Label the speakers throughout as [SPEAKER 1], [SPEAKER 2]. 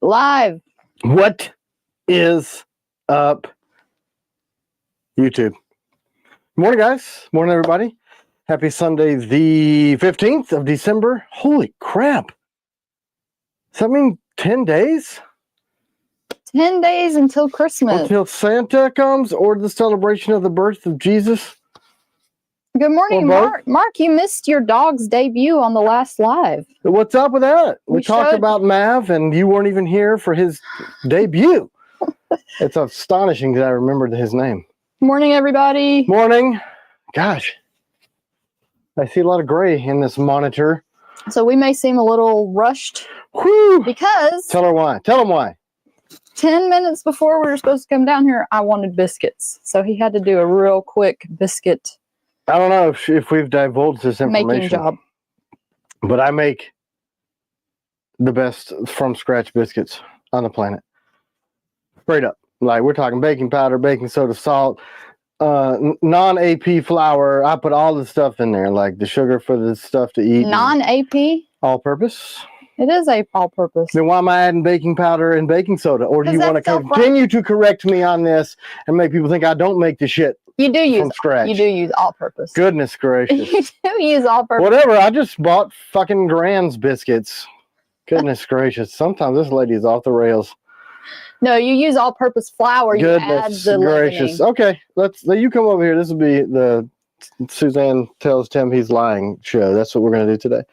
[SPEAKER 1] Live.
[SPEAKER 2] What is up, YouTube? Morning, guys. Morning, everybody. Happy Sunday, the 15th of December. Holy crap. Does that mean 10 days?
[SPEAKER 1] 10 days until Christmas.
[SPEAKER 2] Until Santa comes or the celebration of the birth of Jesus?
[SPEAKER 1] Good morning, Mark. Mark, you missed your dog's debut on the last live.
[SPEAKER 2] What's up with that? We talked about Mav, and you weren't even here for his debut. It's astonishing that I remembered his name.
[SPEAKER 1] Morning, everybody.
[SPEAKER 2] Morning. Gosh. I see a lot of gray in this monitor.
[SPEAKER 1] So we may seem a little rushed.
[SPEAKER 2] Whew.
[SPEAKER 1] Because...
[SPEAKER 2] Tell her why. Tell them why.
[SPEAKER 1] 10 minutes before we were supposed to come down here, I wanted biscuits. So he had to do a real quick biscuit.
[SPEAKER 2] I don't know if we've divulged this information.
[SPEAKER 1] Making job.
[SPEAKER 2] But I make the best from scratch biscuits on the planet. Straight up. Like, we're talking baking powder, baking soda, salt, non-AP flour. I put all the stuff in there, like the sugar for the stuff to eat.
[SPEAKER 1] Non-AP?
[SPEAKER 2] All-purpose.
[SPEAKER 1] It is all-purpose.
[SPEAKER 2] Then why am I adding baking powder and baking soda? Or do you want to continue to correct me on this and make people think I don't make the shit?
[SPEAKER 1] You do use
[SPEAKER 2] from scratch.
[SPEAKER 1] You do use all-purpose.
[SPEAKER 2] Goodness gracious.
[SPEAKER 1] You do use all-purpose.
[SPEAKER 2] Whatever. I just bought fucking Grand's biscuits. Goodness gracious. Sometimes this lady is off the rails.
[SPEAKER 1] No, you use all-purpose flour.
[SPEAKER 2] Goodness
[SPEAKER 1] you add the
[SPEAKER 2] gracious.
[SPEAKER 1] leavening.
[SPEAKER 2] Okay, let you come over here. This will be the Suzanne tells Tim he's lying show. That's what we're gonna do today.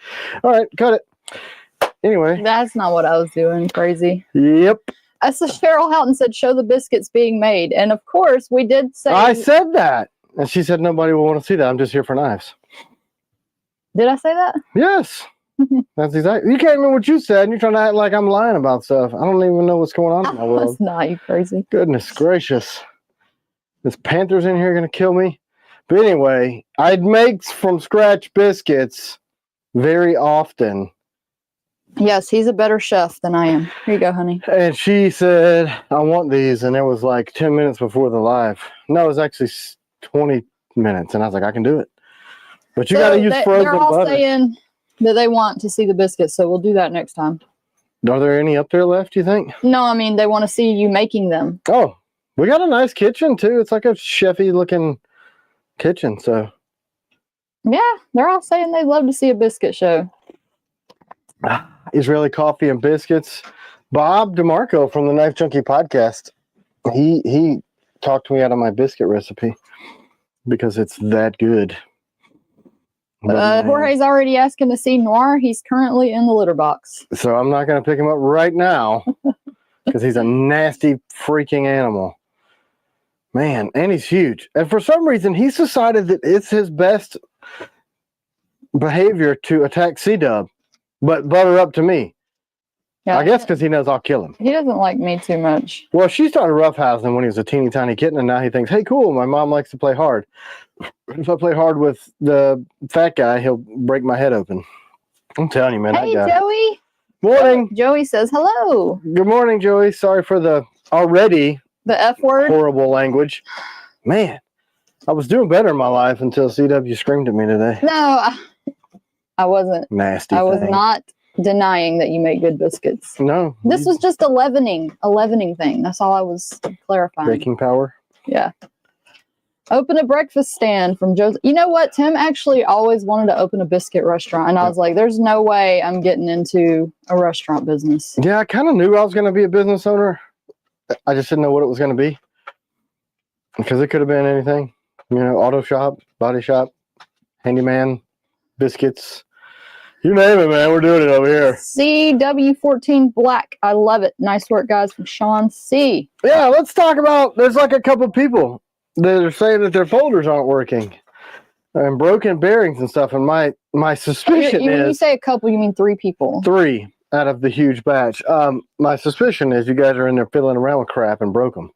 [SPEAKER 2] All right, cut it. Anyway,
[SPEAKER 1] that's not what I was doing. Crazy.
[SPEAKER 2] Yep.
[SPEAKER 1] As Cheryl Houghton said, show the biscuits being made. And of course, we did say...
[SPEAKER 2] I said that. And she said nobody will want to see that. I'm just here for knives.
[SPEAKER 1] Did I say that?
[SPEAKER 2] Yes. That's exactly... You can't remember what you said, and you're trying to act like I'm lying about stuff. I don't even know what's going on in my world.
[SPEAKER 1] That's not, you crazy.
[SPEAKER 2] Goodness gracious. This panther's in here going to kill me. But anyway, I'd make from scratch biscuits very often.
[SPEAKER 1] Yes, he's a better chef than I am. Here you go, honey.
[SPEAKER 2] And she said, I want these. And it was like 10 minutes before the live. No, it was actually 20 minutes. And I was like, I can do it. But you got to use frozen butter.
[SPEAKER 1] They're all saying that they want to see the biscuits. So we'll do that next time.
[SPEAKER 2] Are there any up there left, you think?
[SPEAKER 1] No, I mean, they want to see you making them.
[SPEAKER 2] Oh, we got a nice kitchen, too. It's like a chefy looking kitchen. So,
[SPEAKER 1] yeah, they're all saying they'd love to see a biscuit show.
[SPEAKER 2] Israeli coffee and biscuits. Bob DeMarco from the Knife Junkie podcast. He talked me out of my biscuit recipe because it's that good.
[SPEAKER 1] Jorge's already asking to see Noir. He's currently in the litter box.
[SPEAKER 2] So I'm not going to pick him up right now because he's a nasty freaking animal. Man, and he's huge. And for some reason, he's decided that it's his best behavior to attack C-Dub. But butter up to me. Yeah, I guess because he knows I'll kill him.
[SPEAKER 1] He doesn't like me too much.
[SPEAKER 2] Well, she started roughhousing him when he was a teeny tiny kitten, and now he thinks, hey, cool, my mom likes to play hard. If I play hard with the fat guy, he'll break my head open. I'm telling you, man.
[SPEAKER 1] Hey, Joey.
[SPEAKER 2] Morning.
[SPEAKER 1] Joey says hello.
[SPEAKER 2] Good morning, Joey. Sorry for the already
[SPEAKER 1] the F word.
[SPEAKER 2] Horrible language. Man, I was doing better in my life until CW screamed at me today.
[SPEAKER 1] No, I wasn't.
[SPEAKER 2] Nasty.
[SPEAKER 1] I was not denying that you make good biscuits.
[SPEAKER 2] No.
[SPEAKER 1] This was just a leavening thing. That's all I was clarifying.
[SPEAKER 2] Baking power?
[SPEAKER 1] Yeah. Open a breakfast stand from Joe's. You know what? Tim actually always wanted to open a biscuit restaurant. And I was like, there's no way I'm getting into a restaurant business.
[SPEAKER 2] Yeah, I kind of knew I was going to be a business owner. I just didn't know what it was going to be. Because it could have been anything. You know, auto shop, body shop, handyman, biscuits. You name it, man. We're doing it over here.
[SPEAKER 1] CW14 Black. I love it. Nice work, guys, from Sean C.
[SPEAKER 2] Yeah, let's talk about, there's like a couple people that are saying that their folders aren't working. And broken bearings and stuff. And my suspicion is...
[SPEAKER 1] When you say a couple, you mean 3 people.
[SPEAKER 2] 3 out of the huge batch. My suspicion is you guys are in there fiddling around with crap and broke them.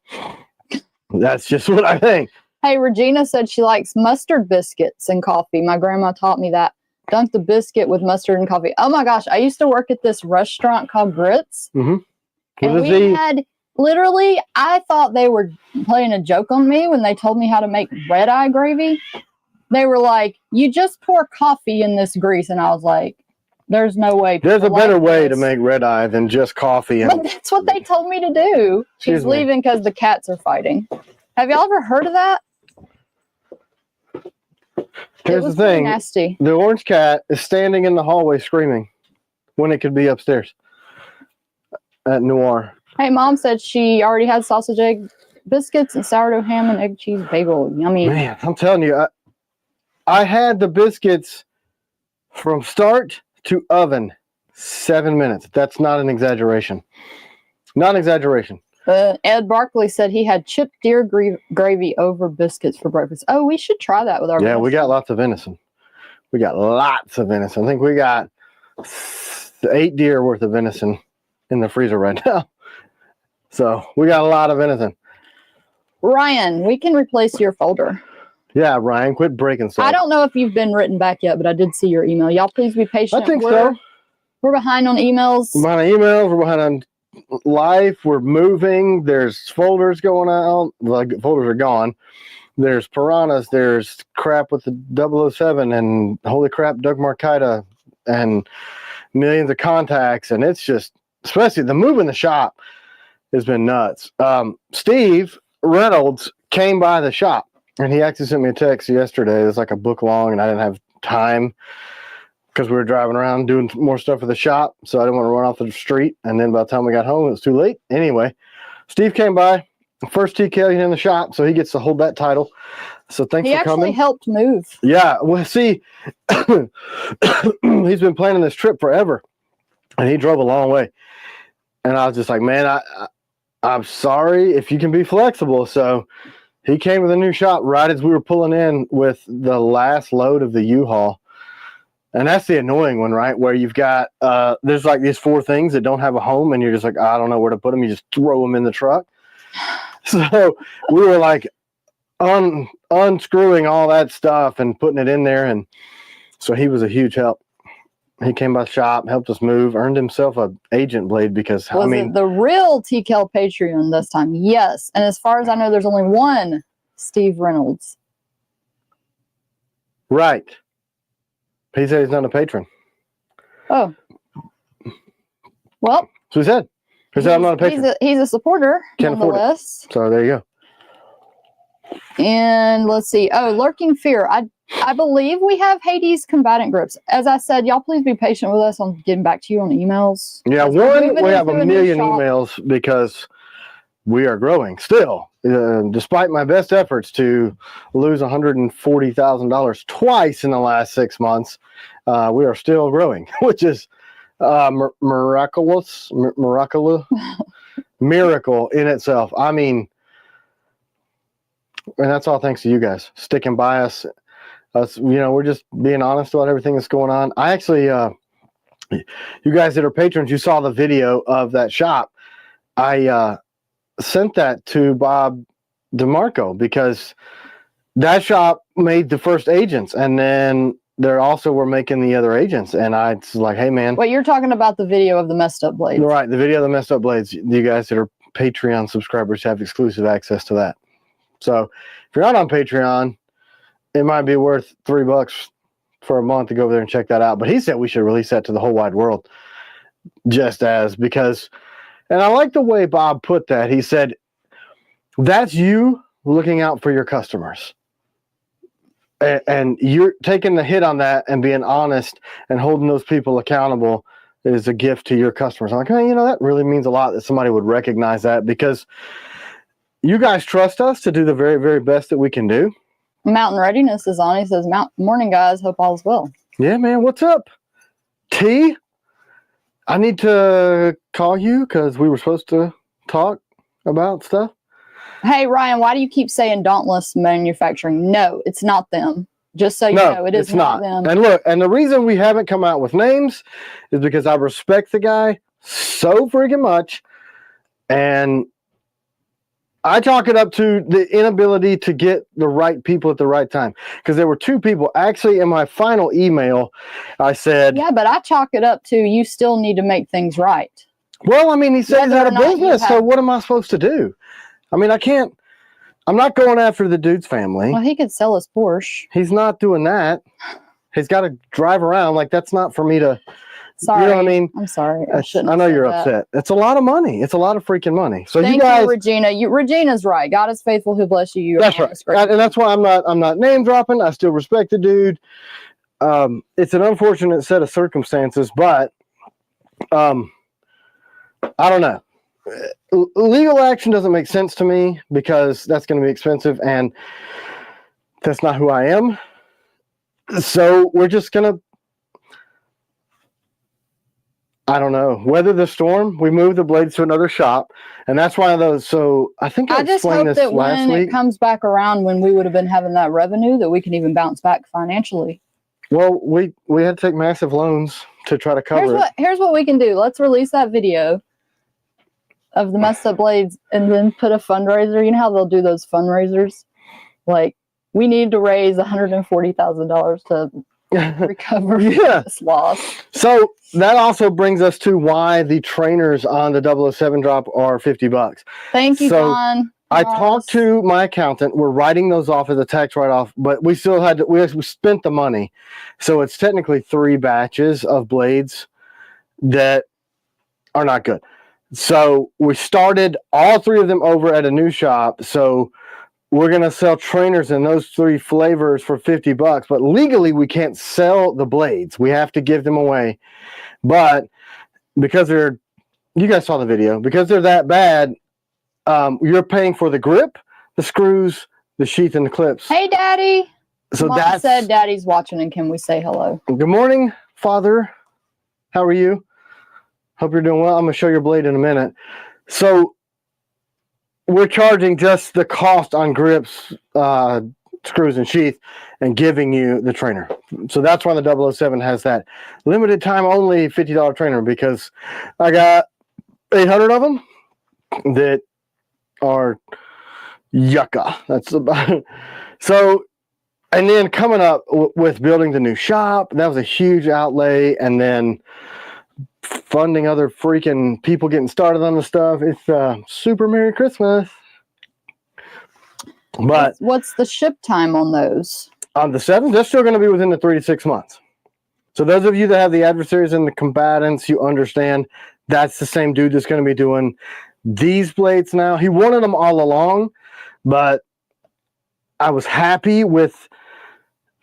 [SPEAKER 2] That's just what I think.
[SPEAKER 1] Hey, Regina said she likes mustard biscuits and coffee. My grandma taught me that. Dunk the biscuit with mustard and coffee. Oh my gosh, I used to work at this restaurant called Grits.
[SPEAKER 2] Mm-hmm.
[SPEAKER 1] And we had, literally, I thought they were playing a joke on me when they told me how to make red eye gravy. They were like, you just pour coffee in this grease. And I was like, There's no way.
[SPEAKER 2] There's a
[SPEAKER 1] people
[SPEAKER 2] better
[SPEAKER 1] like
[SPEAKER 2] way to
[SPEAKER 1] this.
[SPEAKER 2] make red eye than just coffee.
[SPEAKER 1] But
[SPEAKER 2] And
[SPEAKER 1] that's what they told me to do. She's
[SPEAKER 2] Excuse me.
[SPEAKER 1] leaving because the cats are fighting. Have y'all ever heard of that?
[SPEAKER 2] here's
[SPEAKER 1] It was
[SPEAKER 2] the thing:
[SPEAKER 1] pretty nasty.
[SPEAKER 2] the orange cat is standing in the hallway screaming when it could be upstairs at Noir.
[SPEAKER 1] Hey, Mom said she already had sausage egg biscuits and sourdough ham and egg cheese bagel. Yummy.
[SPEAKER 2] Man, I'm telling you, I had the biscuits from start to oven 7 minutes. That's not an exaggeration. Not an exaggeration.
[SPEAKER 1] Ed Barkley said he had chipped deer gravy over biscuits for breakfast. Oh, we should try that with our
[SPEAKER 2] Yeah, we
[SPEAKER 1] venison.
[SPEAKER 2] got lots of venison. We got lots of venison. I think we got 8 deer worth of venison in the freezer right now. So we got a lot of venison.
[SPEAKER 1] Ryan, we can replace your folder.
[SPEAKER 2] Yeah, Ryan, quit breaking stuff.
[SPEAKER 1] I don't know if you've been written back yet, but I did see your email. Y'all please be patient.
[SPEAKER 2] I think so.
[SPEAKER 1] We're behind on emails.
[SPEAKER 2] We're behind on emails. We're behind on life. We're moving. There's folders going out. Like, folders are gone. There's piranhas. There's crap with the 007 and holy crap, Doug Markita and millions of contacts. And it's just, especially the move in the shop has been nuts. Steve Reynolds came by the shop and he actually sent me a text yesterday. It was like a book long and I didn't have time because we were driving around doing more stuff for the shop. So I didn't want to run off the street. And then by the time we got home, it was too late. Anyway, Steve came by. First T.Kell in the shop, so he gets to hold that title. So thanks
[SPEAKER 1] He
[SPEAKER 2] for coming.
[SPEAKER 1] actually helped move.
[SPEAKER 2] Yeah, well, see, he's been planning this trip forever, and he drove a long way. And I was just like, man, I'm sorry if you can be flexible. So he came to the new shop right as we were pulling in with the last load of the U-Haul. And that's the annoying one, right? Where you've got, there's like these 4 things that don't have a home, and you're just like, I don't know where to put them. You just throw them in the truck. So we were like unscrewing all that stuff and putting it in there. And so he was a huge help. He came by the shop, helped us move, earned himself a agent blade because,
[SPEAKER 1] Was it the real T.Kell Patreon this time? Yes. And as far as I know, there's only one Steve Reynolds.
[SPEAKER 2] Right. He said he's not a patron.
[SPEAKER 1] Oh. Well.
[SPEAKER 2] So he said. He said I'm not a patron.
[SPEAKER 1] He's a supporter,
[SPEAKER 2] Can't afford it.
[SPEAKER 1] nonetheless.
[SPEAKER 2] So there you go.
[SPEAKER 1] And let's see. Oh, Lurking Fear. I believe we have Hades combatant grips. As I said, y'all please be patient with us on getting back to you on emails.
[SPEAKER 2] Yeah, we have a million emails because we are growing still. Despite my best efforts to lose $140,000 twice in the last 6 months, we are still growing, which is miracle in itself. I mean, and that's all thanks to you guys sticking by us. We're just being honest about everything that's going on. I actually, you guys that are patrons, you saw the video of that shop. I sent that to Bob DeMarco because that shop made the first agents, and then they also were making the other agents. And I was like, hey, man.
[SPEAKER 1] Wait, you're talking about the video of the messed up blades.
[SPEAKER 2] Right, the video of the messed up blades. You guys that are Patreon subscribers have exclusive access to that. So if you're not on Patreon, it might be worth $3 for a month to go over there and check that out. But he said we should release that to the whole wide world because, and I like the way Bob put that. He said, that's you looking out for your customers. And you're taking the hit on that and being honest and holding those people accountable is a gift to your customers. I'm like, hey, that really means a lot that somebody would recognize that because you guys trust us to do the very, very best that we can do.
[SPEAKER 1] Mountain Readiness is on. He says, morning, guys. Hope all is well.
[SPEAKER 2] Yeah, man. What's up? T, I need to call you because we were supposed to talk about stuff.
[SPEAKER 1] Hey, Ryan, why do you keep saying Dauntless Manufacturing? No, it's not them. Just so you know, it is not them.
[SPEAKER 2] And look, and the reason we haven't come out with names is because I respect the guy so freaking much. And I chalk it up to the inability to get the right people at the right time. Because there were 2 people. Actually, in my final email, I said...
[SPEAKER 1] Yeah, but I chalk it up to you still need to make things right.
[SPEAKER 2] Well, I mean, he says he's out of business, so what am I supposed to do? I mean, I'm not going after the dude's family.
[SPEAKER 1] Well, he could sell his Porsche.
[SPEAKER 2] He's not doing that. He's got to drive around. Like, that's not for me to
[SPEAKER 1] Sorry.
[SPEAKER 2] You know what I mean?
[SPEAKER 1] I'm sorry.
[SPEAKER 2] I know you're upset. It's a lot of money. It's a lot of freaking money. So
[SPEAKER 1] Thank
[SPEAKER 2] you guys,
[SPEAKER 1] Regina. Regina's right. God is faithful who bless you.
[SPEAKER 2] That's right. And that's why I'm not name dropping. I still respect the dude. It's an unfortunate set of circumstances, but I don't know. Legal action doesn't make sense to me because that's going to be expensive and that's not who I am. So we're just going to, I don't know, weather the storm. We move the blades to another shop, and that's one of those. So I think I
[SPEAKER 1] just
[SPEAKER 2] explained
[SPEAKER 1] hope
[SPEAKER 2] this
[SPEAKER 1] that
[SPEAKER 2] last
[SPEAKER 1] when
[SPEAKER 2] week.
[SPEAKER 1] it comes back around, when we would have been having that revenue, that we can even bounce back financially.
[SPEAKER 2] Well, we had to take massive loans to try to cover it.
[SPEAKER 1] Here's what we can do. Let's release that video of the messed up blades and then put a fundraiser. You know how they'll do those fundraisers? Like, we need to raise $140,000 to recover this loss.
[SPEAKER 2] So that also brings us to why the trainers on the 007 drop are $50.
[SPEAKER 1] Thank you, John.
[SPEAKER 2] I talked to my accountant. We're writing those off as a tax write-off, but we still had to, we spent the money. So it's technically 3 batches of blades that are not good. So we started all 3 of them over at a new shop. So we're going to sell trainers in those 3 flavors for $50, but legally we can't sell the blades. We have to give them away. But because they're, you guys saw the video, because they're that bad, you're paying for the grip, the screws, the sheath, and the clips.
[SPEAKER 1] Hey, Daddy.
[SPEAKER 2] So
[SPEAKER 1] Mom said Daddy's watching, and can we say hello?
[SPEAKER 2] Good morning, Father. How are you? Hope you're doing well. I'm going to show your blade in a minute. So we're charging just the cost on grips, screws, and sheath, and giving you the trainer. So that's why the 007 has that limited time only $50 trainer, because I got 800 of them that are yucca. That's about so. And then coming up with building the new shop, that was a huge outlay, and then funding other freaking people getting started on the stuff. It's super Merry Christmas. But
[SPEAKER 1] what's the ship time on those?
[SPEAKER 2] On the 7th, they're still going to be within the 3 to 6 months. So those of you that have the adversaries and the combatants, you understand that's the same dude that's going to be doing these blades now. He wanted them all along, but I was happy with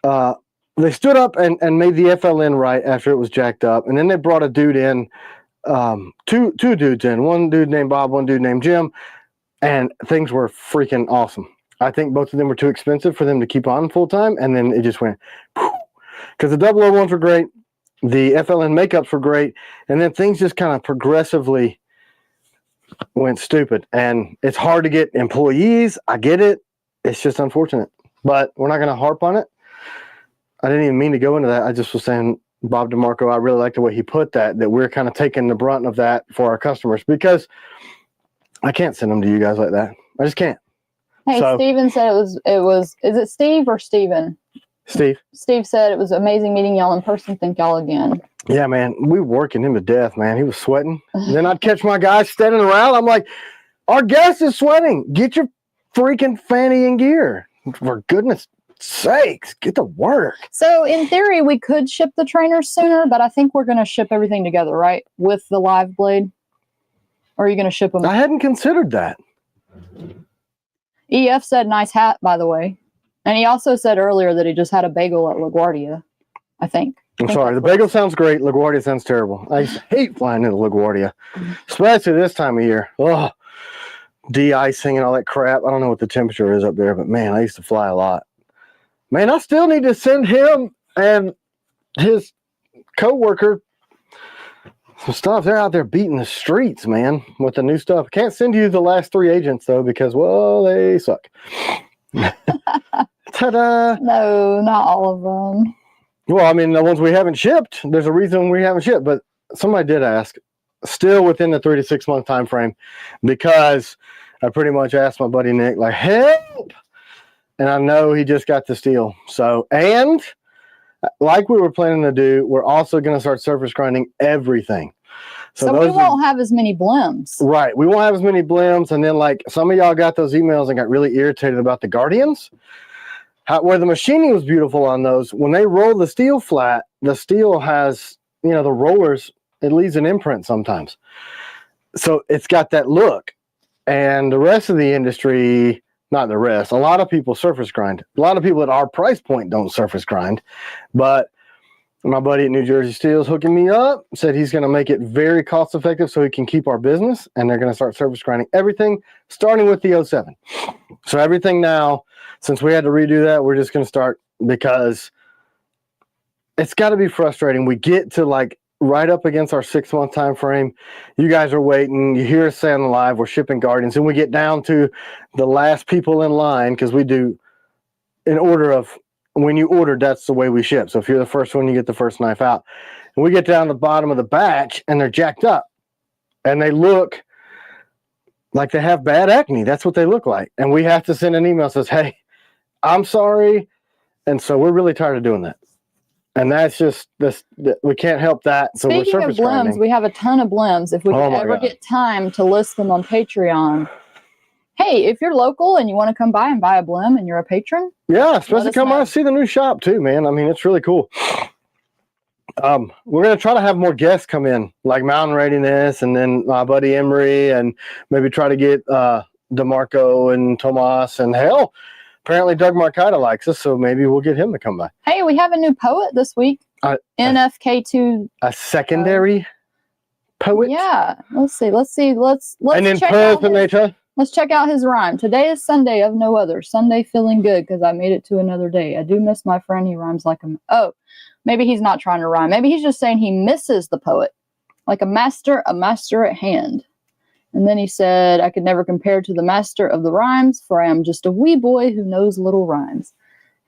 [SPEAKER 2] they stood up and made the FLN right after it was jacked up, and then they brought a dude in, two dudes in, one dude named Bob, one dude named Jim, and things were freaking awesome. I think both of them were too expensive for them to keep on full time, and then it just went because the 001s were great, the FLN makeups were great, and then things just kind of progressively went stupid, and it's hard to get employees. I get it. It's just unfortunate, but we're not going to harp on it. I didn't even mean to go into that. I just was saying, Bob DeMarco, I really like the way he put that we're kind of taking the brunt of that for our customers, because I can't send them to you guys like that. I just can't.
[SPEAKER 1] Hey, so, Steven said it was, is it Steve or Steven?
[SPEAKER 2] Steve.
[SPEAKER 1] Steve said it was amazing meeting y'all in person. Thank y'all again.
[SPEAKER 2] Yeah, man. We were working him to death, man. He was sweating. Then I'd catch my guys standing around. I'm like, our guest is sweating. Get your freaking fanny and gear. For goodness sakes, get to work.
[SPEAKER 1] So in theory, we could ship the trainers sooner, but I think we're going to ship everything together, right? With the live blade? Or are you going to ship them?
[SPEAKER 2] I hadn't considered that.
[SPEAKER 1] EF said, nice hat, by the way. And he also said earlier that he just had a bagel at LaGuardia, I think.
[SPEAKER 2] I'm sorry. The bagel sounds great. LaGuardia sounds terrible. I hate flying into LaGuardia, especially this time of year. Oh, de-icing and all that crap. I don't know what the temperature is up there, but man, I used to fly a lot. Man, I still need to send him and his co-worker some stuff. They're out there beating the streets, man, with the new stuff. Can't send you the last 3 agents, though, because, well, they suck. Ta-da!
[SPEAKER 1] No, not all of them.
[SPEAKER 2] Well, I mean, the ones we haven't shipped, there's a reason we haven't shipped, but somebody did ask, still within the 3 to 6 month time frame, because I pretty much asked my buddy Nick, like, help! And I know he just got the steel. So, and like we were planning to do, we're also going to start surface grinding everything.
[SPEAKER 1] So we won't have as many blims.
[SPEAKER 2] Right. We won't have as many blims. And then, like, some of y'all got those emails and got really irritated about the Guardians. Where the machining was beautiful on those, when they roll the steel flat, the steel has you know, the rollers, it leaves an imprint sometimes. So it's got that look. And the rest of the industry, not the rest, a lot of people surface grind. A lot of people at our price point don't surface grind. But my buddy at New Jersey Steel is hooking me up, said he's going to make it very cost effective so he can keep our business. And they're going to start surface grinding everything, starting with the 07. So everything now, since we had to redo that, we're just going to start, because it's got to be frustrating. We get to like right up against our 6-month time frame. You guys are waiting. You hear us say on the live, we're shipping Guardians, and we get down to the last people in line, because we do in order of when you ordered, that's the way we ship. So if you're the first one, you get the first knife out. And we get down the bottom of the batch, and they're jacked up, and they look like they have bad acne. That's what they look like. And we have to send an email that says, hey, I'm sorry. And so we're really tired of doing that. And that's just this. We can't help that. So
[SPEAKER 1] Speaking
[SPEAKER 2] we're
[SPEAKER 1] of
[SPEAKER 2] surface
[SPEAKER 1] blems,
[SPEAKER 2] grinding.
[SPEAKER 1] we have a ton of blems. If we
[SPEAKER 2] Oh
[SPEAKER 1] can
[SPEAKER 2] my
[SPEAKER 1] ever
[SPEAKER 2] God.
[SPEAKER 1] get time to list them on Patreon, hey, if you're local and you want to come by and buy a blem and you're a patron,
[SPEAKER 2] Yeah, especially
[SPEAKER 1] us
[SPEAKER 2] come
[SPEAKER 1] know.
[SPEAKER 2] by and see the new shop too, man. I mean, it's really cool. We're gonna try to have more guests come in, like Mountain Readiness, and then my buddy Emery, and maybe try to get DeMarco and Tomas, and hell, apparently Doug Marcaida likes us, so maybe we'll get him to come by.
[SPEAKER 1] hey, we have a new poet this week. NFK2.
[SPEAKER 2] A secondary poet.
[SPEAKER 1] Yeah, let's see. Let's
[SPEAKER 2] An
[SPEAKER 1] check out
[SPEAKER 2] impersonator.
[SPEAKER 1] let's check out his rhyme. Today is Sunday of no other. Sunday feeling good because I made it to another day. I do miss my friend. He rhymes like a... Oh, maybe he's not trying to rhyme. Maybe he's just saying he misses the poet. Like a master at hand. And then he said, I could never compare to the master of the rhymes, for I am just a wee boy who knows little rhymes.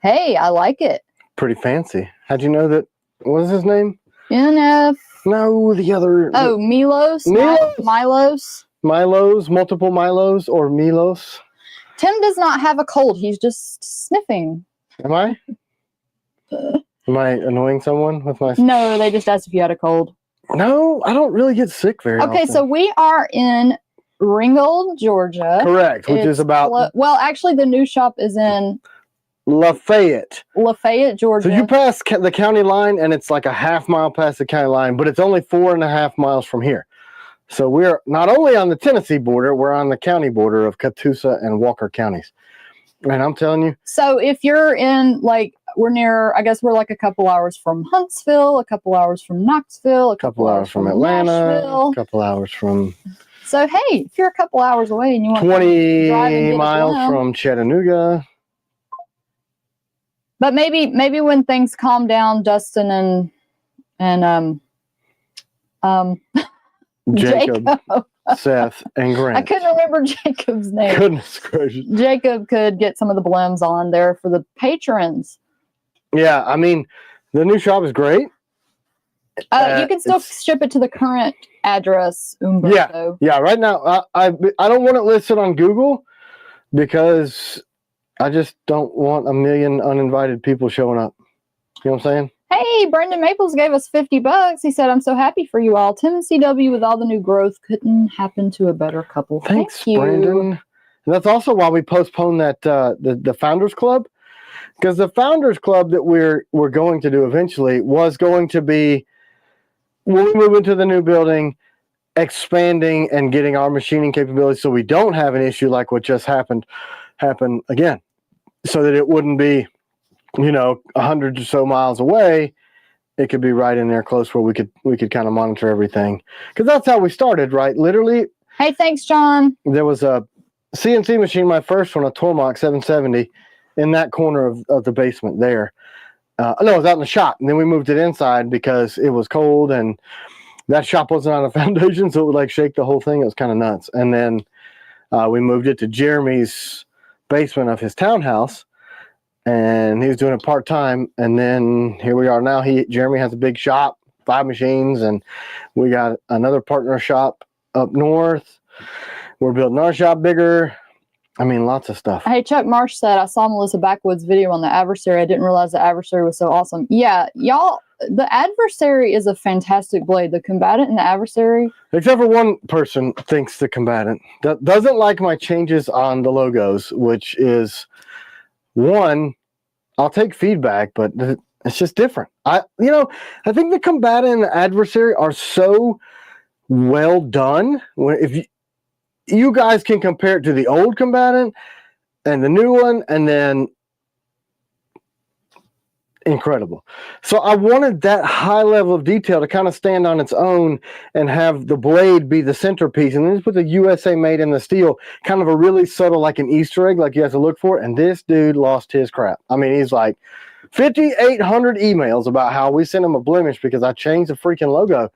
[SPEAKER 1] Hey, I like it.
[SPEAKER 2] Pretty fancy. How'd you know that? What was his name?
[SPEAKER 1] NF...
[SPEAKER 2] No, the other...
[SPEAKER 1] Oh, Milos? Milos?
[SPEAKER 2] Milos, multiple Milos, or Milos.
[SPEAKER 1] Tim does not have a cold. He's just sniffing.
[SPEAKER 2] Am I? Am I annoying someone with my...
[SPEAKER 1] No, they just asked if you had a cold.
[SPEAKER 2] No, I don't really get sick very often.
[SPEAKER 1] Okay, so we are in Ringgold, Georgia.
[SPEAKER 2] Correct, which is about...
[SPEAKER 1] well, actually, the new shop is in
[SPEAKER 2] Lafayette,
[SPEAKER 1] Georgia.
[SPEAKER 2] So you pass the county line, and it's like a half-mile past the county line, but it's only 4.5 miles from here. So we're not only on the Tennessee border, we're on the county border of Catoosa and Walker counties. And I'm telling you.
[SPEAKER 1] So if you're in, like, we're near, I guess we're like a couple hours from Huntsville, a couple hours from Knoxville, a couple hours from
[SPEAKER 2] Atlanta,
[SPEAKER 1] Nashville.
[SPEAKER 2] a couple hours from...
[SPEAKER 1] So, hey, if you're a couple hours away and you want
[SPEAKER 2] 20
[SPEAKER 1] to drive and get
[SPEAKER 2] miles from Chattanooga.
[SPEAKER 1] But maybe when things calm down, Dustin and
[SPEAKER 2] Jacob, Seth, and Grant.
[SPEAKER 1] I couldn't remember Jacob's name.
[SPEAKER 2] Goodness gracious.
[SPEAKER 1] Jacob could get some of the blems on there for the patrons.
[SPEAKER 2] Yeah, I mean, the new shop is great.
[SPEAKER 1] You can still ship it to the current address, Umberto.
[SPEAKER 2] Yeah. Right now, I don't want it listed on Google because I just don't want a million uninvited people showing up. You know what I'm saying?
[SPEAKER 1] Hey, Brendan Maples gave us $50. He said, I'm so happy for you all. Tim and CW with all the new growth couldn't happen to a better couple.
[SPEAKER 2] Thanks,
[SPEAKER 1] Thank you.
[SPEAKER 2] Brandon. And that's also why we postponed that the Founders Club. Because the Founders Club that we're going to do eventually was going to be, when we move into the new building, expanding and getting our machining capabilities so we don't have an issue like what just happened again. So that it wouldn't be, 100 or so miles away. It could be right in there close where we could kind of monitor everything. Because that's how we started, right? Literally.
[SPEAKER 1] Hey, thanks, John.
[SPEAKER 2] There was a CNC machine, my first one, a Tormach 770, in that corner of the basement there. No, it was out in the shop. And then we moved it inside because it was cold and that shop wasn't on a foundation, so it would like shake the whole thing. It was kind of nuts. And then we moved it to Jeremy's basement of his townhouse, and he was doing it part-time. And then here we are now. Jeremy has a big shop, 5 machines, and we got another partner shop up north. We're building our shop bigger. I mean, lots of stuff.
[SPEAKER 1] Hey, Chuck Marsh said, I saw Melissa Backwood's video on the Adversary. I didn't realize the Adversary was so awesome. Yeah, y'all, the Adversary is a fantastic blade. The Combatant and the Adversary.
[SPEAKER 2] Except for one person thinks the Combatant doesn't like my changes on the logos, which is, one, I'll take feedback, but It's just different. I think the combatant and the adversary are so well done. If you guys can compare it to the old combatant and the new one, and then incredible. So I wanted that high level of detail to kind of stand on its own and have the blade be the centerpiece, and then just put the USA made in the steel, kind of a really subtle, like an Easter egg, like you have to look for it. And this dude lost his crap. I mean, he's like 5,800 emails about how we sent him a blemish because I changed the freaking logo.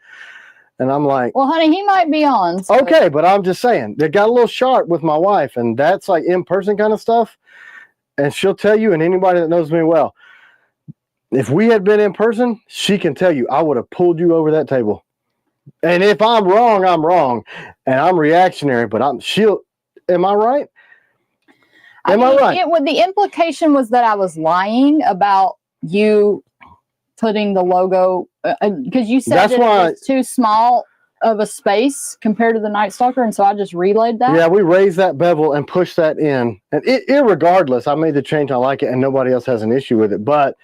[SPEAKER 2] And I'm like,
[SPEAKER 1] well, honey, he might be on. So.
[SPEAKER 2] Okay, but I'm just saying, they got a little sharp with my wife, and that's like in-person kind of stuff. And she'll tell you, and anybody that knows me well, if we had been in person, she can tell you, I would have pulled you over that table. And if I'm wrong, I'm wrong. And I'm reactionary, but am I right? Am I right?
[SPEAKER 1] The implication was that I was lying about you putting the logo, because you said it was too small of a space compared to the Night Stalker, and so I just relayed that.
[SPEAKER 2] Yeah, we raised that bevel and pushed that in. And irregardless, I made the change. I like it, and nobody else has an issue with it. But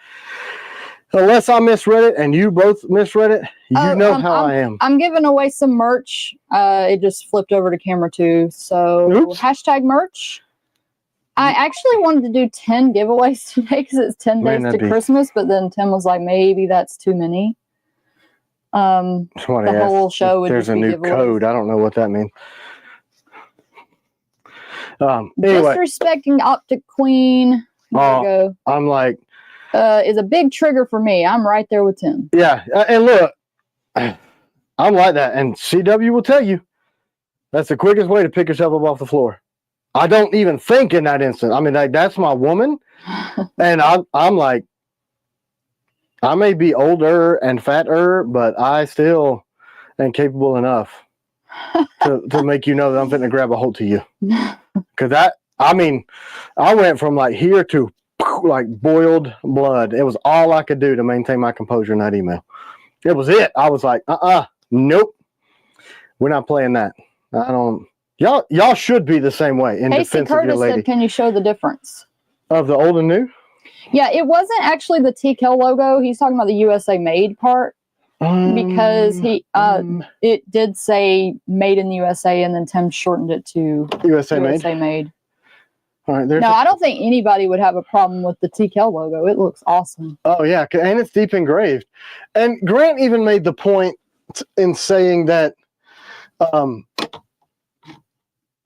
[SPEAKER 2] unless I misread it and you both misread it, you know how I am.
[SPEAKER 1] I'm giving away some merch. It just flipped over to camera 2. So
[SPEAKER 2] Oops.
[SPEAKER 1] hashtag merch. I actually wanted to do 10 giveaways today because it's 10 days to Christmas, but then Tim was like, maybe that's too many. The whole show would
[SPEAKER 2] there's
[SPEAKER 1] just
[SPEAKER 2] a
[SPEAKER 1] be
[SPEAKER 2] new
[SPEAKER 1] giveaways.
[SPEAKER 2] code. I don't know what that means. Anyway.
[SPEAKER 1] Disrespecting Optic Queen. There you go.
[SPEAKER 2] I'm like,
[SPEAKER 1] is a big trigger for me. I'm right there with Tim.
[SPEAKER 2] Yeah, and look, I'm like that, and CW will tell you that's the quickest way to pick yourself up off the floor. I don't even think in that instant. I mean, like, that's my woman, and I'm like, I may be older and fatter, but I still am capable enough to make you know that I'm fitting to grab a hold to you. Because I went from like here to like boiled blood. It was all I could do to maintain my composure in that email. It was it. I was like, nope, we're not playing that. I don't. Y'all should be the same way in defense of your lady.
[SPEAKER 1] Said, can you show the difference
[SPEAKER 2] of the old and new?
[SPEAKER 1] Yeah, it wasn't actually the T.Kell logo. He's talking about the USA made part because it did say made in the USA, and then Tim shortened it to USA made. All right, no, I don't think anybody would have a problem with the T.Kell logo. It looks awesome.
[SPEAKER 2] Oh yeah, and it's deep engraved. And Grant even made the point in saying that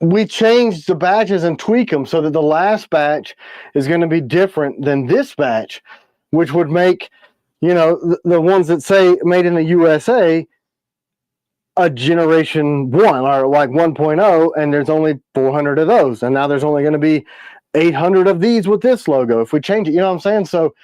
[SPEAKER 2] we changed the batches and tweak them so that the last batch is going to be different than this batch, which would make, the ones that say made in the USA a generation 1 or like 1.0, and there's only 400 of those. And now there's only going to be 800 of these with this logo if we change it. You know what I'm saying? So,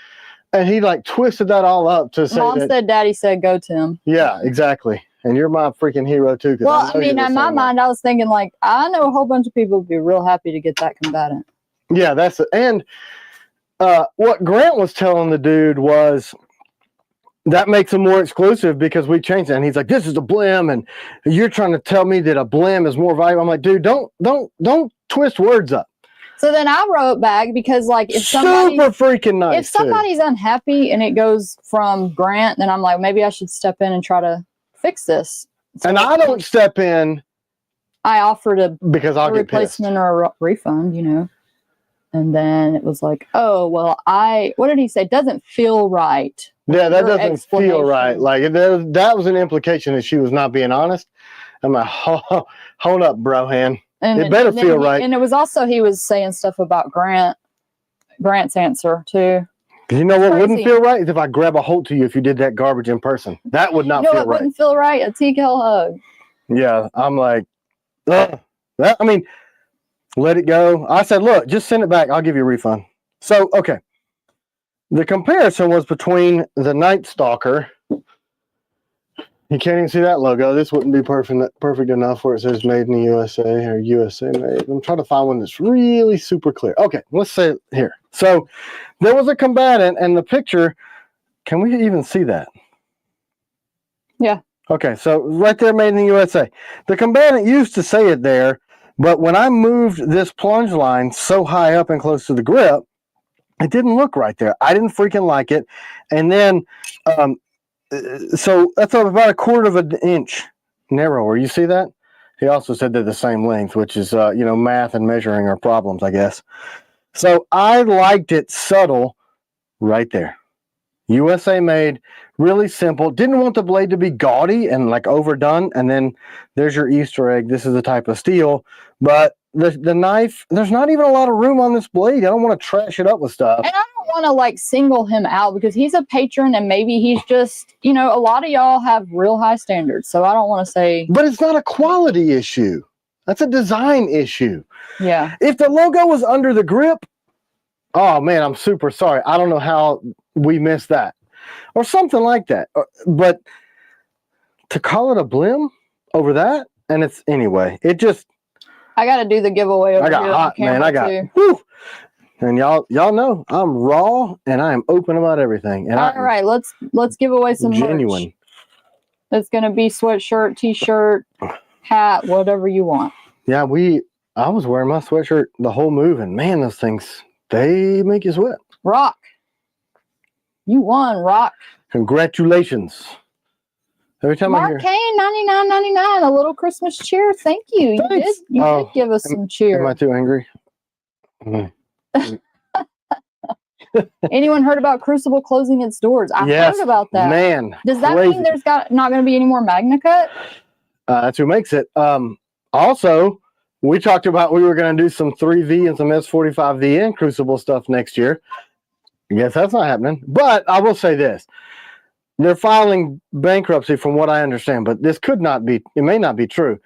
[SPEAKER 2] and he like twisted that all up to say
[SPEAKER 1] Mom said, Daddy said, go Tim.
[SPEAKER 2] Yeah, exactly. And you're my freaking hero too.
[SPEAKER 1] Well, I mean, in my mind, I was thinking like, I know a whole bunch of people would be real happy to get that combatant.
[SPEAKER 2] Yeah, that's it. And what Grant was telling the dude was that makes them more exclusive because we changed it. And he's like, this is a blim, and you're trying to tell me that a blim is more valuable. I'm like, dude, don't twist words up.
[SPEAKER 1] So then I wrote back because like if somebody's unhappy and it goes from Grant, then I'm like, maybe I should step in and try to fix this. So
[SPEAKER 2] and I don't step in.
[SPEAKER 1] I offered a
[SPEAKER 2] replacement
[SPEAKER 1] or a refund, and then it was like, oh, well, what did he say? Doesn't feel right.
[SPEAKER 2] Yeah, that doesn't feel right. Like that was an implication that she was not being honest. I'm like, hold up, bro, hand. And it better feel right.
[SPEAKER 1] And it was also, he was saying stuff about Grant's answer too.
[SPEAKER 2] You know what wouldn't feel right is if I grab a hold to you if you did that garbage in person. That would not feel right.
[SPEAKER 1] Wouldn't feel right? A T.Kell hug.
[SPEAKER 2] Yeah, I'm like, let it go. I said, look, just send it back. I'll give you a refund. So, okay. The comparison was between the Night Stalker. You can't even see that logo. This wouldn't be perfect enough where it says made in the USA or USA made. I'm trying to find one that's really super clear. Okay, let's say it here. So there was a combatant, and the picture, can we even see that?
[SPEAKER 1] Yeah.
[SPEAKER 2] Okay, so right there, made in the USA. The combatant used to say it there, but when I moved this plunge line so high up and close to the grip, It didn't look right there. I didn't freaking like it. And then, so that's about 1/4 of an inch narrower. You see that? He also said they're the same length, which is, you know, math and measuring are problems, I guess. So I liked it subtle right there. USA made, really simple. Didn't want the blade to be gaudy and like overdone. And then there's your Easter egg. This is the type of steel. But the knife, there's not even a lot of room on this blade. I don't want to trash it up with stuff.
[SPEAKER 1] And I don't want to like single him out because he's a patron and maybe he's just, you know, a lot of y'all have real high standards. So I don't want to say.
[SPEAKER 2] But it's not a quality issue. That's a design issue.
[SPEAKER 1] Yeah.
[SPEAKER 2] If the logo was under the grip, oh man, I'm super sorry. I don't know how we missed that. Or something like that. But to call it a blim over that, and it's anyway, it just.
[SPEAKER 1] I got to do the giveaway over
[SPEAKER 2] I got
[SPEAKER 1] here
[SPEAKER 2] hot, man. I got, whew. And y'all know I'm raw and I am open about everything. And
[SPEAKER 1] all right, let's give away some
[SPEAKER 2] genuine.
[SPEAKER 1] merch. It's gonna be sweatshirt, t-shirt, hat, whatever you want.
[SPEAKER 2] Yeah, I was wearing my sweatshirt the whole move, and man, those things, they make you sweat.
[SPEAKER 1] Rock. You won, Rock.
[SPEAKER 2] Congratulations. Every time I hear
[SPEAKER 1] Mark Kane, $99.99, a little Christmas cheer. Thank you.
[SPEAKER 2] Thanks.
[SPEAKER 1] You did give us some cheer.
[SPEAKER 2] Am I too angry?
[SPEAKER 1] Anyone heard about Crucible closing its doors? I
[SPEAKER 2] Yes,
[SPEAKER 1] heard about that.
[SPEAKER 2] Man.
[SPEAKER 1] Does that
[SPEAKER 2] crazy.
[SPEAKER 1] mean there's not going to be any more Magna Cut?
[SPEAKER 2] That's who makes it. Also, we talked about we were going to do some 3V and some S45V and Crucible stuff next year. I guess that's not happening. But I will say this. They're filing bankruptcy from what I understand, but this could not be, it may not be true.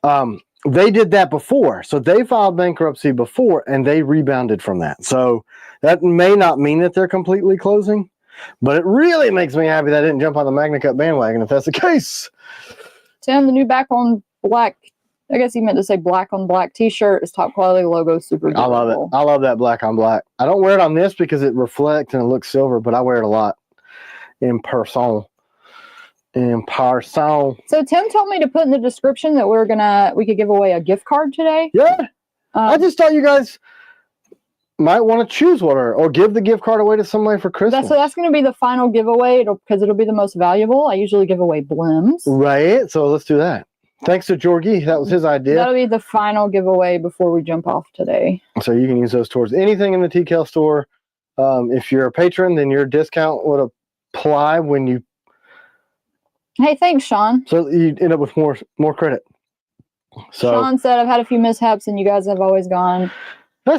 [SPEAKER 2] They did that before. So they filed bankruptcy before and they rebounded from that. So that may not mean that they're completely closing, but it really makes me happy that I didn't jump on the Magna Cut bandwagon if that's the case.
[SPEAKER 1] Tim, the new back on black, I guess he meant to say black on black t-shirt is top quality logo, super durable.
[SPEAKER 2] I love it. I love that black on black. I don't wear it on this because it reflects and it looks silver, but I wear it a lot in person. So
[SPEAKER 1] Tim told me to put in the description that we could give away a gift card today.
[SPEAKER 2] Yeah. I just thought you guys might want to choose one or give the gift card away to somebody for Christmas.
[SPEAKER 1] That's going to be the final giveaway because it'll be the most valuable. I usually give away blims.
[SPEAKER 2] Right. So let's do that. Thanks to Georgie. That was his idea.
[SPEAKER 1] That'll be the final giveaway before we jump off today.
[SPEAKER 2] So you can use those towards anything in the T.Kell store. If you're a patron, then your discount would apply when you.
[SPEAKER 1] Hey, thanks, Sean.
[SPEAKER 2] So you end up with more credit. So
[SPEAKER 1] Sean said, I've had a few mishaps and you guys have always gone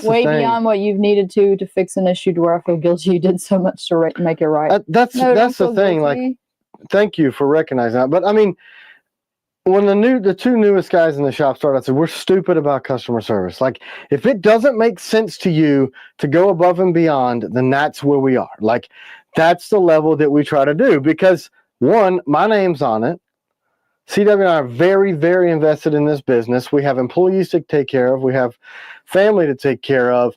[SPEAKER 1] way beyond what you've needed to fix an issue to where I feel guilty you did so much to make it right.
[SPEAKER 2] That's the thing. Guilty. Like, thank you for recognizing that. But I mean, when the two newest guys in the shop started, I said, we're stupid about customer service. Like, if it doesn't make sense to you to go above and beyond, then that's where we are. Like, that's the level that we try to do because, one, my name's on it. CW and I are very, very invested in this business. We have employees to take care of. We have family to take care of.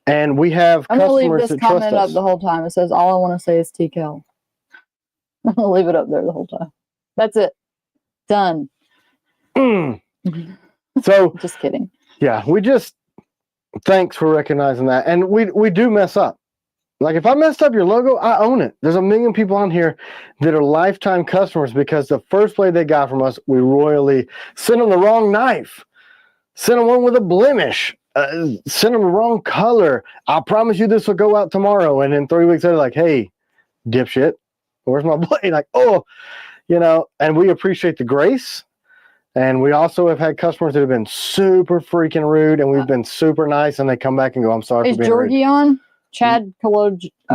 [SPEAKER 2] And we have
[SPEAKER 1] I'm
[SPEAKER 2] customers
[SPEAKER 1] going to leave this comment up the whole time. It says, all I want to say is T.Kell. I'm going to leave it up there the whole time. That's it. Done.
[SPEAKER 2] So
[SPEAKER 1] just kidding.
[SPEAKER 2] Yeah, thanks for recognizing that. And we do mess up. Like, if I messed up your logo, I own it. There's a million people on here that are lifetime customers because the first blade they got from us, we royally sent them the wrong knife, sent them one with a blemish, sent them the wrong color. I promise you this will go out tomorrow. And then 3 weeks later, like, hey, dipshit, where's my blade? Like, oh, and we appreciate the grace. And we also have had customers that have been super freaking rude, and we've been super nice, and they come back and go, I'm sorry for being rude. Is
[SPEAKER 1] Georgie on? Chad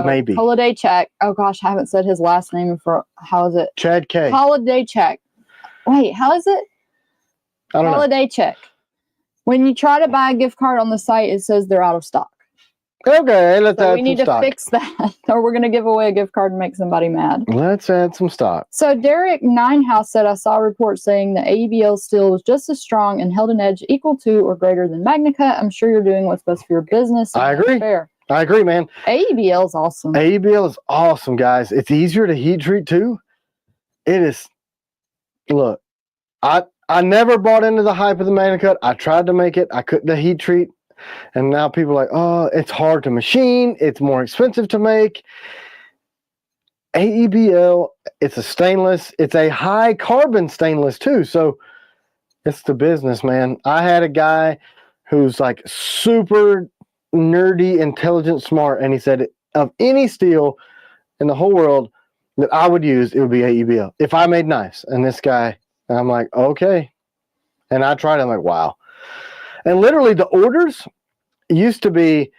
[SPEAKER 2] maybe.
[SPEAKER 1] Holiday Check. Oh, gosh, I haven't said his last name for, how is it?
[SPEAKER 2] Chad K.
[SPEAKER 1] Holiday Check. Wait, how is it?
[SPEAKER 2] I don't know.
[SPEAKER 1] Holiday Check. When you try to buy a gift card on the site, it says they're out of stock.
[SPEAKER 2] Okay, let's add some stock.
[SPEAKER 1] We need to fix that, or we're going to give away a gift card and make somebody mad.
[SPEAKER 2] Let's add some stock.
[SPEAKER 1] So Derek Ninehouse said, I saw a report saying the AEBL steel was just as strong and held an edge equal to or greater than Magna Cut. I'm sure you're doing what's best for your business.
[SPEAKER 2] I agree.
[SPEAKER 1] Fair.
[SPEAKER 2] I agree, man.
[SPEAKER 1] AEBL is awesome.
[SPEAKER 2] AEBL is awesome, guys. It's easier to heat treat, too. It is. Look, I never bought into the hype of the Magna Cut. I tried to make it. I couldn't. The heat treat. And now people are like, oh, it's hard to machine. It's more expensive to make. AEBL, it's a stainless. It's a high carbon stainless too. So it's the business, man. I had a guy who's like super nerdy, intelligent, smart. And he said, of any steel in the whole world that I would use, it would be AEBL if I made knives. And this guy, and I'm like, okay. And I tried, I'm like, wow. And literally the orders used to be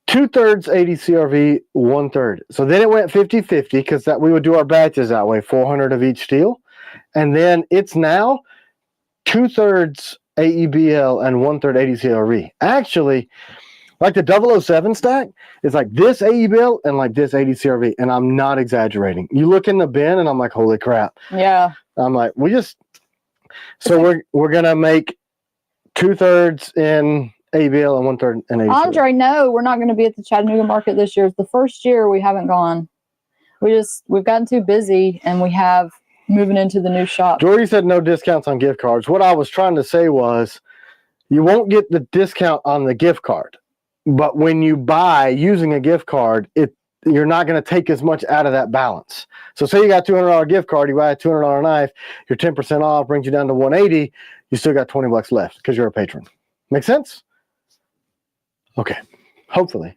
[SPEAKER 2] 2/3 80 CRV, 1/3. So then it went 50-50 because that we would do our batches that way, 400 of each steel. And then it's now 2/3 AEBL and 1/3 80 CRV. Actually, like the 007 stack, it's like this AEBL and like this 80 CRV. And I'm not exaggerating. You look in the bin and I'm like, holy crap.
[SPEAKER 1] Yeah.
[SPEAKER 2] I'm like, so we're going to make 2/3 in ABL and 1/3 in ABL.
[SPEAKER 1] Andre, no, we're not going to be at the Chattanooga market this year. It's the first year we haven't gone. We've gotten too busy, and we have moving into the new shop.
[SPEAKER 2] Jordy said no discounts on gift cards. What I was trying to say was you won't get the discount on the gift card, but when you buy using a gift card, you're not going to take as much out of that balance. So say you got a $200 gift card, you buy a $200 knife, you're 10% off, brings you down to $180, you still got $20 left because you're a patron. Make sense? Okay, hopefully.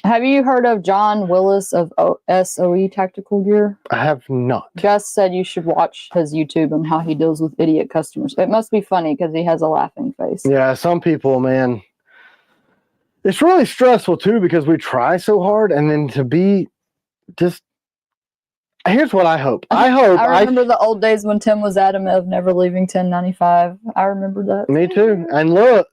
[SPEAKER 1] Have you heard of John Willis of SOE Tactical Gear?
[SPEAKER 2] I have not.
[SPEAKER 1] Gus said you should watch his YouTube and how he deals with idiot customers. It must be funny because he has a laughing face.
[SPEAKER 2] Yeah, some people, man. It's really stressful too because we try so hard, and then to be just. Here's what I hope. I
[SPEAKER 1] remember the old days when Tim was adamant of never leaving 1095. I remember that.
[SPEAKER 2] Me too. And look,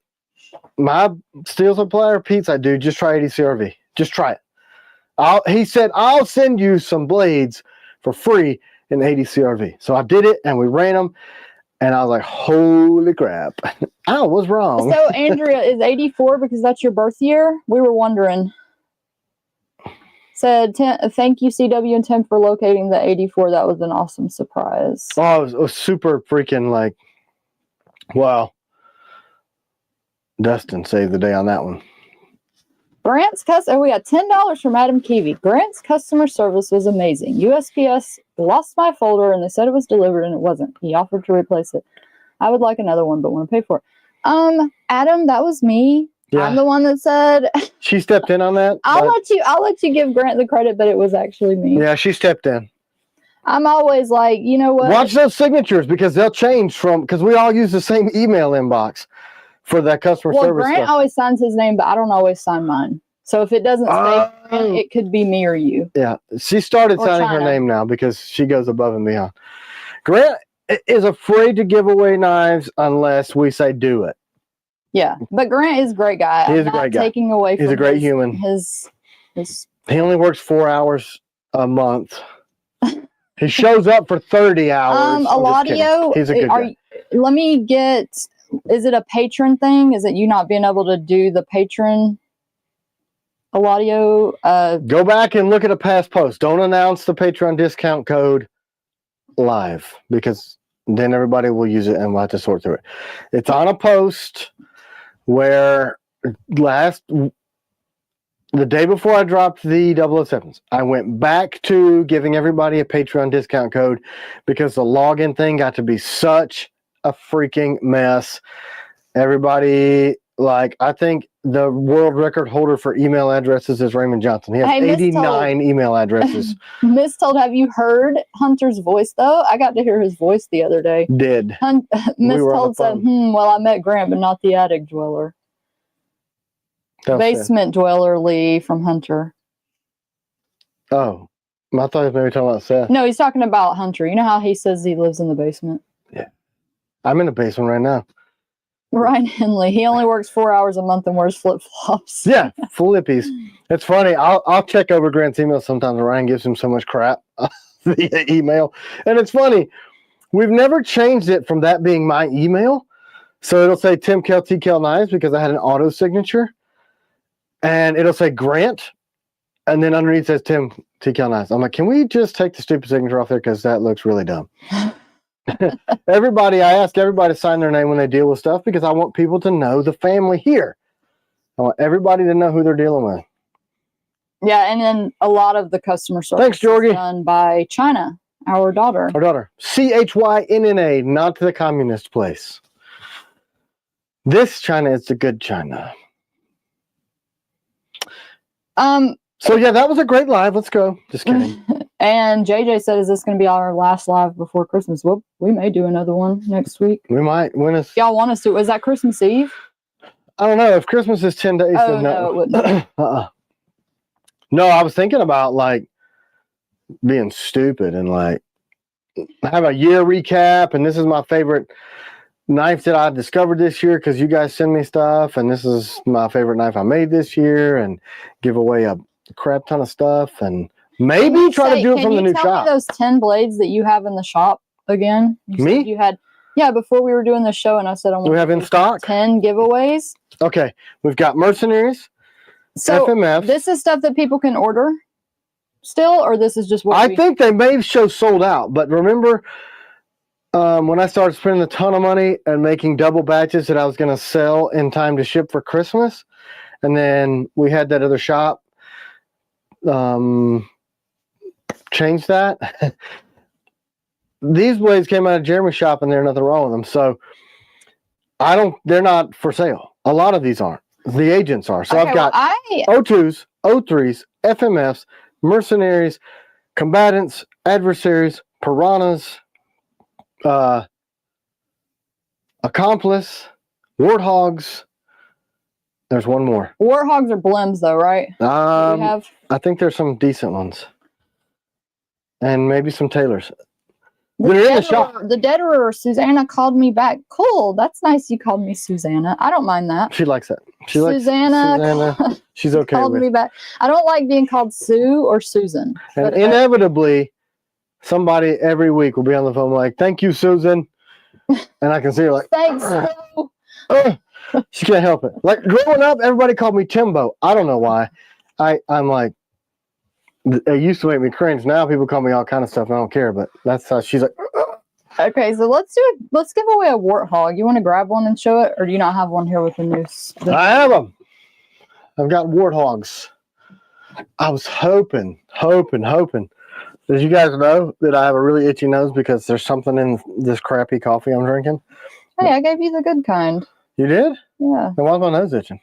[SPEAKER 2] my steel supplier, Pete, dude, just try 80 CRV. Just try it. He said, I'll send you some blades for free in 80 CRV. So I did it, and we ran them, and I was like, holy crap. I was wrong.
[SPEAKER 1] So, Andrea, is 84 because that's your birth year? We were wondering. Said, thank you, CW and Tim, for locating the 84. That was an awesome surprise.
[SPEAKER 2] Oh, it was super freaking like, wow. Dustin saved the day on that one.
[SPEAKER 1] Grant's we got $10 from Adam Keevy. Grant's customer service was amazing. USPS lost my folder and they said it was delivered and it wasn't. He offered to replace it. I would like another one, but want to pay for it. Adam, that was me. Yeah. I'm the one that said
[SPEAKER 2] she stepped in on that.
[SPEAKER 1] I'll let you give Grant the credit, but it was actually me.
[SPEAKER 2] Yeah, she stepped in.
[SPEAKER 1] I'm always like, you know what?
[SPEAKER 2] Watch those signatures because they'll change because we all use the same email inbox for that customer service.
[SPEAKER 1] Well, Grant always signs his name, but I don't always sign mine. So if it doesn't say Grant, it could be me or you.
[SPEAKER 2] Yeah, she started signing her name now because she goes above and beyond. Grant is afraid to give away knives unless we say do it.
[SPEAKER 1] Yeah, but Grant is a great guy.
[SPEAKER 2] He is a great guy.
[SPEAKER 1] Taking away from
[SPEAKER 2] he's a great human. He only works 4 hours a month. He shows up for 30 hours.
[SPEAKER 1] Eladio,
[SPEAKER 2] he's a good guy.
[SPEAKER 1] Let me get. Is it a patron thing? Is it you not being able to do the patron? Eladio.
[SPEAKER 2] Go back and look at a past post. Don't announce the Patreon discount code live because then everybody will use it and we'll have to sort through it. It's on a post where the day before I dropped the 007s, I went back to giving everybody a Patreon discount code because the login thing got to be such a freaking mess. Everybody, I think the world record holder for email addresses is Raymond Johnson. He has 89 email addresses.
[SPEAKER 1] Miss told, have you heard Hunter's voice, though? I got to hear his voice the other day.
[SPEAKER 2] Did.
[SPEAKER 1] Miss told said, well, I met Grant, but not the attic dweller. Basement dweller Lee from Hunter.
[SPEAKER 2] Oh, I thought he was maybe talking about Seth.
[SPEAKER 1] No, he's talking about Hunter. You know how he says he lives in the basement?
[SPEAKER 2] Yeah. I'm in the basement right now.
[SPEAKER 1] Ryan Henley. He only works 4 hours a month and wears flip-flops.
[SPEAKER 2] Yeah, flippies. It's funny. I'll check over Grant's email sometimes. Ryan gives him so much crap via email. And it's funny. We've never changed it from that being my email. So it'll say T.Kell, T.Kell Knives because I had an auto signature. And it'll say Grant. And then underneath says T.Kell Knives. I'm like, can we just take the stupid signature off there? Because that looks really dumb. I ask everybody to sign their name when they deal with stuff because I want people to know the family here. I want everybody to know who they're dealing with.
[SPEAKER 1] Yeah, and then a lot of the customer service
[SPEAKER 2] Thanks, Georgie.
[SPEAKER 1] is done by China, our daughter.
[SPEAKER 2] Our daughter. CHYNNA, not the communist place. This China is the good China. So yeah, that was a great live. Let's go. Just kidding.
[SPEAKER 1] And JJ said, "Is this going to be our last live before Christmas?" Well, we may do another one next week.
[SPEAKER 2] We might win us.
[SPEAKER 1] Y'all want us to? Is that Christmas Eve?
[SPEAKER 2] I don't know. If Christmas is 10 days,
[SPEAKER 1] Oh
[SPEAKER 2] then
[SPEAKER 1] no, it wouldn't.
[SPEAKER 2] No, I was thinking about like being stupid and like have a year recap. And this is my favorite knife that I discovered this year because you guys send me stuff, and this is my favorite knife I made this year, and give away a crap ton of stuff, and maybe try to do it from the new shop.
[SPEAKER 1] Can you tell me those 10 blades that you have in the shop again? You
[SPEAKER 2] Me?
[SPEAKER 1] said you had, yeah, before we were doing the show, and I said I want
[SPEAKER 2] We have in stock
[SPEAKER 1] 10 giveaways.
[SPEAKER 2] Okay, we've got mercenaries,
[SPEAKER 1] So
[SPEAKER 2] FMF.
[SPEAKER 1] this is stuff that people can order still, or this is just what
[SPEAKER 2] I think they may show sold out, but remember when I started spending a ton of money and making double batches that I was going to sell in time to ship for Christmas, and then we had that other shop change that. These blades came out of Jeremy's shop, and there's nothing wrong with them. So they're not for sale. A lot of these aren't. The agents are. So
[SPEAKER 1] okay,
[SPEAKER 2] I've got O2s, O3s, FMFs, mercenaries, combatants, adversaries, piranhas, accomplice, warthogs. There's one more.
[SPEAKER 1] Warthogs are blims, though, right? We have.
[SPEAKER 2] I think there's some decent ones, and maybe some tailors. They're in the shop.
[SPEAKER 1] The Deaderer, Susanna called me back. Cool. That's nice you called me Susanna. I don't mind that.
[SPEAKER 2] She likes that. She likes
[SPEAKER 1] Susanna.
[SPEAKER 2] She's okay
[SPEAKER 1] called
[SPEAKER 2] with
[SPEAKER 1] me back. I don't like being called Sue or Susan.
[SPEAKER 2] And inevitably, somebody every week will be on the phone like, "Thank you, Susan," and I can see her like,
[SPEAKER 1] "Thanks, Sue."
[SPEAKER 2] She can't help it. Like growing up, everybody called me Timbo. I don't know why. I'm like, it used to make me cringe. Now people call me all kind of stuff. I don't care, but that's how she's like.
[SPEAKER 1] Okay, so let's do it. Let's give away a warthog. You want to grab one and show it, or do you not have one here with the news?
[SPEAKER 2] I have them. I've got warthogs. I was hoping. Did you guys know that I have a really itchy nose because there's something in this crappy coffee I'm drinking?
[SPEAKER 1] Hey, I gave you the good kind.
[SPEAKER 2] You did?
[SPEAKER 1] Yeah.
[SPEAKER 2] Then why's my nose itching?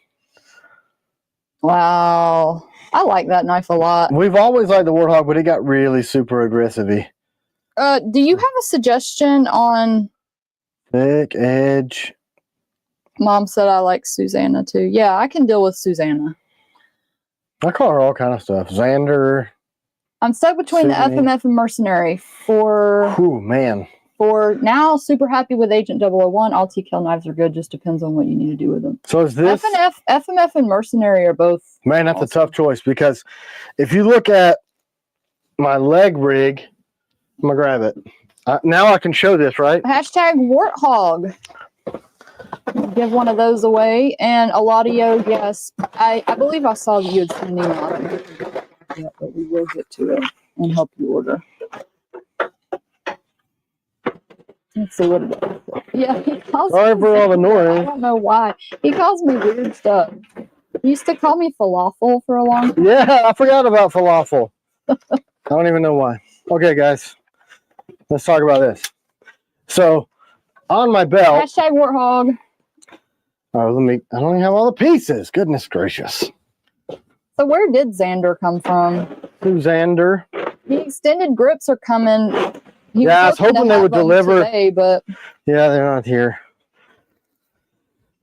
[SPEAKER 1] Wow. I like that knife a lot.
[SPEAKER 2] We've always liked the Warthog, but it got really super aggressive-y.
[SPEAKER 1] Do you have a suggestion on...
[SPEAKER 2] Thick edge.
[SPEAKER 1] Mom said I like Susanna, too. Yeah, I can deal with Susanna.
[SPEAKER 2] I call her all kind of stuff. Xander.
[SPEAKER 1] I'm stuck between the FMF and Mercenary
[SPEAKER 2] Oh, man.
[SPEAKER 1] For now, super happy with Agent 001. All T.Kell knives are good. Just depends on what you need to do with them.
[SPEAKER 2] So is this...
[SPEAKER 1] FMF and Mercenary are both...
[SPEAKER 2] Man, that's awesome. A tough choice because if you look at my leg rig, I'm going to grab it. Now I can show this, right?
[SPEAKER 1] Hashtag Warthog. Give one of those away. And Eladio, yes. I believe I saw that you had sent an email. Yeah, but we will get to it and help you order. Let's see what it is. Yeah, he calls
[SPEAKER 2] Sorry for all the noise.
[SPEAKER 1] I don't know why. He calls me weird stuff. He used to call me falafel for a long time.
[SPEAKER 2] Yeah, I forgot about falafel. I don't even know why. Okay, guys. Let's talk about this. So, on my belt...
[SPEAKER 1] Hashtag Warthog.
[SPEAKER 2] Oh, I don't even have all the pieces. Goodness gracious.
[SPEAKER 1] So where did Xander come from?
[SPEAKER 2] Xander.
[SPEAKER 1] The extended grips are coming...
[SPEAKER 2] Yeah, I was hoping they would deliver.
[SPEAKER 1] Today, but
[SPEAKER 2] yeah, they're not here.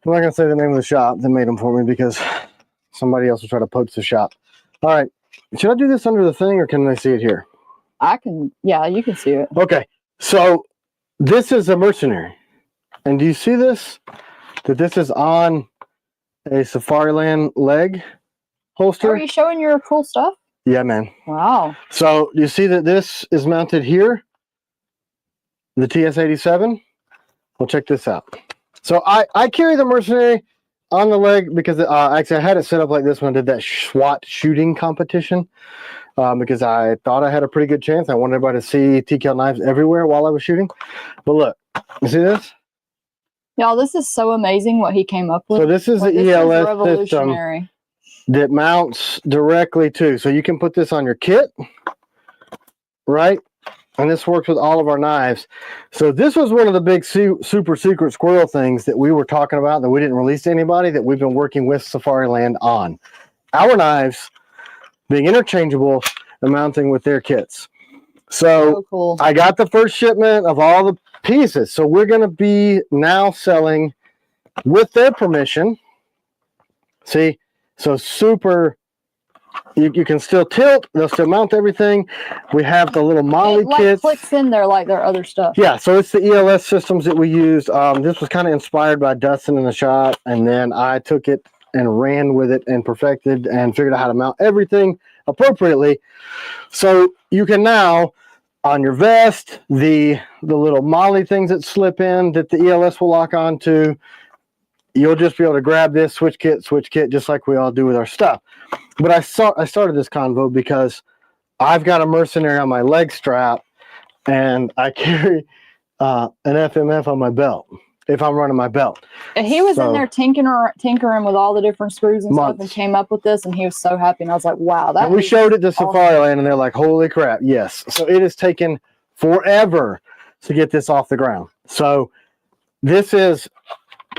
[SPEAKER 2] I'm not going to say the name of the shop that made them for me because somebody else will try to poach the shop. All right. Should I do this under the thing or can they see it here?
[SPEAKER 1] I can. Yeah, you can see it.
[SPEAKER 2] Okay. So this is a mercenary. And do you see this? That this is on a Safariland leg holster.
[SPEAKER 1] Are you showing your cool stuff?
[SPEAKER 2] Yeah, man.
[SPEAKER 1] Wow.
[SPEAKER 2] So you see that this is mounted here? The TS-87. Well, check this out. So I carry the mercenary on the leg because actually I had it set up like this when I did that SWAT shooting competition because I thought I had a pretty good chance. I wanted everybody to see T.Kell knives everywhere while I was shooting. But look, you see this?
[SPEAKER 1] Y'all, this is so amazing what he came up with.
[SPEAKER 2] So this is
[SPEAKER 1] Like,
[SPEAKER 2] the
[SPEAKER 1] this is
[SPEAKER 2] ELS system
[SPEAKER 1] revolutionary.
[SPEAKER 2] that mounts directly to. So you can put this on your kit, right? And this works with all of our knives. So this was one of the big super secret squirrel things that we were talking about that we didn't release to anybody, that we've been working with Safariland on. Our knives being interchangeable and mounting with their kits. So
[SPEAKER 1] Cool.
[SPEAKER 2] I got the first shipment of all the pieces. So we're going to be now selling with their permission. See, so super, you can still tilt, they'll still mount everything. We have the little Molle kits.
[SPEAKER 1] Clicks in there like their other stuff.
[SPEAKER 2] Yeah, so it's the ELS systems that we used. This was kind of inspired by Dustin in the shop, and then I took it and ran with it and perfected and figured out how to mount everything appropriately. So you can now, on your vest, the little Molle things that slip in that the ELS will lock onto, you'll just be able to grab this, switch kit, just like we all do with our stuff. But I started this convo because I've got a mercenary on my leg strap, and I carry an FMF on my belt if I'm running my belt.
[SPEAKER 1] And he was in there tinkering with all the different screws and stuff, and came up with this, and he was so happy. And I was like, wow.
[SPEAKER 2] And we showed it to Safariland, and they're like, holy crap, yes. So it has taken forever to get this off the ground. So this is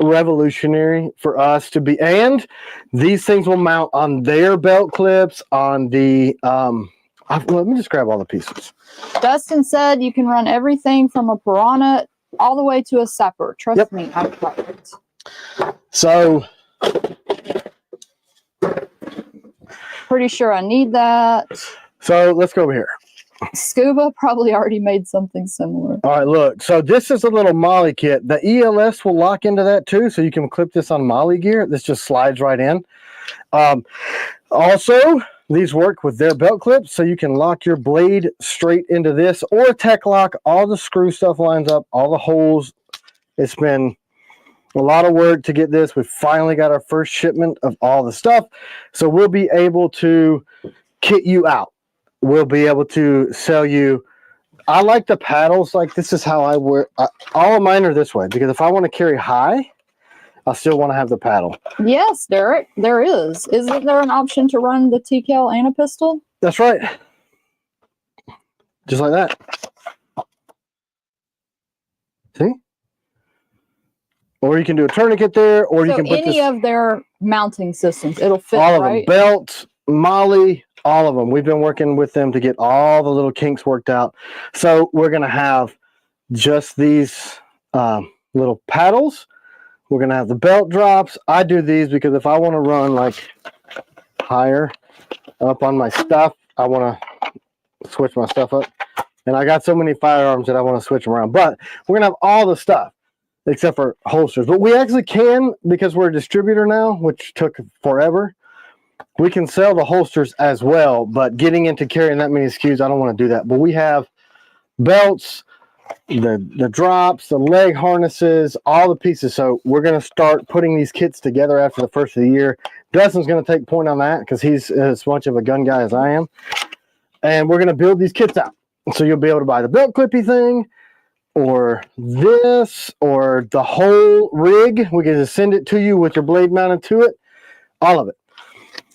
[SPEAKER 2] revolutionary for us to be, and these things will mount on their belt clips, on the let me just grab all the pieces.
[SPEAKER 1] Dustin said you can run everything from a Piranha all the way to a Sapper. Trust me, I've tried it.
[SPEAKER 2] So
[SPEAKER 1] pretty sure I need that.
[SPEAKER 2] So let's go over here.
[SPEAKER 1] Scuba probably already made something similar.
[SPEAKER 2] All right, look. So this is a little Molle kit. The ELS will lock into that too, so you can clip this on Molle gear. This just slides right in. Also, these work with their belt clips, so you can lock your blade straight into this, or tech lock. All the screw stuff lines up, all the holes. It's been a lot of work to get this. We finally got our first shipment of all the stuff, so we'll be able to kit you out. We'll be able to sell you. I like the paddles. Like, this is how I wear. All of mine are this way, because if I want to carry high, I still want to have the paddle. Yes,
[SPEAKER 1] Derek, there is. Isn't there an option to run the T.Kell and a pistol?
[SPEAKER 2] That's right. Just like that. See? Or you can do a tourniquet there, or you can put
[SPEAKER 1] any of their mounting systems. It'll fit,
[SPEAKER 2] all of
[SPEAKER 1] right?
[SPEAKER 2] them. Belts, Molle, all of them. We've been working with them to get all the little kinks worked out. So we're going to have just these little paddles. We're going to have the belt drops. I do these because if I want to run like higher up on my stuff, I want to switch my stuff up. And I got so many firearms that I want to switch them around. But we're going to have all the stuff except for holsters. But we actually can, because we're a distributor now, which took forever. We can sell the holsters as well, but getting into carrying that many SKUs, I don't want to do that. But we have belts, the drops, the leg harnesses, all the pieces. So we're going to start putting these kits together after the first of the year. Dustin's going to take point on that because he's as much of a gun guy as I am. And we're going to build these kits out. So you'll be able to buy the belt clippy thing, or this, or the whole rig. We can just send it to you with your blade mounted to it. All of it.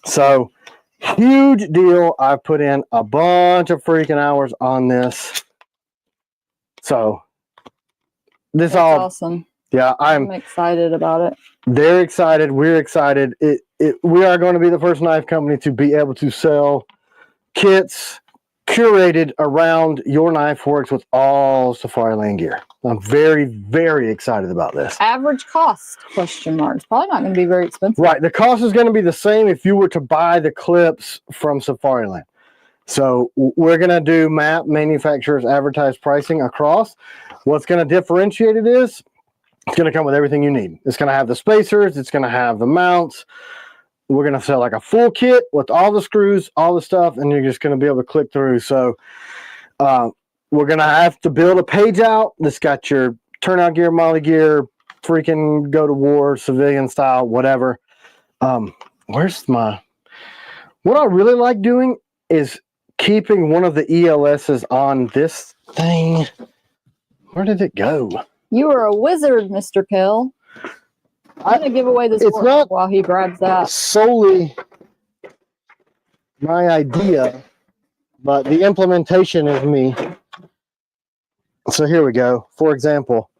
[SPEAKER 2] So, huge deal. I've put in a bunch of freaking hours on this. So, this
[SPEAKER 1] That's awesome.
[SPEAKER 2] Yeah,
[SPEAKER 1] I'm excited about it.
[SPEAKER 2] They're excited. We're excited. We are going to be the first knife company to be able to sell kits curated around your knife works with all Safariland gear. I'm very, very excited about this.
[SPEAKER 1] Average cost, question mark. It's probably not going to be very expensive.
[SPEAKER 2] Right. The cost is going to be the same if you were to buy the clips from Safariland. So we're going to do map manufacturers advertised pricing across. What's going to differentiate it is it's going to come with everything you need. It's going to have the spacers. It's going to have the mounts. We're going to sell like a full kit with all the screws, all the stuff, and you're just going to be able to click through. So we're going to have to build a page out that's got your turnout gear, Molle gear, freaking go to war, civilian style, whatever. Where's my... What I really like doing is keeping one of the ELSs on this thing. Where did it go?
[SPEAKER 1] You are a wizard, Mr. Kell. I'm gonna give away this
[SPEAKER 2] It's not
[SPEAKER 1] while he grabs that.
[SPEAKER 2] solely my idea, but the implementation is me. So here we go. For example,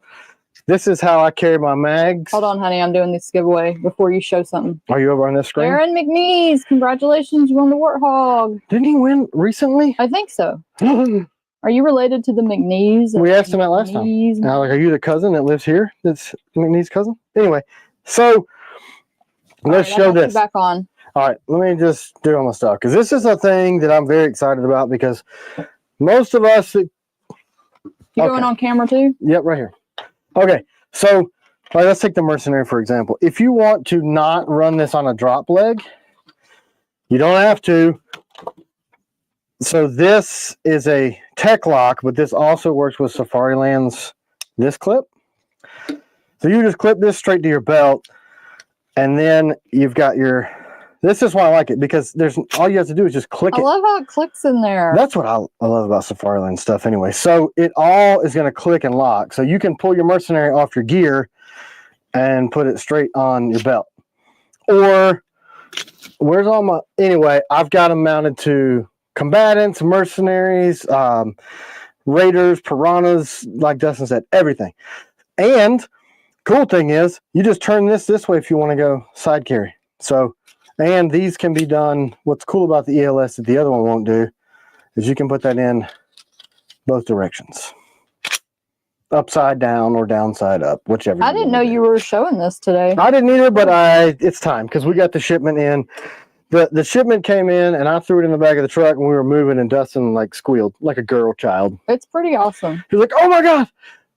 [SPEAKER 2] this is how I carry my mags.
[SPEAKER 1] Hold on, honey. I'm doing this giveaway before you show something.
[SPEAKER 2] Are you over on this screen?
[SPEAKER 1] Aaron McNeese, congratulations, you won the Warthog.
[SPEAKER 2] Didn't he win recently?
[SPEAKER 1] I think so. Are you related to the McNeese?
[SPEAKER 2] We asked him that last time. Now, like, are you the cousin that lives here? That's McNeese's cousin? Anyway, so let's show this.
[SPEAKER 1] Back on.
[SPEAKER 2] All right, let me just do all my stuff because this is a thing that I'm very excited about because most of us.
[SPEAKER 1] You going on camera too?
[SPEAKER 2] Yep, right here. Okay, so all right, let's take the mercenary for example. If you want to not run this on a drop leg, you don't have to. So this is a tech lock, but this also works with Safariland's this clip. So you just clip this straight to your belt, and then you've got your. This is why I like it because there's all you have to do is just click it.
[SPEAKER 1] I love how it clicks in there.
[SPEAKER 2] That's what I love about Safariland stuff anyway. So it all is going to click and lock. So you can pull your mercenary off your gear and put it straight on your belt. Or where's all my, anyway, I've got them mounted to combatants, mercenaries, raiders, piranhas, like Dustin said, everything. And cool thing is you just turn this way if you want to go side carry. So, and these can be done. What's cool about the ELS that the other one won't do is you can put that in both directions. Upside down or downside up, whichever.
[SPEAKER 1] I didn't know you were showing this today.
[SPEAKER 2] I didn't either, but it's time because we got the shipment in. The shipment came in and I threw it in the back of the truck and we were moving and Dustin like squealed like a girl child.
[SPEAKER 1] It's pretty awesome.
[SPEAKER 2] He's like, oh my God.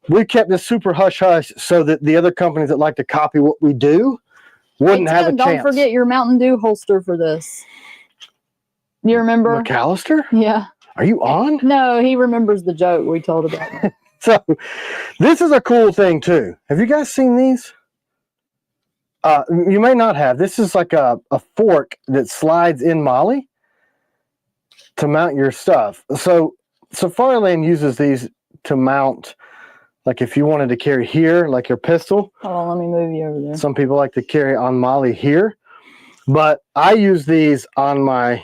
[SPEAKER 2] We kept this super hush hush so that the other companies that like to copy what we do wouldn't have a chance.
[SPEAKER 1] Don't forget your Mountain Dew holster for this. Do you remember?
[SPEAKER 2] McAllister?
[SPEAKER 1] Yeah.
[SPEAKER 2] Are you on?
[SPEAKER 1] No, he remembers the joke we told about.
[SPEAKER 2] So this is a cool thing too. Have you guys seen these? You may not have. This is like a fork that slides in Molle to mount your stuff. So Safariland uses these to mount, like if you wanted to carry here, like your pistol.
[SPEAKER 1] Hold on, let me move you over there.
[SPEAKER 2] Some people like to carry on Molle here. But I use these on my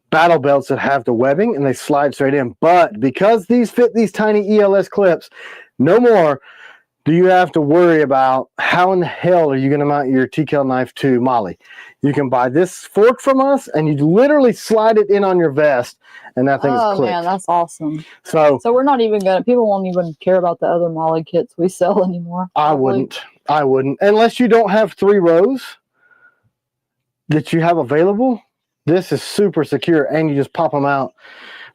[SPEAKER 2] battle belts that have the webbing and they slide straight in. But because these fit these tiny ELS clips, no more do you have to worry about how in the hell are you going to mount your T.Kell knife to Molle. You can buy this fork from us and you literally slide it in on your vest and that thing is clipped. Oh man,
[SPEAKER 1] that's awesome.
[SPEAKER 2] So
[SPEAKER 1] we're not even going to, people won't even care about the other Molle kits we sell anymore.
[SPEAKER 2] I wouldn't. Unless you don't have 3 rows that you have available. This is super secure and you just pop them out.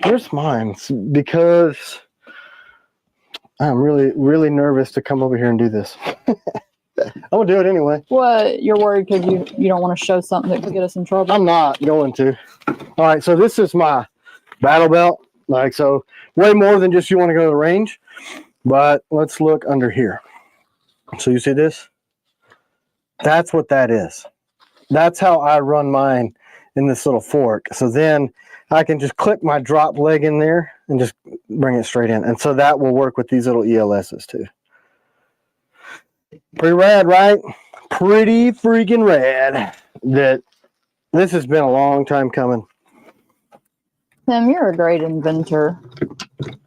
[SPEAKER 2] Where's mine? Because I'm really, really nervous to come over here and do this. I'm going to do it anyway.
[SPEAKER 1] What? You're worried because you don't want to show something that could get us in trouble?
[SPEAKER 2] I'm not going to. All right, so this is my battle belt. Like, so way more than just you want to go to the range. But let's look under here. So you see this? That's what that is. That's how I run mine in this little fork. So then I can just click my drop leg in there and just bring it straight in. And so that will work with these little ELSs too. Pretty rad, right? Pretty freaking rad. That this has been a long time coming.
[SPEAKER 1] Tim, you're a great inventor.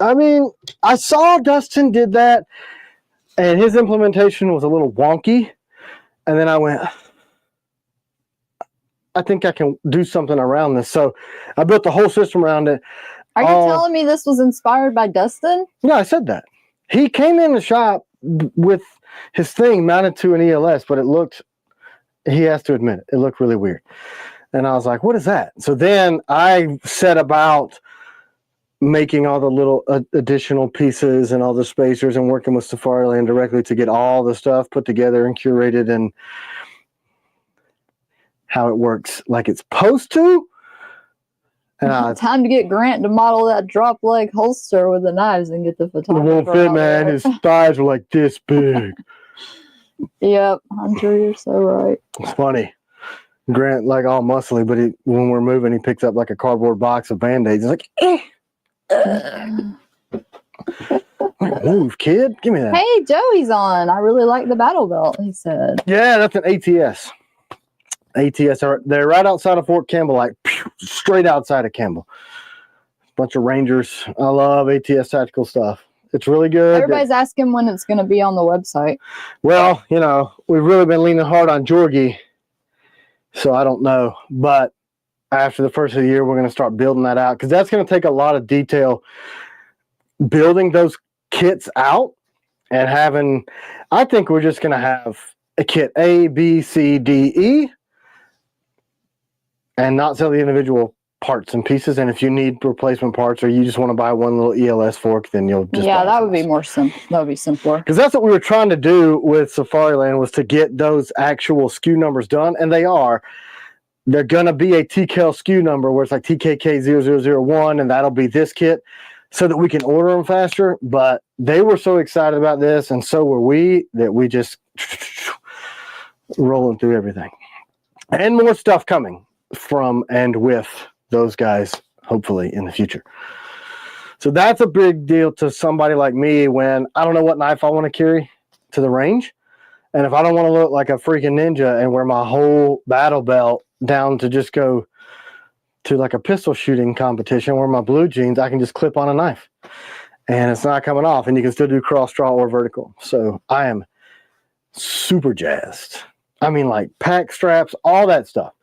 [SPEAKER 2] I mean, I saw Dustin did that and his implementation was a little wonky. And then I went, I think I can do something around this. So I built the whole system around it.
[SPEAKER 1] Are you telling me this was inspired by Dustin?
[SPEAKER 2] Yeah, I said that. He came in the shop with his thing mounted to an ELS, but it looked, he has to admit it looked really weird. And I was like, what is that? So then I set about making all the little additional pieces and all the spacers and working with Safariland directly to get all the stuff put together and curated and how it works like it's supposed to. And
[SPEAKER 1] time to get Grant to model that drop leg holster with the knives and get the photographer.
[SPEAKER 2] It won't fit, man. His thighs are like this big.
[SPEAKER 1] Yep, Hunter, you're so right.
[SPEAKER 2] It's funny. Grant like all muscly, but when we're moving, he picks up like a cardboard box of Band-Aids. He's like, eh. Move, kid. Give me that.
[SPEAKER 1] Hey, Joey's on. I really like the battle belt, he said.
[SPEAKER 2] Yeah, that's an ATS. ATS, they're right outside of Fort Campbell, like straight outside of Campbell. Bunch of Rangers. I love ATS tactical stuff. It's really good.
[SPEAKER 1] Everybody's asking when it's going to be on the website.
[SPEAKER 2] Well, you know, we've really been leaning hard on Jorgie, so I don't know. But after the first of the year, we're going to start building that out because that's going to take a lot of detail building those kits out and having. I think we're just going to have a kit A, B, C, D, E, and not sell the individual parts and pieces. And if you need replacement parts or you just want to buy one little ELS fork, then you'll just
[SPEAKER 1] yeah, that would be more simple. That would be simpler.
[SPEAKER 2] Because that's what we were trying to do with Safariland, was to get those actual SKU numbers done, and they are. They're going to be a T.Kell SKU number where it's like TKK0001, and that'll be this kit so that we can order them faster. But they were so excited about this, and so were we, that we just rolling through everything. And more stuff coming from and with those guys, hopefully, in the future. So that's a big deal to somebody like me when I don't know what knife I want to carry to the range. And if I don't want to look like a freaking ninja and wear my whole battle belt down to just go to like a pistol shooting competition, wear my blue jeans, I can just clip on a knife. And it's not coming off, and you can still do cross draw or vertical. So I am super jazzed. I mean, like pack straps, all that stuff.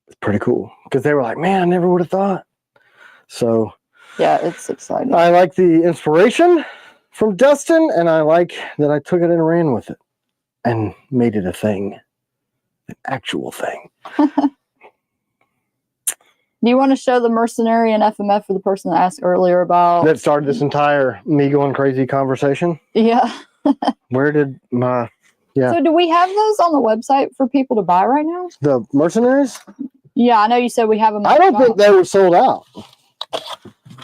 [SPEAKER 2] It's pretty cool because they were like, man, I never would have thought. So
[SPEAKER 1] yeah, it's exciting.
[SPEAKER 2] I like the inspiration from Dustin, and I like that I took it and ran with it and made it a thing, an actual thing.
[SPEAKER 1] Do you want to show the mercenary and FMF for the person that asked earlier about
[SPEAKER 2] that started this entire me going crazy conversation?
[SPEAKER 1] Yeah.
[SPEAKER 2] Where did my
[SPEAKER 1] So do we have those on the website for people to buy right now?
[SPEAKER 2] the mercenaries?
[SPEAKER 1] Yeah, I know you said we have them.
[SPEAKER 2] I don't think they were sold out.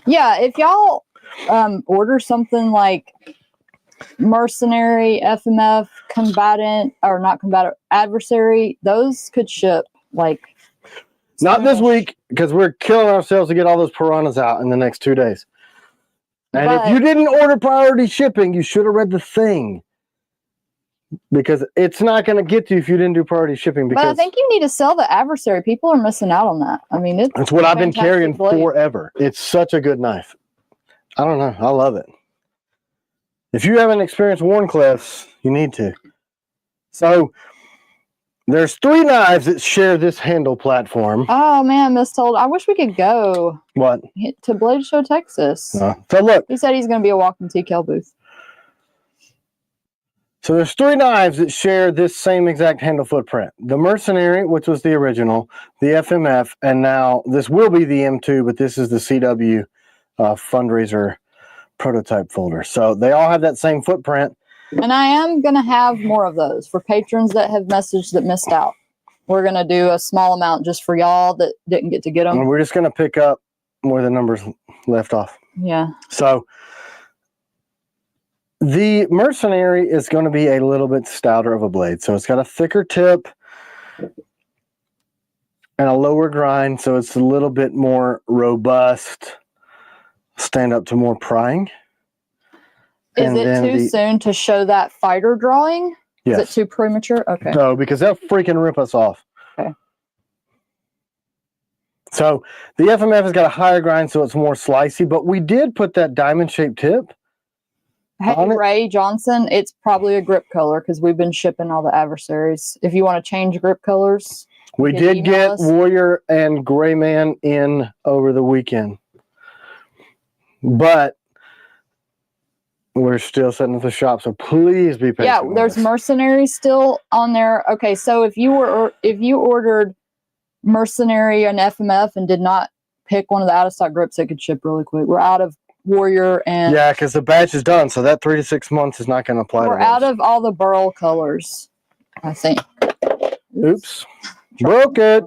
[SPEAKER 1] Yeah, if y'all order something like mercenary, FMF, combatant, or not combatant, adversary, those could ship like.
[SPEAKER 2] Not this week, because we're killing ourselves to get all those piranhas out in the next 2 days. And if you didn't order priority shipping, you should have read the thing. Because it's not going to get to you if you didn't do priority shipping. Because
[SPEAKER 1] but I think you need to sell the adversary. People are missing out on that. I mean,
[SPEAKER 2] it's what I've been carrying forever. It's such a good knife. I don't know. I love it. If you haven't experienced Warncliffs, you need to. So there's 3 knives that share this handle platform.
[SPEAKER 1] Oh man, mistold. I wish we could go.
[SPEAKER 2] What?
[SPEAKER 1] To Blade Show, Texas.
[SPEAKER 2] So look.
[SPEAKER 1] He said he's going to be a walking T.Kell booth.
[SPEAKER 2] So there's 3 knives that share this same exact handle footprint. The Mercenary, which was the original, the FMF, and now this will be the M2, but this is the CW fundraiser prototype folder. So they all have that same footprint.
[SPEAKER 1] And I am going to have more of those for patrons that have messaged that missed out. We're going to do a small amount just for y'all that didn't get to get them.
[SPEAKER 2] And we're just going to pick up where the numbers left off.
[SPEAKER 1] Yeah. So
[SPEAKER 2] the Mercenary is going to be a little bit stouter of a blade. So it's got a thicker tip and a lower grind. So it's a little bit more robust, stand up to more prying.
[SPEAKER 1] Is it too soon to show that fighter drawing?
[SPEAKER 2] Yes.
[SPEAKER 1] Is it too premature? Okay.
[SPEAKER 2] No, because they'll freaking rip us off.
[SPEAKER 1] Okay.
[SPEAKER 2] So the FMF has got a higher grind, so it's more slicey, but we did put that diamond-shaped tip.
[SPEAKER 1] Hey, Ray Johnson, it's probably a grip color because we've been shipping all the adversaries. If you want to change grip colors,
[SPEAKER 2] we did get Warrior and Gray Man in over the weekend, but we're still setting up the shop, so please be patient.
[SPEAKER 1] Yeah, there's Mercenaries still on there. Okay, so if you ordered Mercenary and FMF and did not pick one of the out of stock grips, it could ship really quick. We're out of Warrior and
[SPEAKER 2] yeah, because the batch is done, so that 3 to 6 months is not going to apply.
[SPEAKER 1] We're out of all the burl colors, I think.
[SPEAKER 2] Oops. Broke it.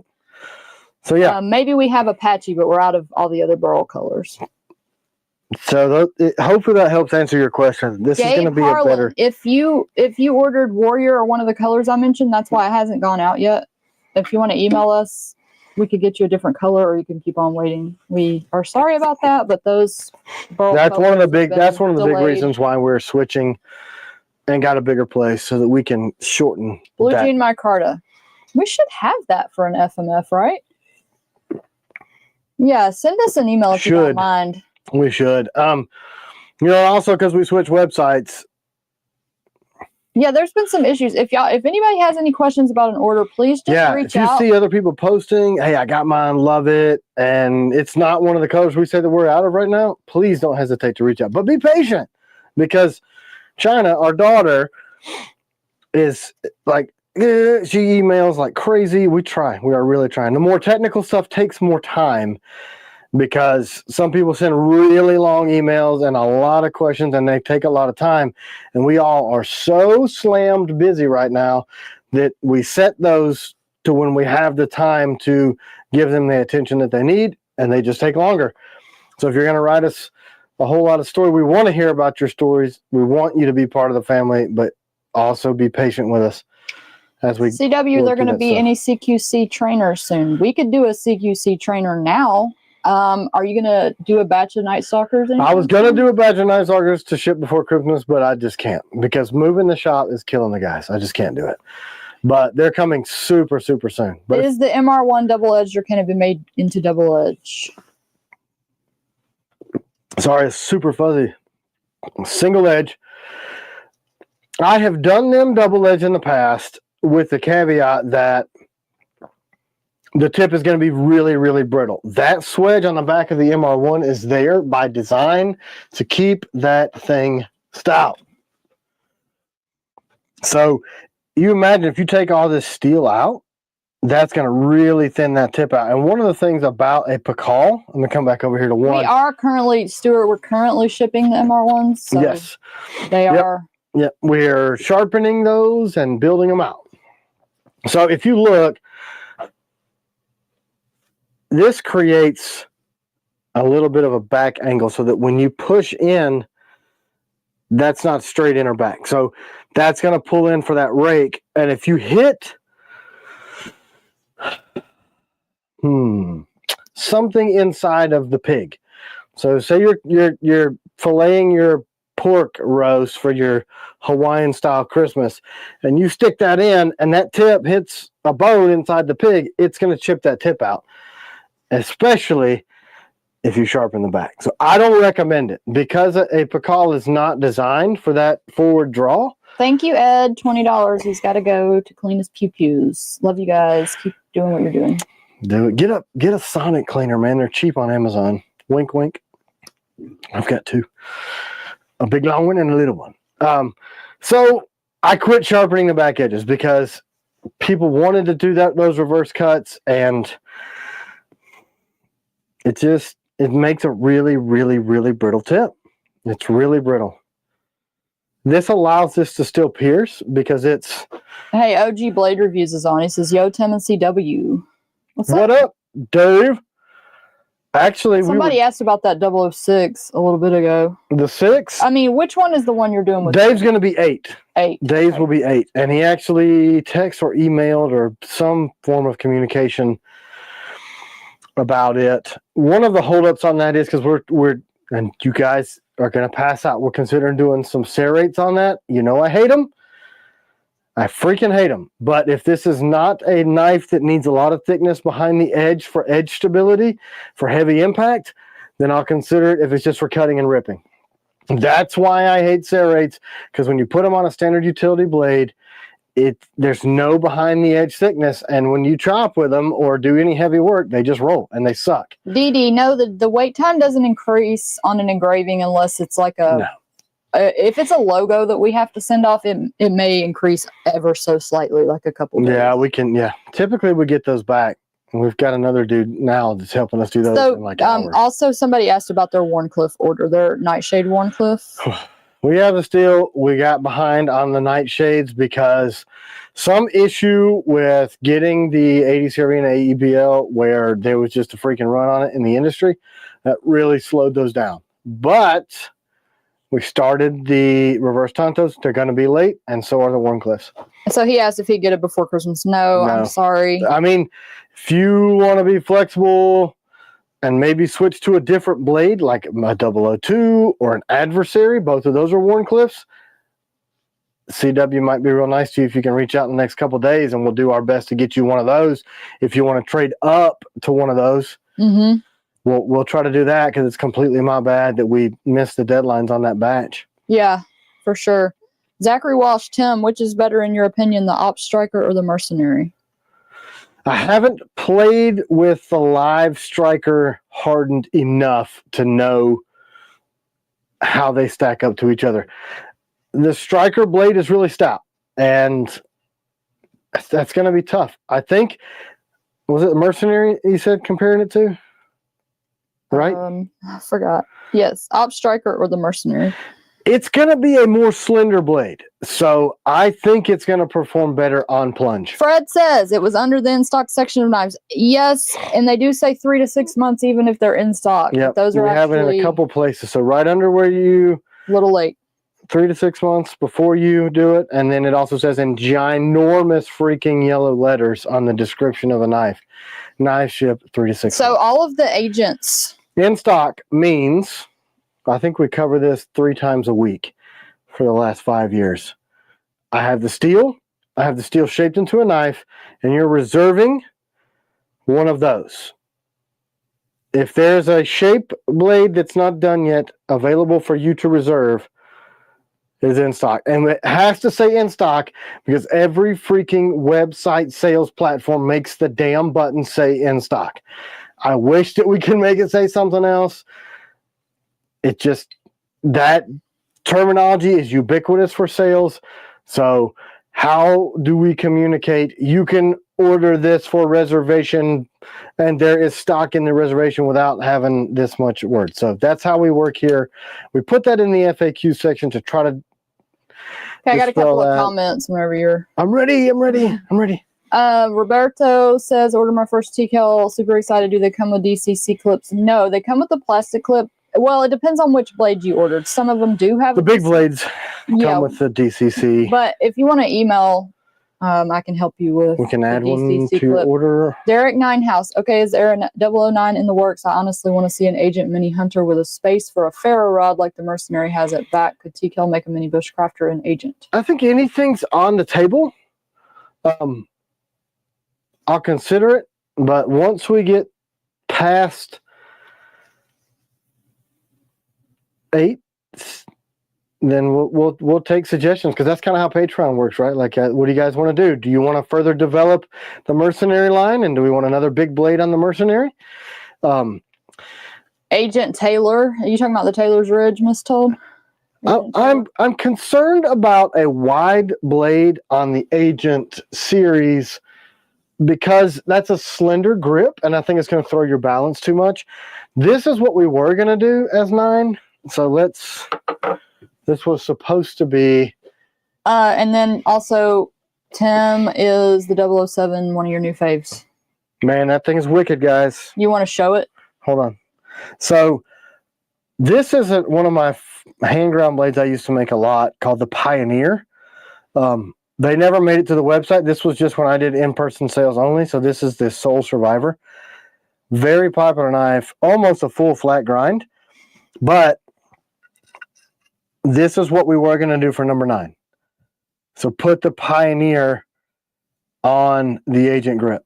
[SPEAKER 2] So yeah,
[SPEAKER 1] maybe we have Apache, but we're out of all the other burl colors.
[SPEAKER 2] So hopefully that helps answer your question. This is going to be a better.
[SPEAKER 1] If you ordered Warrior or one of the colors I mentioned, that's why it hasn't gone out yet. If you want to email us, we could get you a different color, or you can keep on waiting. We are sorry about that, but those.
[SPEAKER 2] That's one of the big. That's one of the big
[SPEAKER 1] delayed.
[SPEAKER 2] reasons why we're switching and got a bigger place so that we can shorten.
[SPEAKER 1] Blue
[SPEAKER 2] that.
[SPEAKER 1] Jean micarta. We should have that for an FMF, right? Yeah, send us an email if you don't mind.
[SPEAKER 2] We should. Also because we switched websites.
[SPEAKER 1] Yeah, there's been some issues. If anybody has any questions about an order, please just reach out.
[SPEAKER 2] If you see other people posting, hey, I got mine, love it, and it's not one of the colors we say that we're out of right now, please don't hesitate to reach out. But be patient, because China, our daughter, is like, she emails like crazy. We try. We are really trying. The more technical stuff takes more time, because some people send really long emails and a lot of questions, and they take a lot of time. And we all are so slammed busy right now that we set those to when we have the time to give them the attention that they need, and they just take longer. So if you're going to write us a whole lot of story, we want to hear about your stories. We want you to be part of the family, but also be patient with us as we
[SPEAKER 1] CW, they're going to be any CQC trainers soon. We could do a CQC trainer now. Are you going to do a batch of Night Stalkers?
[SPEAKER 2] I was going to do a batch of Night Stalkers to ship before Christmas, but I just can't, because moving the shop is killing the guys. I just can't do it. But they're coming super, super soon. But
[SPEAKER 1] is the MR1 double edged, or can it be made into double edge?
[SPEAKER 2] Sorry, it's super fuzzy. Single edge. I have done them double edge in the past with the caveat that the tip is going to be really, really brittle. That swedge on the back of the MR1 is there by design to keep that thing stout. So you imagine if you take all this steel out, that's going to really thin that tip out. And one of the things about a T.Kell, I'm going to come back over here to one.
[SPEAKER 1] We are currently, Stuart, we're currently shipping the MR1s. So
[SPEAKER 2] yes.
[SPEAKER 1] They are.
[SPEAKER 2] Yep. We're sharpening those and building them out. So if you look, this creates a little bit of a back angle so that when you push in, that's not straight in or back. So that's going to pull in for that rake. And if you hit something inside of the pig, so say you're filleting your pork roast for your Hawaiian style Christmas, and you stick that in and that tip hits a bone inside the pig, it's going to chip that tip out, especially if you sharpen the back. So I don't recommend it, because a T.Kell is not designed for that forward draw.
[SPEAKER 1] Thank you, Ed. $20. He's got to go to clean his pew-pews. Love you guys. Keep doing what you're doing.
[SPEAKER 2] Do it. Get a sonic cleaner, man. They're cheap on Amazon. Wink, wink. I've got two. A big long one and a little one. So I quit sharpening the back edges because people wanted to do those reverse cuts, and it makes a really, really, really brittle tip. It's really brittle. This allows this to still pierce because it's...
[SPEAKER 1] Hey, OG Blade Reviews is on. He says, yo, Tim and CW.
[SPEAKER 2] What up, Dave? Actually,
[SPEAKER 1] somebody asked about that 006 a little bit ago.
[SPEAKER 2] The 6?
[SPEAKER 1] I mean, which one is the one you're doing with?
[SPEAKER 2] Dave's going to be 8.
[SPEAKER 1] 8.
[SPEAKER 2] Dave's will be 8. And he actually texted or emailed or some form of communication about it. One of the holdups on that is because we're and you guys are going to pass out. We're considering doing some serrates on that. You know, I hate them. I freaking hate them. But if this is not a knife that needs a lot of thickness behind the edge for edge stability, for heavy impact, then I'll consider it if it's just for cutting and ripping. That's why I hate serrates, because when you put them on a standard utility blade, there's no behind the edge thickness, and when you chop with them or do any heavy work, they just roll and they suck.
[SPEAKER 1] DD, no, the wait time doesn't increase on an engraving unless it's like if it's a logo that we have to send off, it may increase ever so slightly, like a couple days.
[SPEAKER 2] Yeah, we can. Yeah, typically we get those back, and we've got another dude now that's helping us do those.
[SPEAKER 1] So,
[SPEAKER 2] in like hours.
[SPEAKER 1] Also somebody asked about their Warncliffe order, their Nightshade Warncliffe.
[SPEAKER 2] We have a steal. We got behind on the nightshades because some issue with getting the 80 series and AEBL, where there was just a freaking run on it in the industry, that really slowed those down. But we started the reverse Tontos. They're going to be late, and so are the Warncliffes.
[SPEAKER 1] So he asked if he'd get it before Christmas. No, I'm sorry.
[SPEAKER 2] I mean, if you want to be flexible and maybe switch to a different blade, like a 002 or an Adversary, both of those are Wharncliffes. CW might be real nice to you if you can reach out in the next couple of days, and we'll do our best to get you one of those. If you want to trade up to one of those, we'll try to do that, because it's completely my bad that we missed the deadlines on that batch. Yeah,
[SPEAKER 1] for sure. Zachary Walsh, Tim, which is better in your opinion, the Op Striker or the Mercenary?
[SPEAKER 2] I haven't played with the Live Striker hardened enough to know how they stack up to each other. The Striker blade is really stout, and that's going to be tough. I think, was it the Mercenary you said comparing it to? Right?
[SPEAKER 1] I forgot. Yes, Op Striker or the Mercenary.
[SPEAKER 2] It's going to be a more slender blade, so I think it's going to perform better on plunge.
[SPEAKER 1] Fred says it was under the in-stock section of knives. Yes, and they do say 3 to 6 months even if they're in stock.
[SPEAKER 2] Yeah,
[SPEAKER 1] those are
[SPEAKER 2] we have it in a couple places, so right under where you...
[SPEAKER 1] A little late.
[SPEAKER 2] 3 to 6 months before you do it, and then it also says in ginormous freaking yellow letters on the description of a knife. Knife ship 3 to 6 months.
[SPEAKER 1] So all of the agents...
[SPEAKER 2] In stock means... I think we cover this 3 times a week for the last 5 years. I have the steel. I have the steel shaped into a knife, and you're reserving one of those. If there's a shape blade that's not done yet available for you to reserve, is in stock. And it has to say in stock because every freaking website sales platform makes the damn button say in stock. I wish that we could make it say something else. It just, that terminology is ubiquitous for sales. So how do we communicate? You can order this for reservation and there is stock in the reservation without having this much word. So that's how we work here. We put that in the FAQ section to try to...
[SPEAKER 1] Okay, I got a couple of comments whenever you're...
[SPEAKER 2] I'm ready.
[SPEAKER 1] Roberto says, order my first T.Kell. Super excited. Do they come with DCC clips? No, they come with the plastic clip. Well, it depends on which blade you ordered. Some of them do have
[SPEAKER 2] the big blades come with the DCC.
[SPEAKER 1] But if you want to email, I can help you with.
[SPEAKER 2] We can add one to your order.
[SPEAKER 1] Derek Ninehouse. Okay, is there a 009 in the works? I honestly want to see an Agent Mini Hunter with a space for a ferro rod like the Mercenary has at back. Could T.Kell make a mini bushcrafter and Agent?
[SPEAKER 2] I think anything's on the table. I'll consider it, but once we get past 8, then we'll take suggestions, because that's kind of how Patreon works, right? Like, what do you guys want to do? Do you want to further develop the Mercenary line, and do we want another big blade on the Mercenary?
[SPEAKER 1] Agent Taylor, are you talking about the Taylor's Ridge, Miss Told?
[SPEAKER 2] I'm concerned about a wide blade on the Agent series, because that's a slender grip, and I think it's going to throw your balance too much. This is what we were going to do as 9. So this was supposed to be.
[SPEAKER 1] And then also, Tim, is the 007 one of your new faves?
[SPEAKER 2] Man, that thing is wicked, guys.
[SPEAKER 1] You want to show it?
[SPEAKER 2] Hold on. So this isn't one of my hand ground blades I used to make a lot, called the Pioneer. They never made it to the website. This was just when I did in-person sales only. So this is the Sole Survivor. Very popular knife, almost a full flat grind. But this is what we were going to do for number 9. So put the Pioneer on the Agent grip.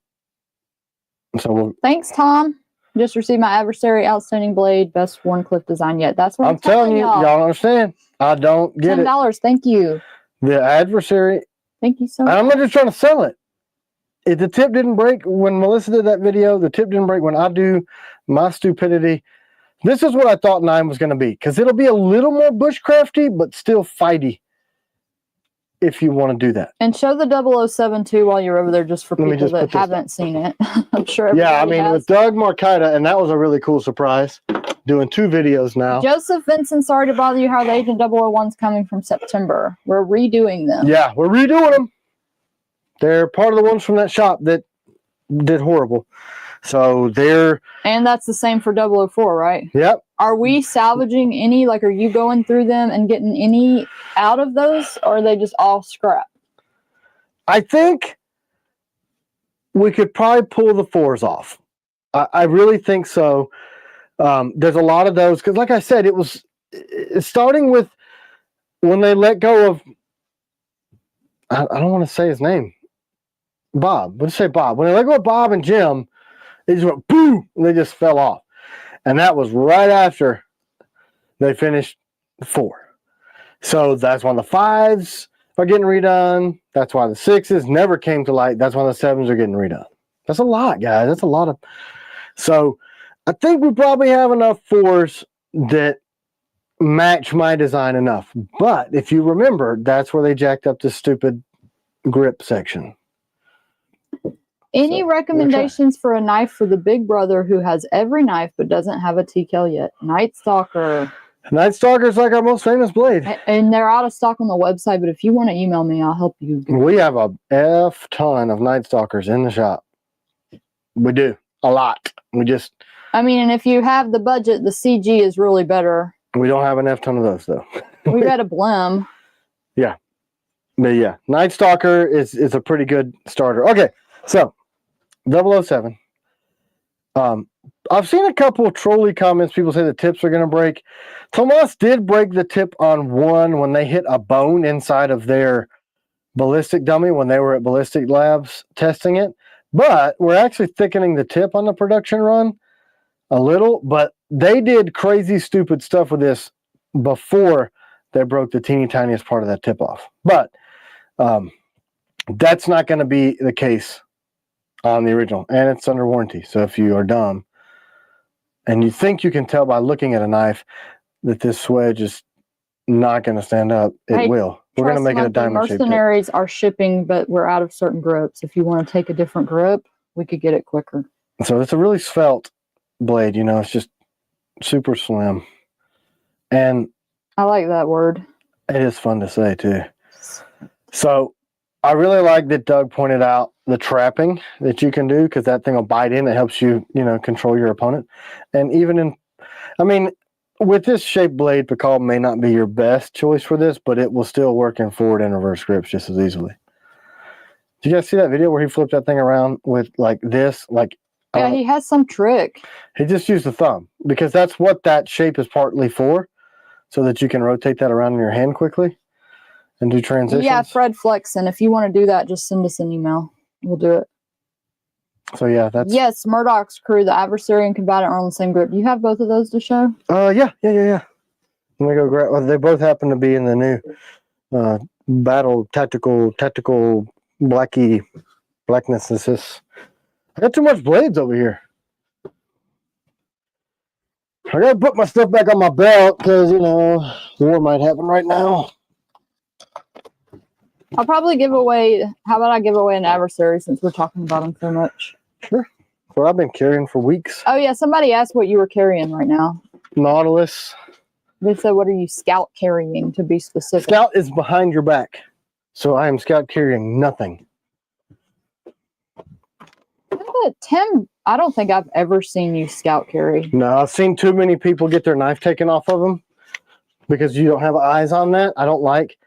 [SPEAKER 2] So
[SPEAKER 1] thanks, Tom. Just received my Adversary outstanding blade, best Wharncliffe design yet. That's what I'm telling you.
[SPEAKER 2] Y'all don't understand. I don't get
[SPEAKER 1] $10. Thank you.
[SPEAKER 2] The Adversary.
[SPEAKER 1] Thank you so much.
[SPEAKER 2] I'm not just trying to sell it. If the tip didn't break when Melissa did that video, the tip didn't break when I do my stupidity. This is what I thought 9 was going to be, because it'll be a little more bushcrafty, but still fighty if you want to do that.
[SPEAKER 1] And show the 007 too while you're over there, just for people that haven't seen it. I'm sure.
[SPEAKER 2] Yeah, I mean, with Doug Marcaida, and that was a really cool surprise. Doing 2 videos now.
[SPEAKER 1] Joseph Vincent, sorry to bother you. How the Agent 001's coming from September. We're redoing them.
[SPEAKER 2] Yeah, we're redoing them. They're part of the ones from that shop that did horrible. So they're...
[SPEAKER 1] And that's the same for 004, right?
[SPEAKER 2] Yep.
[SPEAKER 1] Are we salvaging any? Like, are you going through them and getting any out of those? Or are they just all scrap?
[SPEAKER 2] I think we could probably pull the 4s off. I really think so. There's a lot of those because, like I said, it's starting with when they let go of. I don't want to say his name. Bob. Let's say Bob. When they let go of Bob and Jim, they just went boom, and they just fell off. And that was right after they finished 4. So that's why the 5s are getting redone. That's why the 6s never came to light. That's why the 7s are getting redone. That's a lot, guys. That's a lot of. So I think we probably have enough 4s that match my design enough. But if you remember, that's where they jacked up the stupid grip section.
[SPEAKER 1] Any recommendations for a knife for the big brother who has every knife but doesn't have a T.Kell yet? Night Stalker.
[SPEAKER 2] Night Stalker is like our most famous blade.
[SPEAKER 1] And they're out of stock on the website, but if you want to email me, I'll help you.
[SPEAKER 2] We have a ton of Night Stalkers in the shop. We do. A lot.
[SPEAKER 1] I mean, and if you have the budget, the CG is really better.
[SPEAKER 2] We don't have an F ton of those, though.
[SPEAKER 1] We got a Blim.
[SPEAKER 2] Yeah. But yeah, Night Stalker is a pretty good starter. Okay, so 007. I've seen a couple of trolley comments. People say the tips are going to break. Tomas did break the tip on one when they hit a bone inside of their ballistic dummy when they were at Ballistic Labs testing it. But we're actually thickening the tip on the production run a little. But they did crazy, stupid stuff with this before they broke the teeny tiniest part of that tip off. But that's not going to be the case on the original. And it's under warranty. So if you are dumb and you think you can tell by looking at a knife that this swedge is not going to stand up, it will. We're going to make it a diamond shape.
[SPEAKER 1] Mercenaries are shipping, but we're out of certain grips. If you want to take a different grip, we could get it quicker.
[SPEAKER 2] So it's a really svelte blade, you know, it's just super slim. And
[SPEAKER 1] I like that word.
[SPEAKER 2] It is fun to say too. So I really like that Doug pointed out the trapping that you can do, because that thing will bite in. It helps you, you know, control your opponent. And even with this shaped blade, Pickle may not be your best choice for this, but it will still work in forward and reverse grips just as easily. Did you guys see that video where he flipped that thing around with like this?
[SPEAKER 1] Yeah, he has some trick.
[SPEAKER 2] He just used the thumb, because that's what that shape is partly for, so that you can rotate that around in your hand quickly and do transitions.
[SPEAKER 1] Yeah, Fred Flexen. If you want to do that, just send us an email. We'll do it.
[SPEAKER 2] So yeah, that's...
[SPEAKER 1] Yes, Murdoch's crew, the Adversary and Combatant are on the same grip. Do you have both of those to show?
[SPEAKER 2] Yeah. Let me go grab... Well, they both happen to be in the new battle tactical blackness. I got too much blades over here. I gotta put my stuff back on my belt, because, you know, war might happen right now.
[SPEAKER 1] I'll probably give away... How about I give away an Adversary, since we're talking about them so much?
[SPEAKER 2] Sure. Well, I've been carrying for weeks.
[SPEAKER 1] Oh, yeah. Somebody asked what you were carrying right now.
[SPEAKER 2] Nautilus.
[SPEAKER 1] They said, what are you scout carrying, to be specific?
[SPEAKER 2] Scout is behind your back. So I am scout carrying nothing.
[SPEAKER 1] Tim, I don't think I've ever seen you scout carry.
[SPEAKER 2] No, I've seen too many people get their knife taken off of them because you don't have eyes on that. I don't like.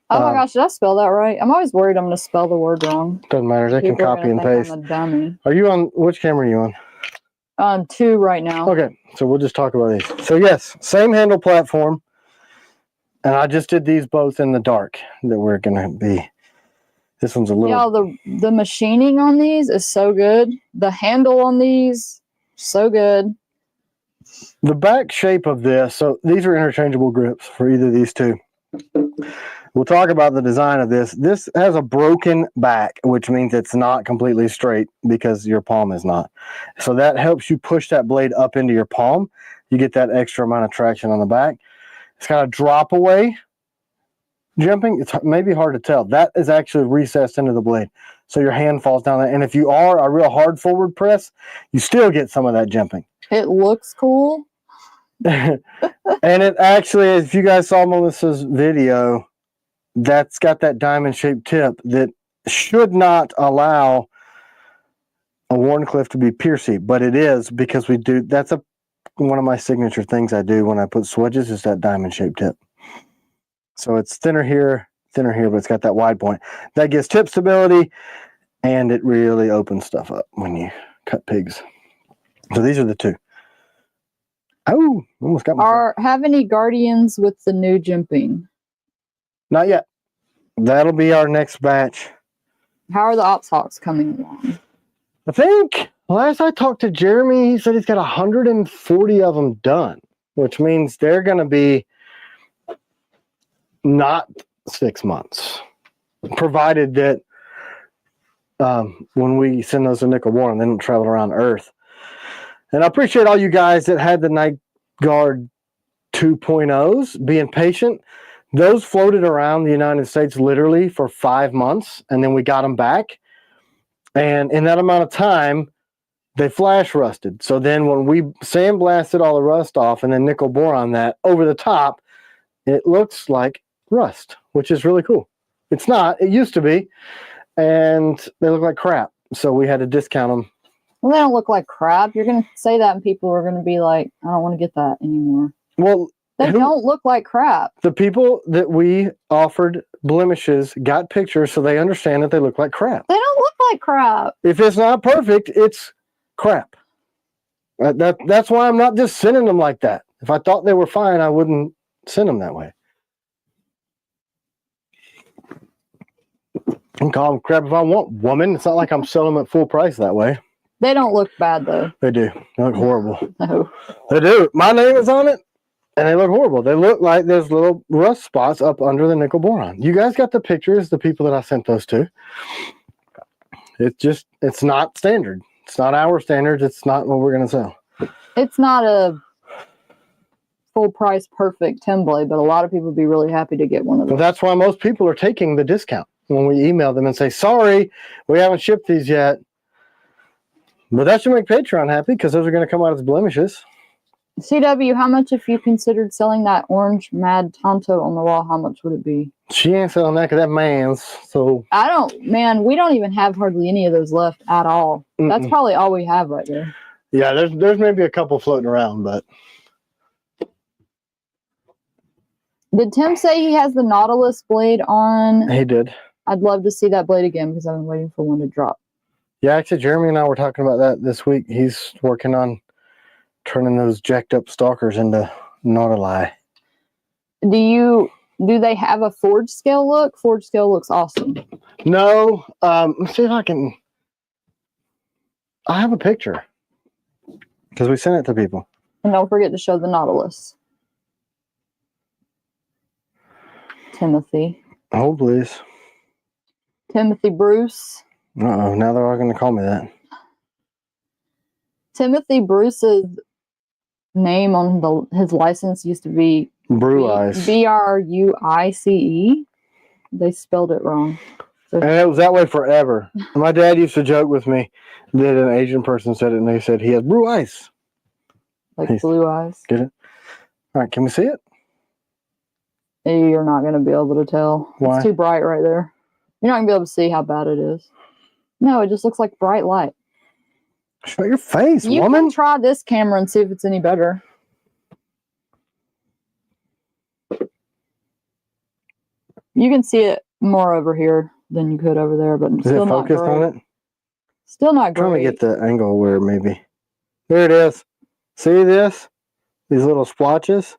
[SPEAKER 1] Oh my gosh, did I spell that right? I'm always worried I'm going to spell the word wrong.
[SPEAKER 2] Doesn't matter. They can copy and paste.
[SPEAKER 1] I'm a dummy.
[SPEAKER 2] Are you on, which camera are you on?
[SPEAKER 1] On 2 right now.
[SPEAKER 2] Okay, so we'll just talk about these. So yes, same handle platform. And I just did these both in the dark that we're going to be. This one's a little...
[SPEAKER 1] Yeah, the machining on these is so good. The handle on these, so good.
[SPEAKER 2] The back shape of this, so these are interchangeable grips for either of these two. We'll talk about the design of this. This has a broken back, which means it's not completely straight because your palm is not. So that helps you push that blade up into your palm. You get that extra amount of traction on the back. It's got a drop away jumping. It's maybe hard to tell. That is actually recessed into the blade. So your hand falls down there. And if you are a real hard forward press, you still get some of that jumping.
[SPEAKER 1] It looks cool.
[SPEAKER 2] And it actually, if you guys saw Melissa's video, that's got that diamond shaped tip that should not allow a Wharncliffe to be piercy, but it is, because we do. That's one of my signature things I do when I put swedges is that diamond shaped tip. So it's thinner here, thinner here, but it's got that wide point. That gives tip stability, and it really opens stuff up when you cut pigs. So these are the two. Oh, almost got my.
[SPEAKER 1] Have any guardians with the new jumping?
[SPEAKER 2] Not yet. That'll be our next batch.
[SPEAKER 1] How are the Ops Hawks coming along?
[SPEAKER 2] I think last I talked to Jeremy, he said he's got 140 of them done, which means they're going to be not 6 months, provided that when we send those to Nickel Boron, they don't travel around Earth. And I appreciate all you guys that had the Night Guard 2.0s being patient. Those floated around the United States literally for 5 months, and then we got them back. And in that amount of time, they flash rusted. So then when we sandblasted all the rust off and then nickel boron that over the top, it looks like rust, which is really cool. It's not. It used to be. And they look like crap. So we had to discount them.
[SPEAKER 1] Well, they don't look like crap. You're going to say that and people are going to be like, I don't want to get that anymore.
[SPEAKER 2] Well,
[SPEAKER 1] they don't look like crap.
[SPEAKER 2] The people that we offered blemishes got pictures so they understand that they look like crap.
[SPEAKER 1] They don't look like crap.
[SPEAKER 2] If it's not perfect, it's crap. That's why I'm not just sending them like that. If I thought they were fine, I wouldn't send them that way. I can call them crap if I want, woman. It's not like I'm selling them at full price that way.
[SPEAKER 1] They don't look bad, though.
[SPEAKER 2] They do. They look horrible.
[SPEAKER 1] No.
[SPEAKER 2] They do. My name is on it, and they look horrible. They look like there's little rust spots up under the nickel boron. You guys got the pictures, the people that I sent those to. It's not standard. It's not our standards. It's not what we're going to sell.
[SPEAKER 1] It's not a full price perfect 10 blade, but a lot of people would be really happy to get one of those.
[SPEAKER 2] Well, that's why most people are taking the discount when we email them and say, sorry, we haven't shipped these yet. But that should make Patreon happy because those are going to come out as blemishes.
[SPEAKER 1] CW, how much if you considered selling that orange Mad Tonto on the wall, how much would it be?
[SPEAKER 2] She ain't selling that because that man's, so...
[SPEAKER 1] Man, we don't even have hardly any of those left at all. That's probably all we have right there.
[SPEAKER 2] Yeah, there's maybe a couple floating around, but...
[SPEAKER 1] Did Tim say he has the Nautilus blade on?
[SPEAKER 2] He did.
[SPEAKER 1] I'd love to see that blade again because I've been waiting for one to drop.
[SPEAKER 2] Yeah, actually, Jeremy and I were talking about that this week. He's working on turning those jacked up stalkers into Nautilus.
[SPEAKER 1] Do they have a forge scale look? Forge scale looks awesome.
[SPEAKER 2] No. Let's see if I can... I have a picture. Because we sent it to people.
[SPEAKER 1] And don't forget to show the Nautilus. Timothy.
[SPEAKER 2] Oh, please.
[SPEAKER 1] Timothy Bruce.
[SPEAKER 2] Uh-oh, now they're all going to call me that.
[SPEAKER 1] Timothy Bruce's name on his license used to be
[SPEAKER 2] Bruice.
[SPEAKER 1] Bruice. They spelled it wrong. So,
[SPEAKER 2] and it was that way forever. My dad used to joke with me that an Asian person said it, and they said he has Bruice.
[SPEAKER 1] Like blue eyes.
[SPEAKER 2] Get it? All right, can we see it?
[SPEAKER 1] You're not going to be able to tell.
[SPEAKER 2] Why?
[SPEAKER 1] It's too bright right there. You're not going to be able to see how bad it is. No, it just looks like bright light.
[SPEAKER 2] Show your face,
[SPEAKER 1] you
[SPEAKER 2] woman.
[SPEAKER 1] You can try this camera and see if it's any better. You can see it more over here than you could over there, but
[SPEAKER 2] is
[SPEAKER 1] still
[SPEAKER 2] it
[SPEAKER 1] not
[SPEAKER 2] focused
[SPEAKER 1] great.
[SPEAKER 2] on it?
[SPEAKER 1] Still not great.
[SPEAKER 2] I'm trying to get the angle where maybe. There it is. See this? These little splotches?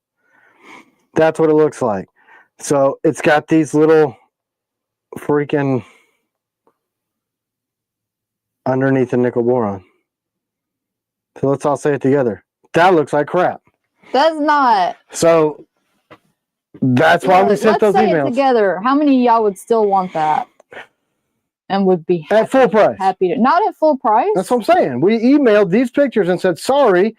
[SPEAKER 2] That's what it looks like. So it's got these little freaking underneath the nickel boron. So let's all say it together. That looks like crap.
[SPEAKER 1] That's not.
[SPEAKER 2] So that's why we sent those emails.
[SPEAKER 1] Let's say it together. How many of y'all would still want that? And would be happy,
[SPEAKER 2] at full price.
[SPEAKER 1] Happy to not at full price.
[SPEAKER 2] That's what I'm saying. We emailed these pictures and said, sorry,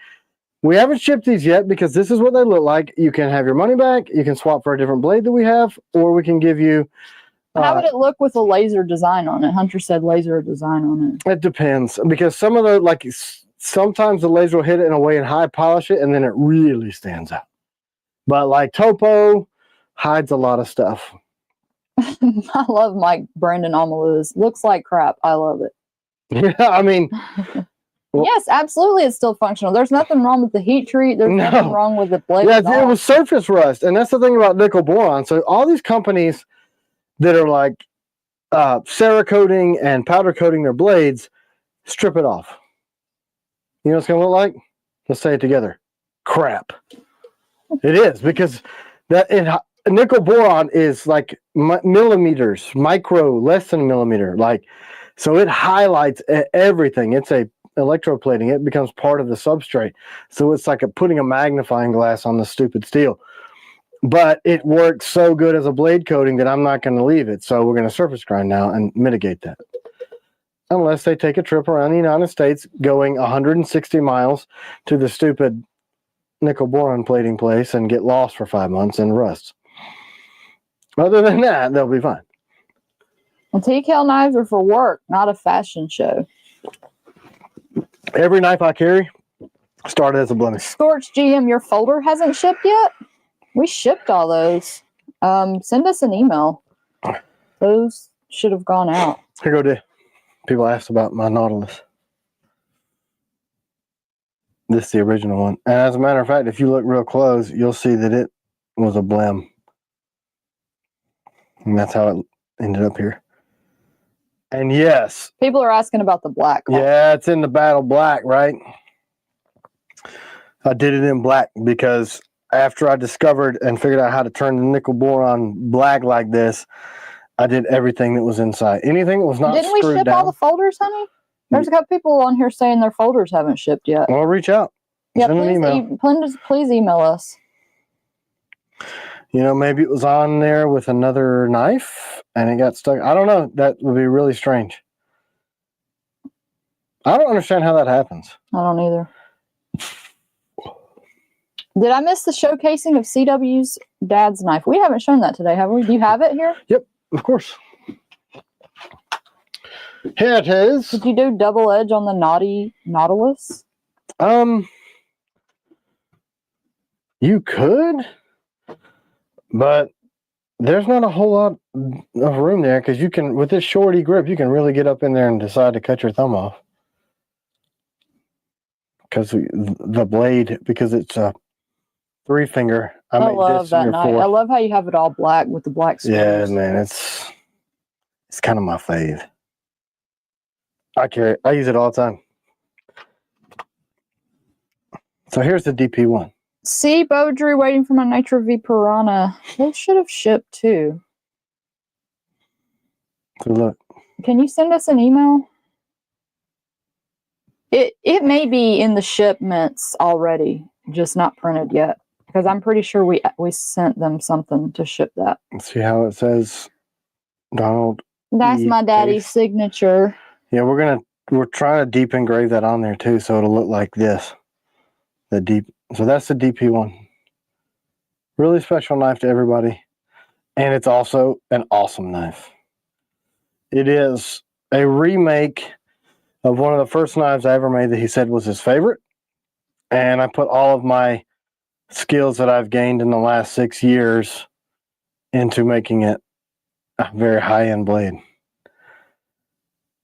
[SPEAKER 2] we haven't shipped these yet because this is what they look like. You can have your money back. You can swap for a different blade that we have, or we can give you...
[SPEAKER 1] How would it look with a laser design on it? Hunter said laser design on it.
[SPEAKER 2] It depends. Because some of the, like, sometimes the laser will hit it in a way and high polish it, and then it really stands out. But, like, Topo hides a lot of stuff.
[SPEAKER 1] I love Mike Brandon Amaluz. Looks like crap. I love it.
[SPEAKER 2] Yeah, I mean... Well,
[SPEAKER 1] yes, absolutely, it's still functional. There's nothing wrong with the heat treat. There's nothing wrong with the blade.
[SPEAKER 2] Yeah, it was surface rust, and that's the thing about nickel boron. So all these companies that are like Cerakoting and powder coating their blades, strip it off. You know what it's going to look like? Let's say it together. Crap. It is, because nickel boron is like millimeters, micro, less than a millimeter. Like, so it highlights everything. It's a electroplating. It becomes part of the substrate. So it's like putting a magnifying glass on the stupid steel. But it works so good as a blade coating that I'm not going to leave it. So we're going to surface grind now and mitigate that. Unless they take a trip around the United States going 160 miles to the stupid nickel boron plating place and get lost for 5 months and rust. Other than that, they'll be fine.
[SPEAKER 1] Well, T.Kell knives are for work, not a fashion show.
[SPEAKER 2] Every knife I carry started as a blemish.
[SPEAKER 1] Storch GM, your folder hasn't shipped yet? We shipped all those. Send us an email. Those should have gone out.
[SPEAKER 2] Here go to people asked about my Nautilus. This is the original one. And as a matter of fact, if you look real close, you'll see that it was a blem. And that's how it ended up here. And yes.
[SPEAKER 1] People are asking about the black.
[SPEAKER 2] Yeah, it's in the battle black, right? I did it in black because after I discovered and figured out how to turn the nickel boron black like this, I did everything that was inside. Anything that was not
[SPEAKER 1] Didn't we ship all the folders, honey? There's a couple people on here saying their folders haven't shipped yet.
[SPEAKER 2] Well, reach out.
[SPEAKER 1] Yeah,
[SPEAKER 2] Send an email.
[SPEAKER 1] Please email us.
[SPEAKER 2] You know, maybe it was on there with another knife and it got stuck. I don't know. That would be really strange. I don't understand how that happens.
[SPEAKER 1] I don't either. Did I miss the showcasing of CW's dad's knife? We haven't shown that today, have we? Do you have it here?
[SPEAKER 2] Yep, of course. Here it is.
[SPEAKER 1] Did you do double edge on the Nautilus?
[SPEAKER 2] You could, but there's not a whole lot of room there because you can, with this shorty grip, you can really get up in there and decide to cut your thumb off. Because the blade, because it's a 3-finger.
[SPEAKER 1] I love that knife. I love how you have it all black with the black squares.
[SPEAKER 2] Yeah, man, it's kind of my fave. I carry it. I use it all the time. So here's the DP1.
[SPEAKER 1] See, Beaudry waiting for my Nitro V Piranha. Those should have shipped too.
[SPEAKER 2] So look.
[SPEAKER 1] Can you send us an email? It may be in the shipments already, just not printed yet. Because I'm pretty sure we sent them something to ship that.
[SPEAKER 2] Let's see how it says Donald.
[SPEAKER 1] That's my daddy's signature.
[SPEAKER 2] Yeah, we're trying to deep engrave that on there too, so it'll look like this. So that's the DP1. Really special knife to everybody. And it's also an awesome knife. It is a remake of one of the first knives I ever made that he said was his favorite. And I put all of my skills that I've gained in the last 6 years into making it a very high-end blade.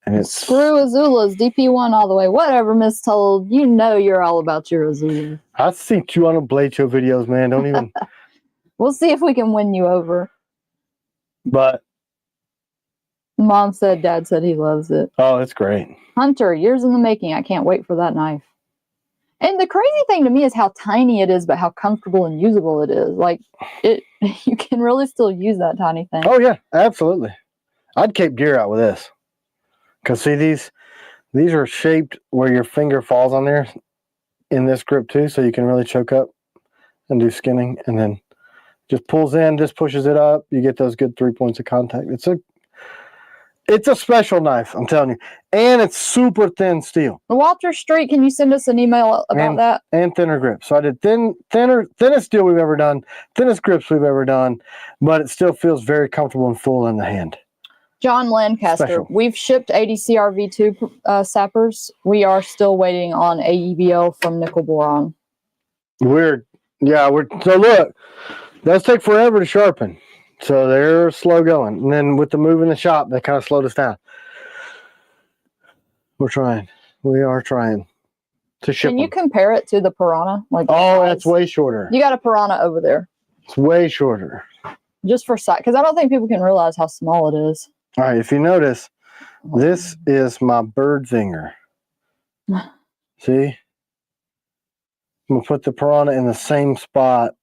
[SPEAKER 2] And it's
[SPEAKER 1] screw Azula's DP1 all the way. Whatever, Miss Told. You know you're all about your Azula.
[SPEAKER 2] I've seen you on the Blade Show videos, man. Don't even.
[SPEAKER 1] We'll see if we can win you over.
[SPEAKER 2] But
[SPEAKER 1] Mom said, Dad said he loves it.
[SPEAKER 2] Oh, it's great.
[SPEAKER 1] Hunter, years in the making. I can't wait for that knife. And the crazy thing to me is how tiny it is, but how comfortable and usable it is. Like, you can really still use that tiny thing.
[SPEAKER 2] Oh, yeah, absolutely. I'd cape deer out with this. Because, see, these are shaped where your finger falls on there in this grip, too, so you can really choke up and do skinning. And then just pulls in, just pushes it up. You get those good 3 points of contact. It's a special knife, I'm telling you. And it's super thin steel.
[SPEAKER 1] Walter Street, can you send us an email about that?
[SPEAKER 2] And thinner grip. So I did thinnest steel we've ever done, thinnest grips we've ever done, but it still feels very comfortable and full in the hand.
[SPEAKER 1] John Lancaster,
[SPEAKER 2] Special.
[SPEAKER 1] We've shipped 80 CRV2 sappers. We are still waiting on AEBO from nickel boron.
[SPEAKER 2] So look, those take forever to sharpen. So they're slow going. And then with the move in the shop, they kind of slowed us down. We're trying. We are trying to ship.
[SPEAKER 1] Can you compare it to the Piranha?
[SPEAKER 2] That's way shorter.
[SPEAKER 1] You got a Piranha over there.
[SPEAKER 2] It's way shorter.
[SPEAKER 1] just for sight, because I don't think people can realize how small it is.
[SPEAKER 2] All right, if you notice, this is my bird finger. See? I'm going to put the piranha in the same spot.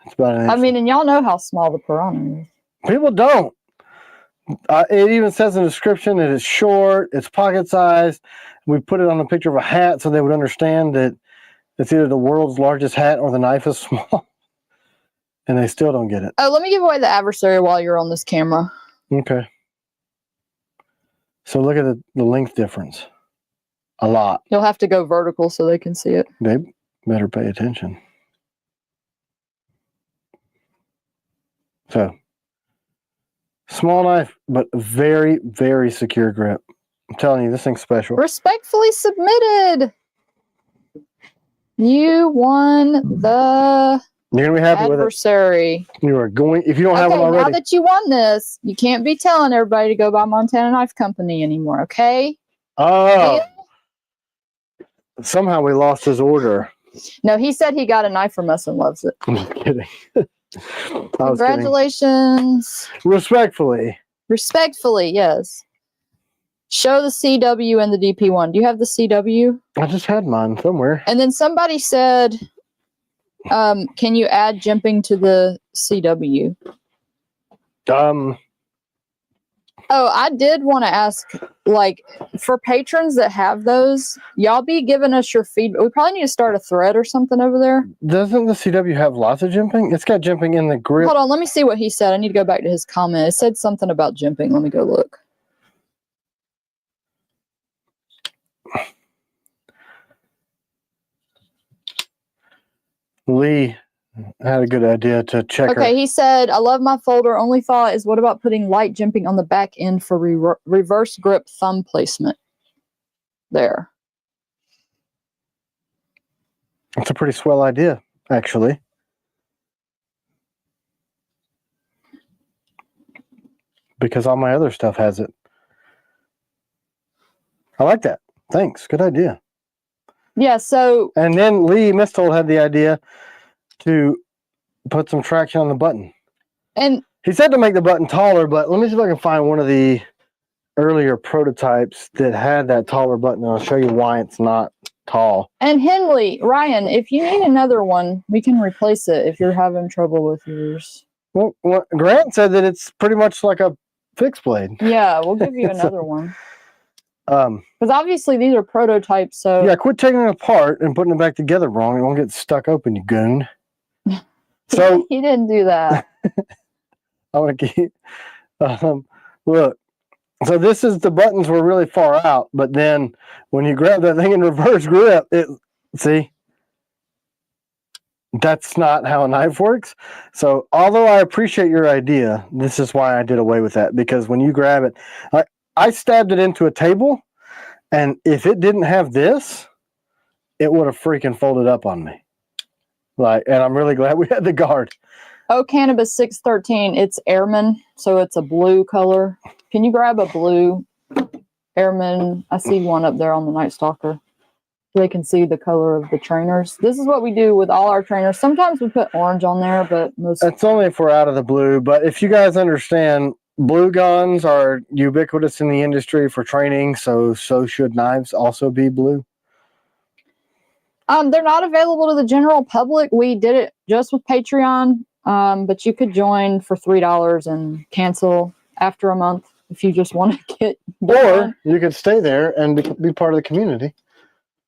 [SPEAKER 2] It's about an inch.
[SPEAKER 1] I mean, and y'all know how small the piranha is.
[SPEAKER 2] People don't. It even says in the description that it's short, it's pocket sized. We put it on a picture of a hat so they would understand that it's either the world's largest hat or the knife is small. And they still don't get it.
[SPEAKER 1] Oh, let me give away the adversary while you're on this camera.
[SPEAKER 2] Okay. So look at the length difference. A lot.
[SPEAKER 1] You'll have to go vertical so they can see it.
[SPEAKER 2] They better pay attention. So, small knife, but very, very secure grip. I'm telling you, this thing's special.
[SPEAKER 1] Respectfully submitted. You won the
[SPEAKER 2] You're gonna be happy
[SPEAKER 1] adversary.
[SPEAKER 2] with it. You are going. If you don't have one already,
[SPEAKER 1] now that you won this, you can't be telling everybody to go buy Montana Knife Company anymore. Okay?
[SPEAKER 2] oh, somehow we lost his order.
[SPEAKER 1] No, he said he got a knife from us and loves it.
[SPEAKER 2] I'm just kidding.
[SPEAKER 1] Congratulations.
[SPEAKER 2] Respectfully.
[SPEAKER 1] Respectfully, yes. Show the CW and the DP1. Do you have the CW?
[SPEAKER 2] I just had mine somewhere.
[SPEAKER 1] And then somebody said, can you add jimping to the CW? Oh, I did want to ask, like, for patrons that have those, y'all be giving us your feedback. We probably need to start a thread or something over there.
[SPEAKER 2] Doesn't the CW have lots of jimping? It's got jimping in the grip.
[SPEAKER 1] Hold on, let me see what he said. I need to go back to his comment. It said something about jimping. Let me go look.
[SPEAKER 2] Lee had a good idea to check
[SPEAKER 1] Okay, he said, I love my folder. Only thought is, what about putting light jimping on the back end for reverse grip thumb placement? There.
[SPEAKER 2] That's a pretty swell idea, actually. Because all my other stuff has it. I like that. Thanks. Good idea.
[SPEAKER 1] Yeah, so...
[SPEAKER 2] And then Lee Mistol had the idea to put some traction on the button.
[SPEAKER 1] And
[SPEAKER 2] he said to make the button taller, but let me see if I can find one of the earlier prototypes that had that taller button. I'll show you why it's not tall.
[SPEAKER 1] And Henley, Ryan, if you need another one, we can replace it if you're having trouble with yours.
[SPEAKER 2] Well, Grant said that it's pretty much like a fixed blade.
[SPEAKER 1] Yeah, we'll give you another one. Because obviously these are prototypes, so...
[SPEAKER 2] Yeah, quit taking it apart and putting it back together wrong. It won't get stuck open, you goon. So
[SPEAKER 1] he didn't do that.
[SPEAKER 2] I want to keep... look, so this is the buttons were really far out, but then when you grab that thing in reverse grip, see? That's not how a knife works. So although I appreciate your idea, this is why I did away with that. Because when you grab it, I stabbed it into a table, and if it didn't have this, it would have freaking folded up on me. Like, and I'm really glad we had the guard.
[SPEAKER 1] Oh, Cannabis 613, it's Airman, so it's a blue color. Can you grab a blue Airman? I see one up there on the Night Stalker. They can see the color of the trainers. This is what we do with all our trainers. Sometimes we put orange on there, but most...
[SPEAKER 2] That's only if we're out of the blue, but if you guys understand, blue guns are ubiquitous in the industry for training, so should knives also be blue.
[SPEAKER 1] They're not available to the general public. We did it just with Patreon, but you could join for $3 and cancel after a month if you just want to get
[SPEAKER 2] Or you could stay there and be part of the community.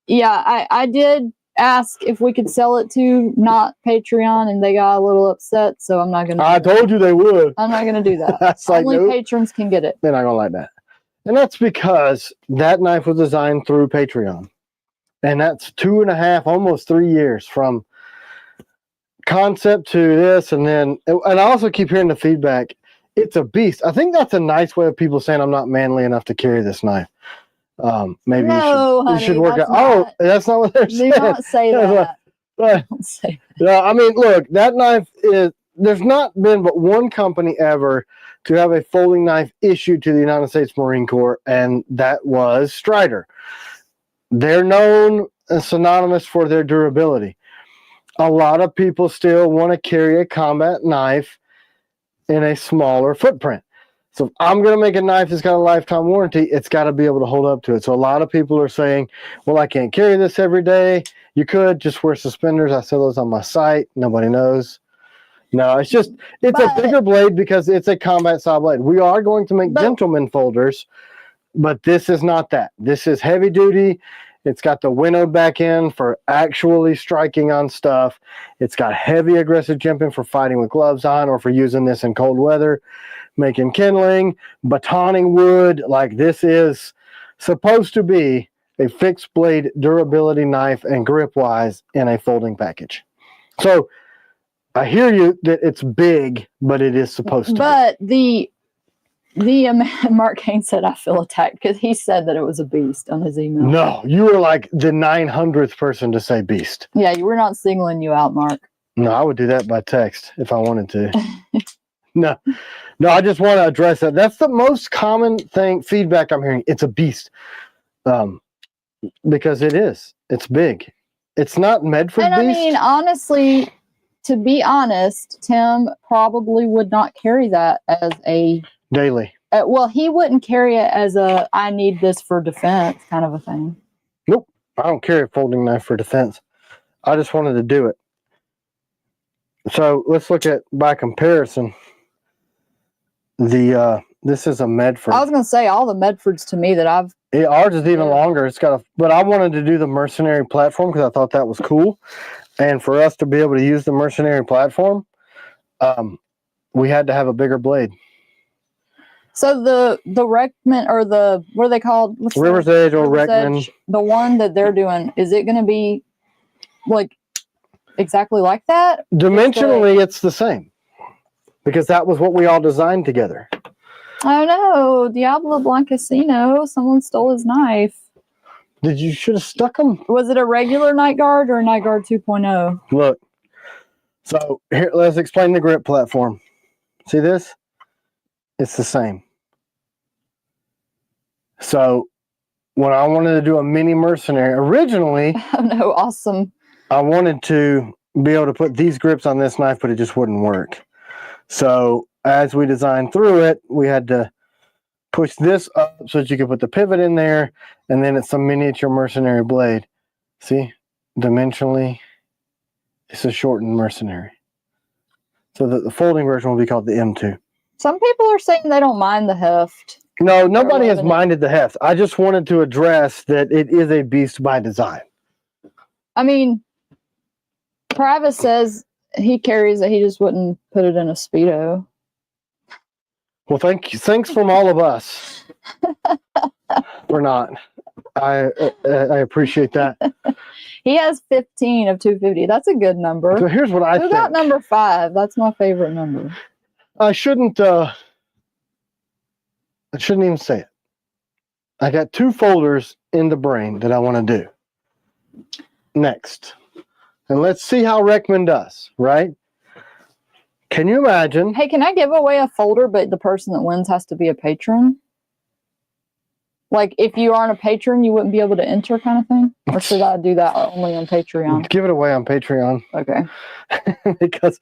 [SPEAKER 1] Yeah, I did ask if we could sell it to not Patreon, and they got a little upset, so I'm not going to...
[SPEAKER 2] I told you they would.
[SPEAKER 1] I'm not going to do that.
[SPEAKER 2] That's like,
[SPEAKER 1] only
[SPEAKER 2] nope.
[SPEAKER 1] Patrons can get it.
[SPEAKER 2] They're not going to like that. And that's because that knife was designed through Patreon. And that's 2.5, almost 3 years from concept to this. And then, and I also keep hearing the feedback. It's a beast. I think that's a nice way of people saying I'm not manly enough to carry this knife. Maybe
[SPEAKER 1] no,
[SPEAKER 2] you should work out.
[SPEAKER 1] Not,
[SPEAKER 2] that's not what they're saying.
[SPEAKER 1] Do not say that.
[SPEAKER 2] Don't say that. Yeah, I mean, look, that knife is, there's not been but one company ever to have a folding knife issued to the United States Marine Corps, and that was Strider. They're known and synonymous for their durability. a lot of people still want to carry a combat knife in a smaller footprint. So if I'm going to make a knife that's got a lifetime warranty, it's got to be able to hold up to it. So a lot of people are saying, well, I can't carry this every day. You could just wear suspenders. I sell those on my site. Nobody knows. No, it's a bigger blade because it's a combat style blade. We are going to make gentleman folders, but this is not that. This is heavy duty. It's got the winnowed back end for actually striking on stuff. It's got heavy aggressive jimping for fighting with gloves on or for using this in cold weather, making kindling, batoning wood. Like, this is supposed to be a fixed blade durability knife and grip wise in a folding package. So I hear you that it's big, but it is supposed to be.
[SPEAKER 1] But Mark Haynes said, I feel attacked because he said that it was a beast on his email.
[SPEAKER 2] No, you were like the 900th person to say beast.
[SPEAKER 1] Yeah, we're not singling you out, Mark.
[SPEAKER 2] No, I would do that by text if I wanted to. No, I just want to address that. That's the most common feedback I'm hearing. It's a beast. Because it is. It's big. It's not Medford beast.
[SPEAKER 1] And I mean, honestly, to be honest, Tim probably would not carry that as a
[SPEAKER 2] daily.
[SPEAKER 1] Well, he wouldn't carry it as a I need this for defense kind of a thing.
[SPEAKER 2] Nope. I don't carry a folding knife for defense. I just wanted to do it. So let's look at, by comparison, this is a Medford.
[SPEAKER 1] I was going to say all the Medfords to me that
[SPEAKER 2] ours is even longer. It's got but I wanted to do the mercenary platform because I thought that was cool. And for us to be able to use the mercenary platform, we had to have a bigger blade.
[SPEAKER 1] So the Reckman, or what are they called?
[SPEAKER 2] River's Edge or Reckman.
[SPEAKER 1] The one that they're doing, is it going to be like exactly like that?
[SPEAKER 2] Dimensionally, it's the same. Because that was what we all designed together.
[SPEAKER 1] Oh no, Diablo Blancasino, someone stole his knife.
[SPEAKER 2] You should have stuck them.
[SPEAKER 1] Was it a regular Night Guard or a Night Guard 2.0?
[SPEAKER 2] Look. So here, let's explain the grip platform. See this? It's the same. So when I wanted to do a mini mercenary, originally,
[SPEAKER 1] oh no, awesome.
[SPEAKER 2] I wanted to be able to put these grips on this knife, but it just wouldn't work. So as we designed through it, we had to push this up so that you could put the pivot in there, and then it's a miniature mercenary blade. See? Dimensionally, it's a shortened mercenary. So the folding version will be called the M2.
[SPEAKER 1] Some people are saying they don't mind the heft.
[SPEAKER 2] No, nobody has minded the heft. I just wanted to address that it is a beast by design.
[SPEAKER 1] I mean, Travis says he carries it. He just wouldn't put it in a Speedo.
[SPEAKER 2] Well, thanks from all of us. We're not. I appreciate that.
[SPEAKER 1] He has 15 of 250. That's a good number.
[SPEAKER 2] So here's what I think.
[SPEAKER 1] Who got number 5? That's my favorite number.
[SPEAKER 2] I shouldn't even say it. I got 2 folders in the brain that I want to do. Next. And let's see how Reckman does, right? Can you imagine?
[SPEAKER 1] Hey, can I give away a folder, but the person that wins has to be a patron? Like, if you aren't a patron, you wouldn't be able to enter kind of thing? Or should I do that only on Patreon?
[SPEAKER 2] Give it away on Patreon.
[SPEAKER 1] Okay.
[SPEAKER 2] Because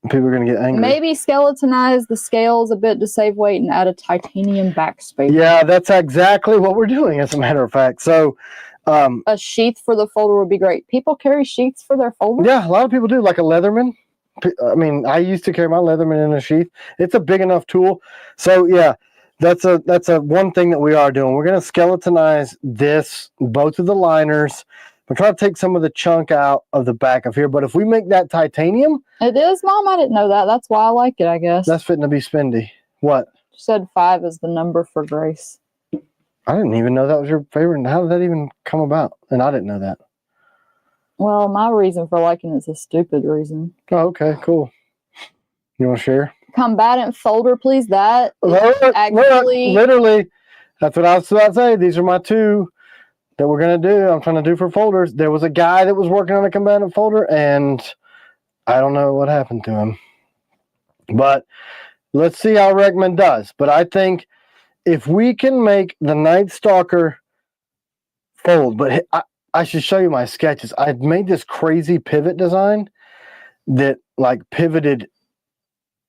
[SPEAKER 2] people are going to get angry.
[SPEAKER 1] Maybe skeletonize the scales a bit to save weight and add a titanium backspacer.
[SPEAKER 2] Yeah, that's exactly what we're doing, as a matter of fact. So,
[SPEAKER 1] a sheath for the folder would be great. People carry sheaths for their folders?
[SPEAKER 2] Yeah, a lot of people do, like a Leatherman. I mean, I used to carry my Leatherman in a sheath. It's a big enough tool. So, yeah, that's a one thing that we are doing. We're going to skeletonize both of the liners. We're trying to take some of the chunk out of the back of here. But if we make that titanium...
[SPEAKER 1] It is, Mom. I didn't know that. That's why I like it, I guess.
[SPEAKER 2] That's fitting to be spendy. What?
[SPEAKER 1] You said 5 is the number for grace.
[SPEAKER 2] I didn't even know that was your favorite. How did that even come about? And I didn't know that.
[SPEAKER 1] Well, my reason for liking it is a stupid reason.
[SPEAKER 2] Oh, okay, cool. You want to share?
[SPEAKER 1] Combatant folder, please. That
[SPEAKER 2] actually... Literally, that's what I was about to say. These are my 2 that we're going to do. I'm trying to do for folders. There was a guy that was working on a combatant folder, and I don't know what happened to him. But let's see how Reckman does. But I think if we can make the Night Stalker fold, but I should show you my sketches. I made this crazy pivot design that like pivoted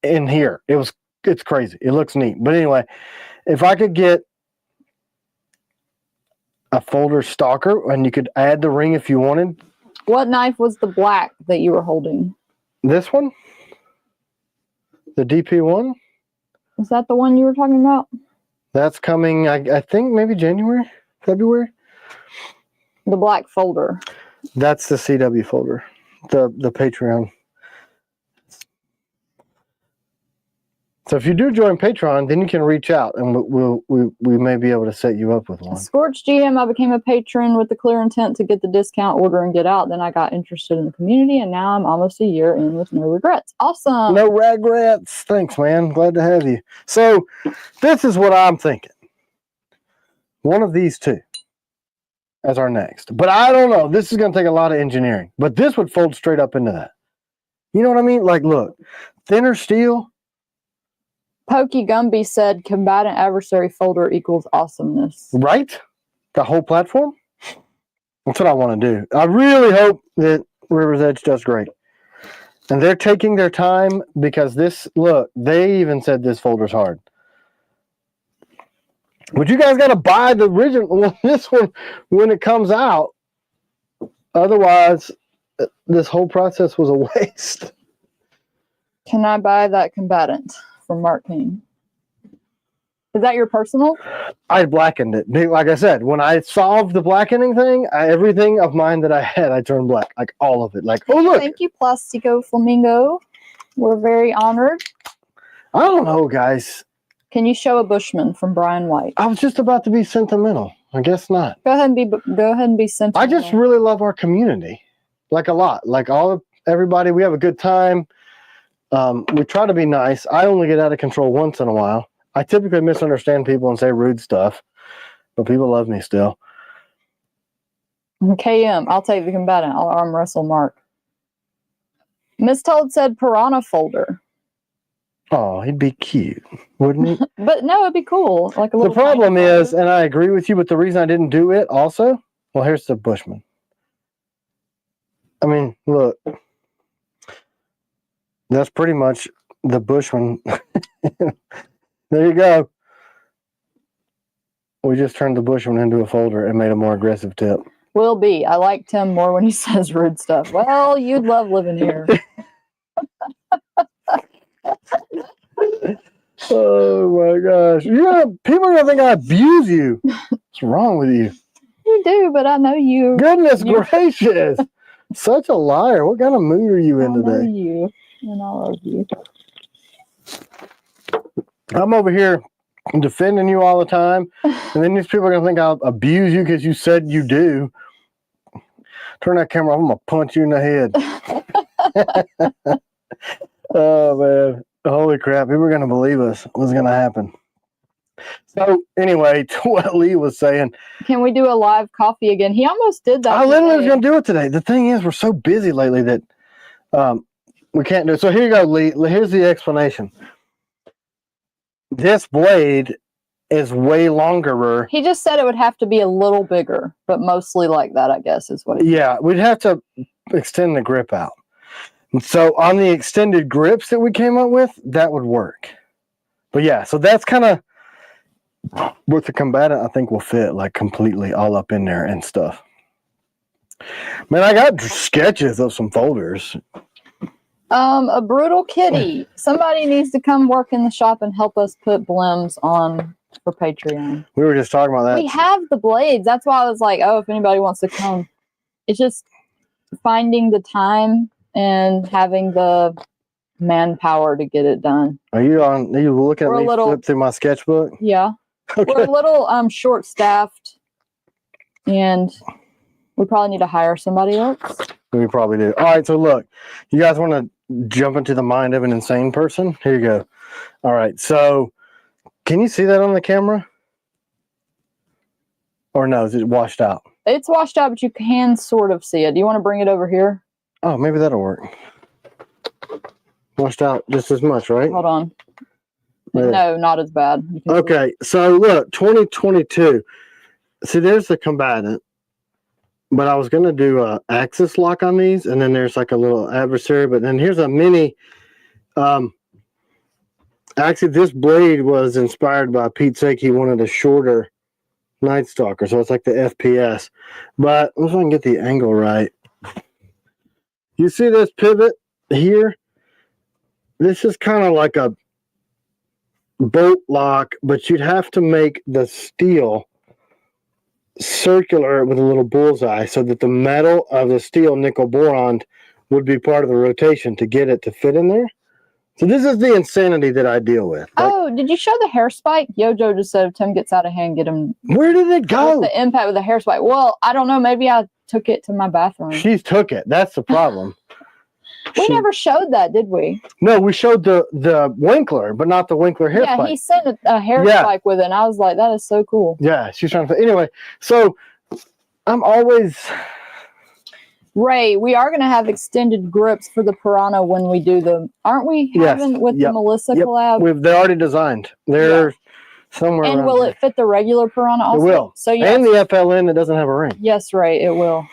[SPEAKER 2] in here. It's crazy. It looks neat. But anyway, if I could get a folder stalker and you could add the ring if you wanted.
[SPEAKER 1] What knife was the black that you were holding?
[SPEAKER 2] This one? The DP1?
[SPEAKER 1] Is that the one you were talking about?
[SPEAKER 2] That's coming, I think maybe January, February.
[SPEAKER 1] The black folder.
[SPEAKER 2] That's the CW folder, the Patreon. So if you do join Patreon, then you can reach out and we may be able to set you up with one.
[SPEAKER 1] Scorch GM, I became a patron with the clear intent to get the discount, order, and get out. Then I got interested in the community, and now I'm almost a year in with no regrets. Awesome.
[SPEAKER 2] No regrets. Thanks, man. Glad to have you. So this is what I'm thinking. One of these two as our next. But I don't know. This is going to take a lot of engineering. But this would fold straight up into that. You know what I mean? Like, look. Thinner steel.
[SPEAKER 1] Pokey Gumby said combatant adversary folder equals awesomeness.
[SPEAKER 2] Right? The whole platform? That's what I want to do. I really hope that River's Edge does great. And they're taking their time because this, look, they even said this folder's hard. But you guys got to buy the original, this one, when it comes out. Otherwise, this whole process was a waste.
[SPEAKER 1] Can I buy that combatant from Mark King? Is that your personal?
[SPEAKER 2] I blackened it. Like I said, when I solved the blackening thing, everything of mine that I had, I turned black. Like all of it. Like, oh, look.
[SPEAKER 1] Thank you, Plastico Flamingo. We're very honored.
[SPEAKER 2] I don't know, guys.
[SPEAKER 1] Can you show a Bushman from Brian White?
[SPEAKER 2] I was just about to be sentimental. I guess not.
[SPEAKER 1] Go ahead and be sentimental.
[SPEAKER 2] I just really love our community. Like a lot. Like everybody, we have a good time. We try to be nice. I only get out of control once in a while. I typically misunderstand people and say rude stuff, but people love me still.
[SPEAKER 1] KM, I'll take the combatant. I'll arm wrestle Mark. Miss Told said Piranha folder.
[SPEAKER 2] Oh, he'd be cute, wouldn't he?
[SPEAKER 1] But no, it'd be cool. Like a little.
[SPEAKER 2] The problem is, and I agree with you, but the reason I didn't do it also, well, here's the Bushman. I mean, look. That's pretty much the Bushman. There you go. We just turned the Bushman into a folder and made a more aggressive tip.
[SPEAKER 1] Will be. I like Tim more when he says rude stuff. Well, you'd love living here.
[SPEAKER 2] Oh my gosh. People are going to think I abuse you. What's wrong with you?
[SPEAKER 1] You do, but I know you.
[SPEAKER 2] Goodness gracious. Such a liar. What kind of mood are you in today?
[SPEAKER 1] I know you. And I love you.
[SPEAKER 2] I'm over here defending you all the time, and then these people are gonna think I'll abuse you because you said you do. Turn that camera off. I'm gonna punch you in the head. Oh man, holy crap! People are gonna believe us. What's gonna happen? So anyway, to what Lee was saying,
[SPEAKER 1] can we do a live coffee again? He almost did that.
[SPEAKER 2] I literally was gonna do it today. The thing is, we're so busy lately that we can't do it. So here you go, Lee. Here's the explanation. This blade is way longer.
[SPEAKER 1] He just said it would have to be a little bigger, but mostly like that, I guess, is what he
[SPEAKER 2] said. We'd have to extend the grip out. And so on the extended grips that we came up with, that would work. But yeah, so that's kind of with the combatant, I think will fit like completely all up in there and stuff. Man, I got sketches of some folders.
[SPEAKER 1] A brutal kitty. Somebody needs to come work in the shop and help us put blims on for Patreon.
[SPEAKER 2] We were just talking about that.
[SPEAKER 1] We have the blades. That's why I was like, oh, if anybody wants to come. It's just finding the time and having the manpower to get it done.
[SPEAKER 2] Are you looking at me flip through my sketchbook?
[SPEAKER 1] Yeah.
[SPEAKER 2] Okay.
[SPEAKER 1] We're a little short-staffed, and we probably need to hire somebody else.
[SPEAKER 2] We probably do. All right, so look, you guys want to jump into the mind of an insane person? Here you go. All right, so can you see that on the camera? Or no, is it washed out?
[SPEAKER 1] It's washed out, but you can sort of see it. Do you want to bring it over here?
[SPEAKER 2] Oh, maybe that'll work. Washed out just as much, right?
[SPEAKER 1] Hold on.
[SPEAKER 2] There.
[SPEAKER 1] No, not as bad.
[SPEAKER 2] Okay, so look, 2022. See, there's the combatant. but I was going to do a axis lock on these, and then there's like a little adversary, but then here's a mini. Actually, this blade was inspired by Pete's sake. He wanted a shorter Night Stalker, so it's like the FPS. But let's see if I can get the angle right. You see this pivot here? This is kind of like a bolt lock, but you'd have to make the steel circular with a little bullseye so that the metal of the steel nickel boron would be part of the rotation to get it to fit in there. So this is the insanity that I deal with. Like,
[SPEAKER 1] oh, did you show the hair spike? Yojo just said if Tim gets out of hand, get him.
[SPEAKER 2] where did it go?
[SPEAKER 1] With the impact with the hair spike. Well, I don't know. Maybe I took it to my bathroom.
[SPEAKER 2] She took it. That's the problem.
[SPEAKER 1] We never showed that, did we?
[SPEAKER 2] No, we showed the Winkler, but not the Winkler hair spike.
[SPEAKER 1] Yeah, he sent a hair spike with it, and I was like, that is so cool.
[SPEAKER 2] Yeah, she's trying to... Anyway, so I'm always...
[SPEAKER 1] Ray, we are going to have extended grips for the Piranha when we do them. Aren't we having with the Melissa collab?
[SPEAKER 2] They're already designed. They're somewhere
[SPEAKER 1] and
[SPEAKER 2] around
[SPEAKER 1] will
[SPEAKER 2] here.
[SPEAKER 1] it fit the regular Piranha also?
[SPEAKER 2] It will.
[SPEAKER 1] So, yes.
[SPEAKER 2] And the FLN that doesn't have a ring.
[SPEAKER 1] Yes, Ray, it will.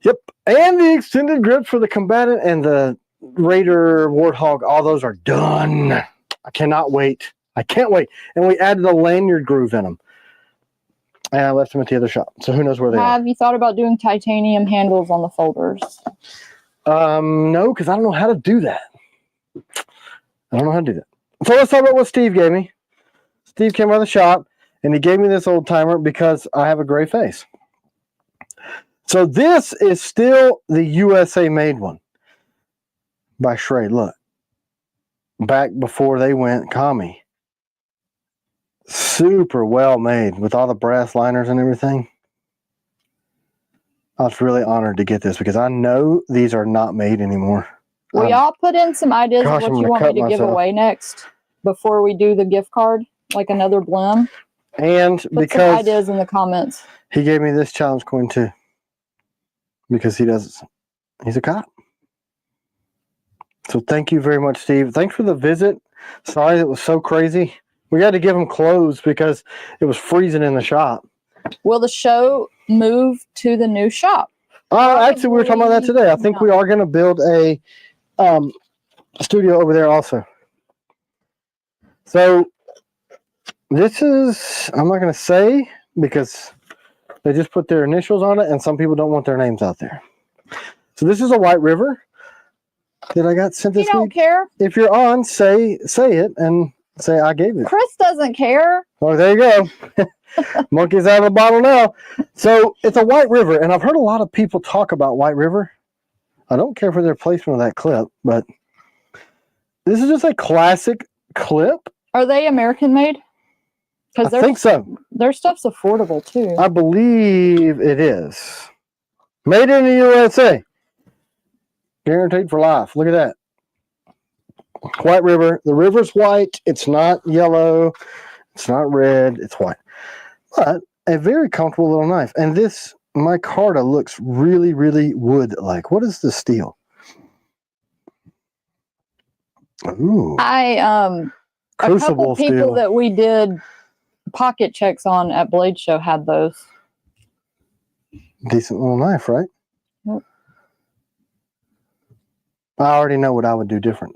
[SPEAKER 2] Yep. And the extended grips for the combatant and the Raider Warthog, all those are done. I cannot wait. I can't wait. And we added a lanyard groove in them. And I left them at the other shop. So who knows where they are.
[SPEAKER 1] Have you thought about doing titanium handles on the folders?
[SPEAKER 2] No, because I don't know how to do that. I don't know how to do that. So let's talk about what Steve gave me. Steve came by the shop and he gave me this old timer because I have a gray face. So this is still the USA made one by Schrade. Look, back before they went commie. Super well made with all the brass liners and everything. I was really honored to get this because I know these are not made anymore.
[SPEAKER 1] We all put in some ideas
[SPEAKER 2] Gosh,
[SPEAKER 1] of
[SPEAKER 2] I'm
[SPEAKER 1] what you
[SPEAKER 2] gonna
[SPEAKER 1] want me
[SPEAKER 2] cut
[SPEAKER 1] to give
[SPEAKER 2] myself.
[SPEAKER 1] away next before we do the gift card, like another blim.
[SPEAKER 2] And
[SPEAKER 1] Put
[SPEAKER 2] because
[SPEAKER 1] some ideas in the comments.
[SPEAKER 2] he gave me this challenge coin too. Because he's a cop. So thank you very much, Steve. Thanks for the visit. Sorry it was so crazy. We had to give him clothes because it was freezing in the shop.
[SPEAKER 1] Will the show move to the new shop?
[SPEAKER 2] Actually, we were talking about that today. I think we are going to build a studio over there also. So this is, I'm not going to say because they just put their initials on it and some people don't want their names out there. So this is a White River that I got sent this week.
[SPEAKER 1] You don't care?
[SPEAKER 2] If you're on, say it and say I gave it.
[SPEAKER 1] Chris doesn't care.
[SPEAKER 2] Oh, there you go. Monkey's out of the bottle now. So it's a White River, and I've heard a lot of people talk about White River. I don't care for their placement of that clip, but this is just a classic clip.
[SPEAKER 1] Are they American made?
[SPEAKER 2] I think so.
[SPEAKER 1] Their stuff's affordable too.
[SPEAKER 2] I believe it is. Made in the USA. Guaranteed for life. Look at that. White River. The river's white. It's not yellow. It's not red. It's white. But a very comfortable little knife. And this micarta looks really, really wood-like. What is the steel? Ooh.
[SPEAKER 1] A
[SPEAKER 2] Crucible
[SPEAKER 1] couple people
[SPEAKER 2] steel.
[SPEAKER 1] that we did pocket checks on at Blade Show had those.
[SPEAKER 2] Decent little knife, right?
[SPEAKER 1] Yep.
[SPEAKER 2] I already know what I would do different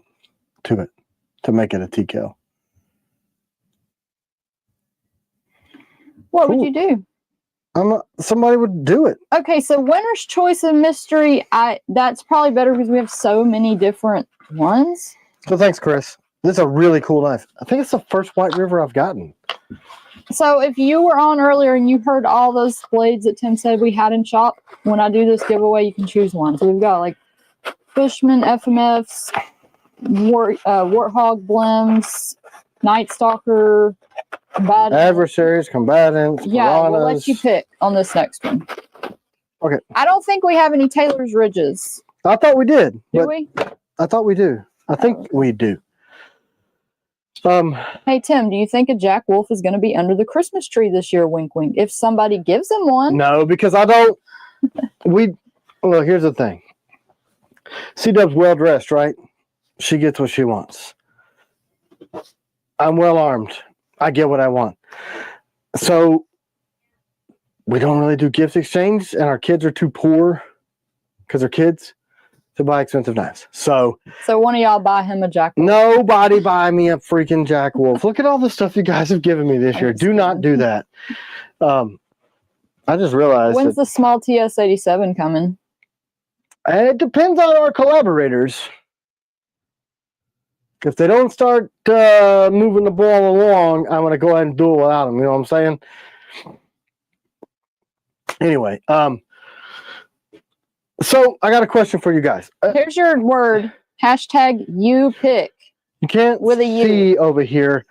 [SPEAKER 2] to it to make it a T.Kell.
[SPEAKER 1] What
[SPEAKER 2] Cool.
[SPEAKER 1] would you do?
[SPEAKER 2] Somebody would do it.
[SPEAKER 1] Okay, so winner's choice of mystery, that's probably better because we have so many different ones.
[SPEAKER 2] So thanks, Chris. This is a really cool knife. I think it's the first White River I've gotten.
[SPEAKER 1] So if you were on earlier and you heard all those blades that Tim said we had in shop, when I do this giveaway, you can choose one. So we've got like Bushman FMFs, Warthog Blims, Night Stalker, Combatant.
[SPEAKER 2] Adversaries, combatants,
[SPEAKER 1] Yeah, we'll
[SPEAKER 2] piranhas.
[SPEAKER 1] let you pick on this next one.
[SPEAKER 2] Okay.
[SPEAKER 1] I don't think we have any Taylor's Ridges.
[SPEAKER 2] I thought we did.
[SPEAKER 1] Do
[SPEAKER 2] but
[SPEAKER 1] we?
[SPEAKER 2] I thought we do. I think we do.
[SPEAKER 1] Hey, Tim, do you think a Jack Wolf is going to be under the Christmas tree this year? Wink, wink. If somebody gives him one.
[SPEAKER 2] No, because I don't. Well, here's the thing. C-Dub's well dressed, right? She gets what she wants. I'm well armed. I get what I want. So we don't really do gift exchange, and our kids are too poor because they're kids to buy expensive knives. So
[SPEAKER 1] one of y'all buy him a Jack Wolf.
[SPEAKER 2] Nobody buy me a freaking Jack Wolf. Look at all the stuff you guys have given me this year. Do not do that. I just realized.
[SPEAKER 1] When's the small TS-87 coming?
[SPEAKER 2] It depends on our collaborators. If they don't start moving the ball along, I'm going to go ahead and do it without them. You know what I'm saying? Anyway, so I got a question for you guys.
[SPEAKER 1] Here's your word. Hashtag you pick.
[SPEAKER 2] You can't
[SPEAKER 1] with a U.
[SPEAKER 2] see over here,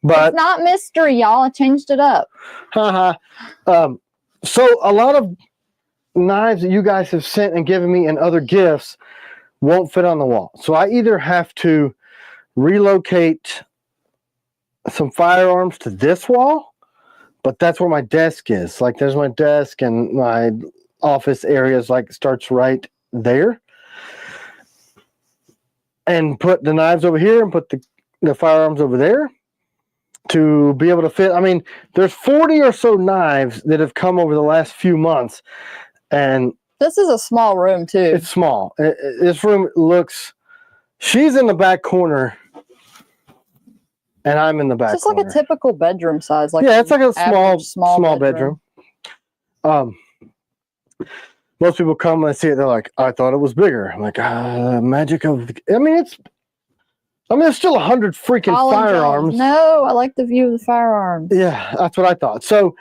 [SPEAKER 2] but
[SPEAKER 1] it's not mystery, y'all. I changed it up.
[SPEAKER 2] Haha. So a lot of knives that you guys have sent and given me and other gifts won't fit on the wall. So I either have to relocate some firearms to this wall, but that's where my desk is. Like there's my desk and my office areas like starts right there. And put the knives over here and put the firearms over there to be able to fit. I mean, there's 40 or so knives that have come over the last few months. And
[SPEAKER 1] this is a small room too.
[SPEAKER 2] It's small. This room looks, she's in the back corner and I'm in the back
[SPEAKER 1] it's just
[SPEAKER 2] corner.
[SPEAKER 1] Like a typical bedroom size. Like
[SPEAKER 2] yeah, it's like a small
[SPEAKER 1] bedroom.
[SPEAKER 2] Most people come and see it, they're like, I thought it was bigger. I'm like, magic of, it's still 100 freaking firearms.
[SPEAKER 1] No, I like the view of the firearms.
[SPEAKER 2] Yeah, that's what I thought. So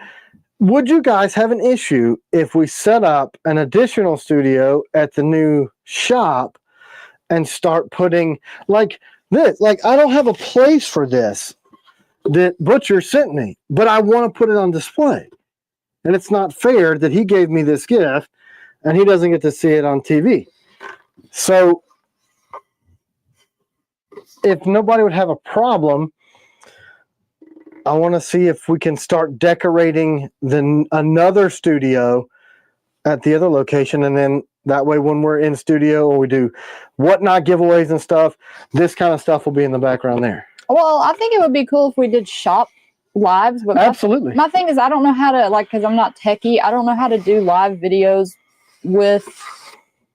[SPEAKER 2] would you guys have an issue if we set up an additional studio at the new shop and start putting like this? Like, I don't have a place for this that Butcher sent me, but I want to put it on display. And it's not fair that he gave me this gift and he doesn't get to see it on TV. So if nobody would have a problem, I want to see if we can start decorating another studio at the other location. And then that way when we're in studio or we do whatnot giveaways and stuff, this kind of stuff will be in the background there.
[SPEAKER 1] Well, I think it would be cool if we did shop lives. But
[SPEAKER 2] absolutely.
[SPEAKER 1] My thing is I don't know how to, like, because I'm not techie, I don't know how to do live videos with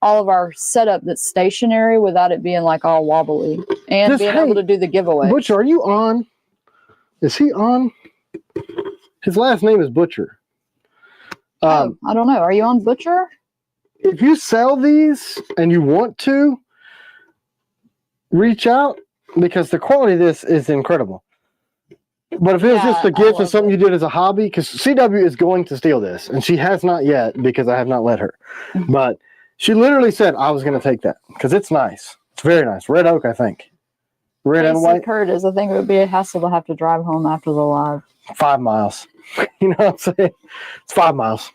[SPEAKER 1] all of our setup that's stationary without it being like all wobbly and being able to do the giveaway.
[SPEAKER 2] Butcher, are you on? Is he on? His last name is Butcher.
[SPEAKER 1] I don't know. Are you on Butcher?
[SPEAKER 2] If you sell these and you want to, reach out because the quality of this is incredible. But if it was just a gift or something you did as a hobby, because CW is going to steal this, and she has not yet because I have not let her. But she literally said I was going to take that because it's nice. It's very nice. Red oak, I think. Red and white.
[SPEAKER 1] Curtis, I think it would be a hassle to have to drive home after the live.
[SPEAKER 2] 5 miles. You know what I'm saying? It's 5 miles.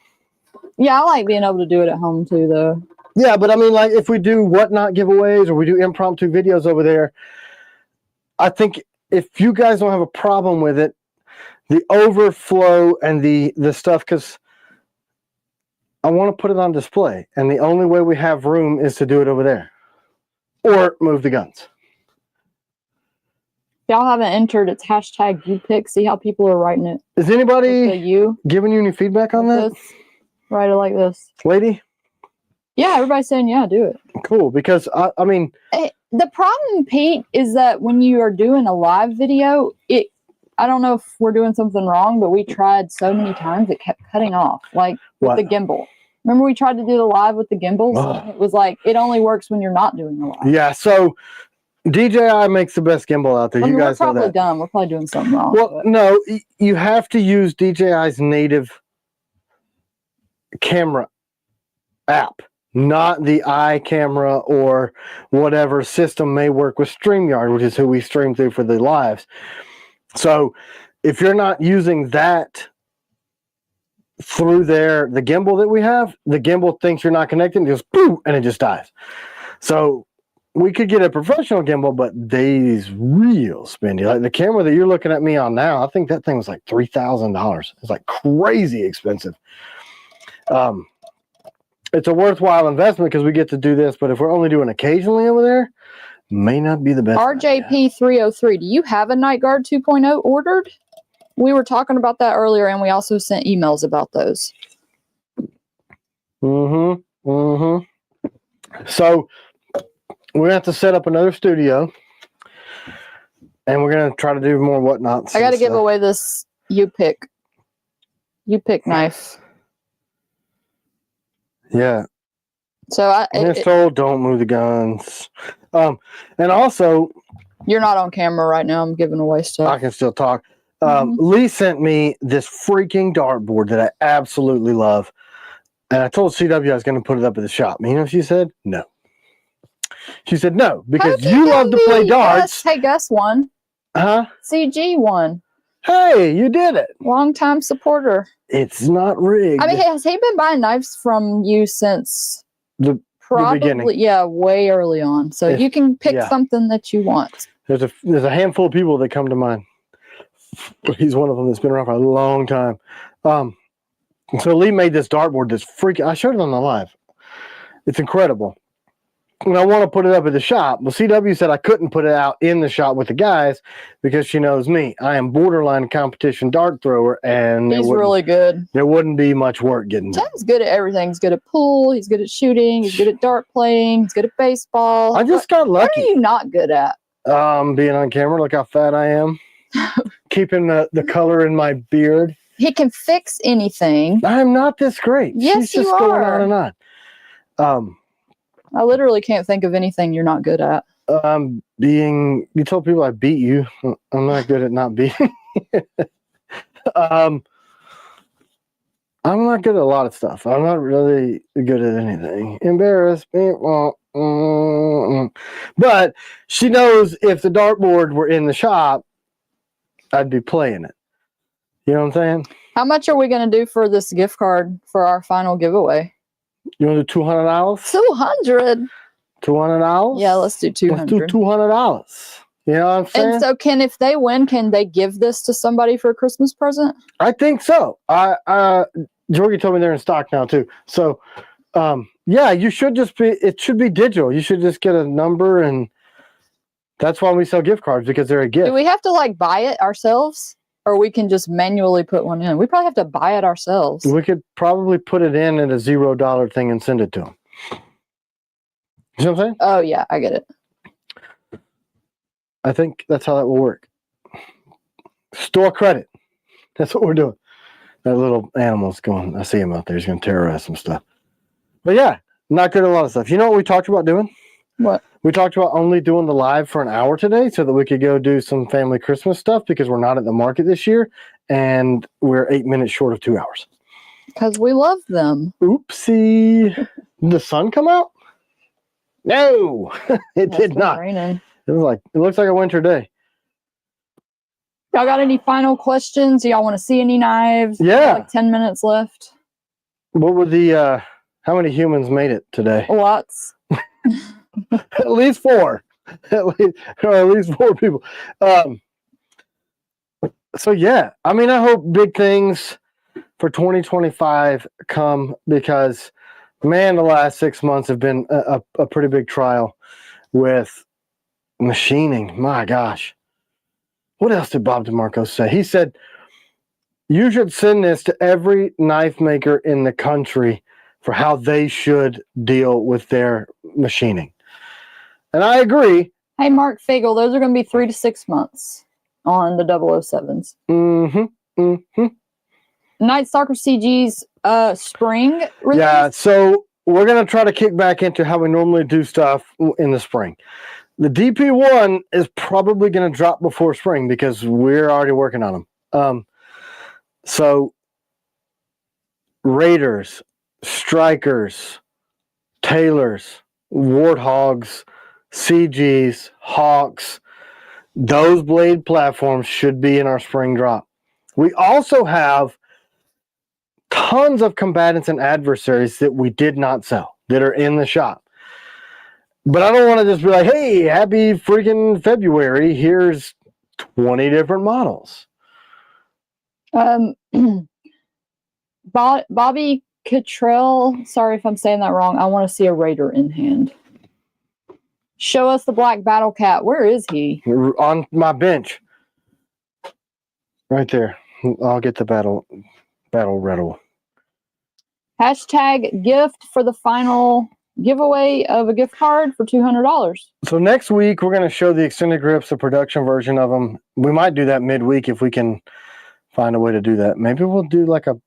[SPEAKER 1] Yeah, I like being able to do it at home too, though.
[SPEAKER 2] Yeah, but I mean, like, if we do whatnot giveaways or we do impromptu videos over there, I think if you guys don't have a problem with it, the overflow and the stuff, because I want to put it on display, and the only way we have room is to do it over there or move the guns.
[SPEAKER 1] If y'all haven't entered, it's hashtag you pick. See how people are writing it.
[SPEAKER 2] Is anybody giving you any feedback on that?
[SPEAKER 1] Write it like this.
[SPEAKER 2] Lady?
[SPEAKER 1] Yeah, everybody's saying, yeah, do it.
[SPEAKER 2] Cool, because I mean...
[SPEAKER 1] The problem, Pete, is that when you are doing a live video, I don't know if we're doing something wrong, but we tried so many times it kept cutting off, like with the gimbal. Remember we tried to do the live with the gimbals? Oh. It was like, it only works when you're not doing the live.
[SPEAKER 2] Yeah, so DJI makes the best gimbal out there. You guys know that. We're
[SPEAKER 1] probably dumb. We're probably doing something wrong.
[SPEAKER 2] Well, no, you have to use DJI's native camera app. Not the iCamera or whatever system may work with StreamYard, which is who we stream through for the lives. So if you're not using that through the gimbal that we have, the gimbal thinks you're not connected and just boom, and it just dies. So we could get a professional gimbal, but they's real spendy. Like the camera that you're looking at me on now, I think that thing was like $3,000. It's like crazy expensive. It's a worthwhile investment because we get to do this, but if we're only doing occasionally over there, may not be the best.
[SPEAKER 1] RJP303, do you have a Night Guard 2.0 ordered? we were talking about that earlier, and we also sent emails about those.
[SPEAKER 2] Mm-hmm. Mm-hmm. So we're gonna have to set up another studio, and we're gonna try to do more whatnots.
[SPEAKER 1] I got to give away this you pick knife.
[SPEAKER 2] Yeah.
[SPEAKER 1] So
[SPEAKER 2] told don't move the guns. And also,
[SPEAKER 1] you're not on camera right now. I'm giving away stuff.
[SPEAKER 2] I can still talk. Lee sent me this freaking dartboard that I absolutely love. And I told CW I was going to put it up at the shop. You know what she said? No. She said no, because you love to play darts.
[SPEAKER 1] Hey, guess one.
[SPEAKER 2] Huh?
[SPEAKER 1] CG won.
[SPEAKER 2] Hey, you did it.
[SPEAKER 1] Long-time supporter.
[SPEAKER 2] It's not rigged.
[SPEAKER 1] I mean, has he been buying knives from you since
[SPEAKER 2] the beginning?
[SPEAKER 1] Yeah, way early on. So you can pick something that you want. There's
[SPEAKER 2] a handful of people that come to mind. He's one of them that's been around for a long time. So Lee made this dartboard that's freaking. I showed it on the live. It's incredible. And I want to put it up at the shop. Well, CW said I couldn't put it out in the shop with the guys because she knows me. I am borderline competition dart thrower, and
[SPEAKER 1] he's really good.
[SPEAKER 2] There wouldn't be much work getting done.
[SPEAKER 1] He's good at everything. He's good at pool. He's good at shooting. He's good at dart playing. He's good at baseball.
[SPEAKER 2] I just got lucky.
[SPEAKER 1] What are you not good at?
[SPEAKER 2] Being on camera. Look how fat I am. Keeping the color in my beard.
[SPEAKER 1] He can fix anything.
[SPEAKER 2] I'm not this great.
[SPEAKER 1] Yes,
[SPEAKER 2] She's just going on and on.
[SPEAKER 1] I literally can't think of anything you're not good at.
[SPEAKER 2] You told people I beat you. I'm not good at not beating. I'm not good at a lot of stuff. I'm not really good at anything. Embarrassed me. But she knows if the dartboard were in the shop, I'd be playing it. You know what I'm saying?
[SPEAKER 1] How much are we going to do for this gift card for our final giveaway?
[SPEAKER 2] You want to do $200?
[SPEAKER 1] 200.
[SPEAKER 2] $200?
[SPEAKER 1] Yeah, let's do 200.
[SPEAKER 2] Let's do $200. You know what I'm saying?
[SPEAKER 1] And so, if they win, can they give this to somebody for a Christmas present?
[SPEAKER 2] I think so. Jorgie told me they're in stock now too. So, yeah, you should just be. It should be digital. You should just get a number, and that's why we sell gift cards, because they're a gift.
[SPEAKER 1] Do we have to buy it ourselves? Or we can just manually put one in. We probably have to buy it ourselves.
[SPEAKER 2] We could probably put it in at a $0 thing and send it to them. You know what I'm saying?
[SPEAKER 1] Oh, yeah, I get it.
[SPEAKER 2] I think that's how that will work. Store credit. That's what we're doing. That little animal's going. I see him out there. He's going to terrorize some stuff. But yeah, not good at a lot of stuff. You know what we talked about doing?
[SPEAKER 1] What?
[SPEAKER 2] We talked about only doing the live for an hour today so that we could go do some family Christmas stuff, because we're not at the market this year and we're 8 minutes short of 2 hours.
[SPEAKER 1] Because we love them.
[SPEAKER 2] Oopsie. Did the sun come out? No, it did not.
[SPEAKER 1] Raining.
[SPEAKER 2] It looks like a winter day.
[SPEAKER 1] Y'all got any final questions? Do y'all want to see any knives?
[SPEAKER 2] Yeah.
[SPEAKER 1] Like 10 minutes left.
[SPEAKER 2] What were how many humans made it today?
[SPEAKER 1] Lots.
[SPEAKER 2] At least 4. At least 4 people. So yeah, I mean, I hope big things for 2025 come, because man, the last 6 months have been a pretty big trial with machining. My gosh. What else did Bob DeMarco say? He said, you should send this to every knife maker in the country for how they should deal with their machining. And I agree.
[SPEAKER 1] Hey, Mark Fagel, those are going to be 3 to 6 months on the 007s.
[SPEAKER 2] Mm-hmm. Mm-hmm.
[SPEAKER 1] Night Stalker CG's spring release?
[SPEAKER 2] Yeah, so we're going to try to kick back into how we normally do stuff in the spring. The DP1 is probably going to drop before spring because we're already working on them. So Raiders, Strikers, Taylors, Warthogs, CGs, Hawks, those blade platforms should be in our spring drop. We also have tons of combatants and adversaries that we did not sell that are in the shop. But I don't want to just be like, hey, happy freaking February. Here's 20 different models.
[SPEAKER 1] Bobby Cottrell, sorry if I'm saying that wrong. I want to see a Raider in hand. Show us the Black Battle Cat. Where is he?
[SPEAKER 2] On my bench. Right there. I'll get the battle rattle.
[SPEAKER 1] Hashtag gift for the final giveaway of a gift card for $200.
[SPEAKER 2] So next week, we're going to show the extended grips, the production version of them. We might do that midweek if we can find a way to do that. Maybe we'll do like a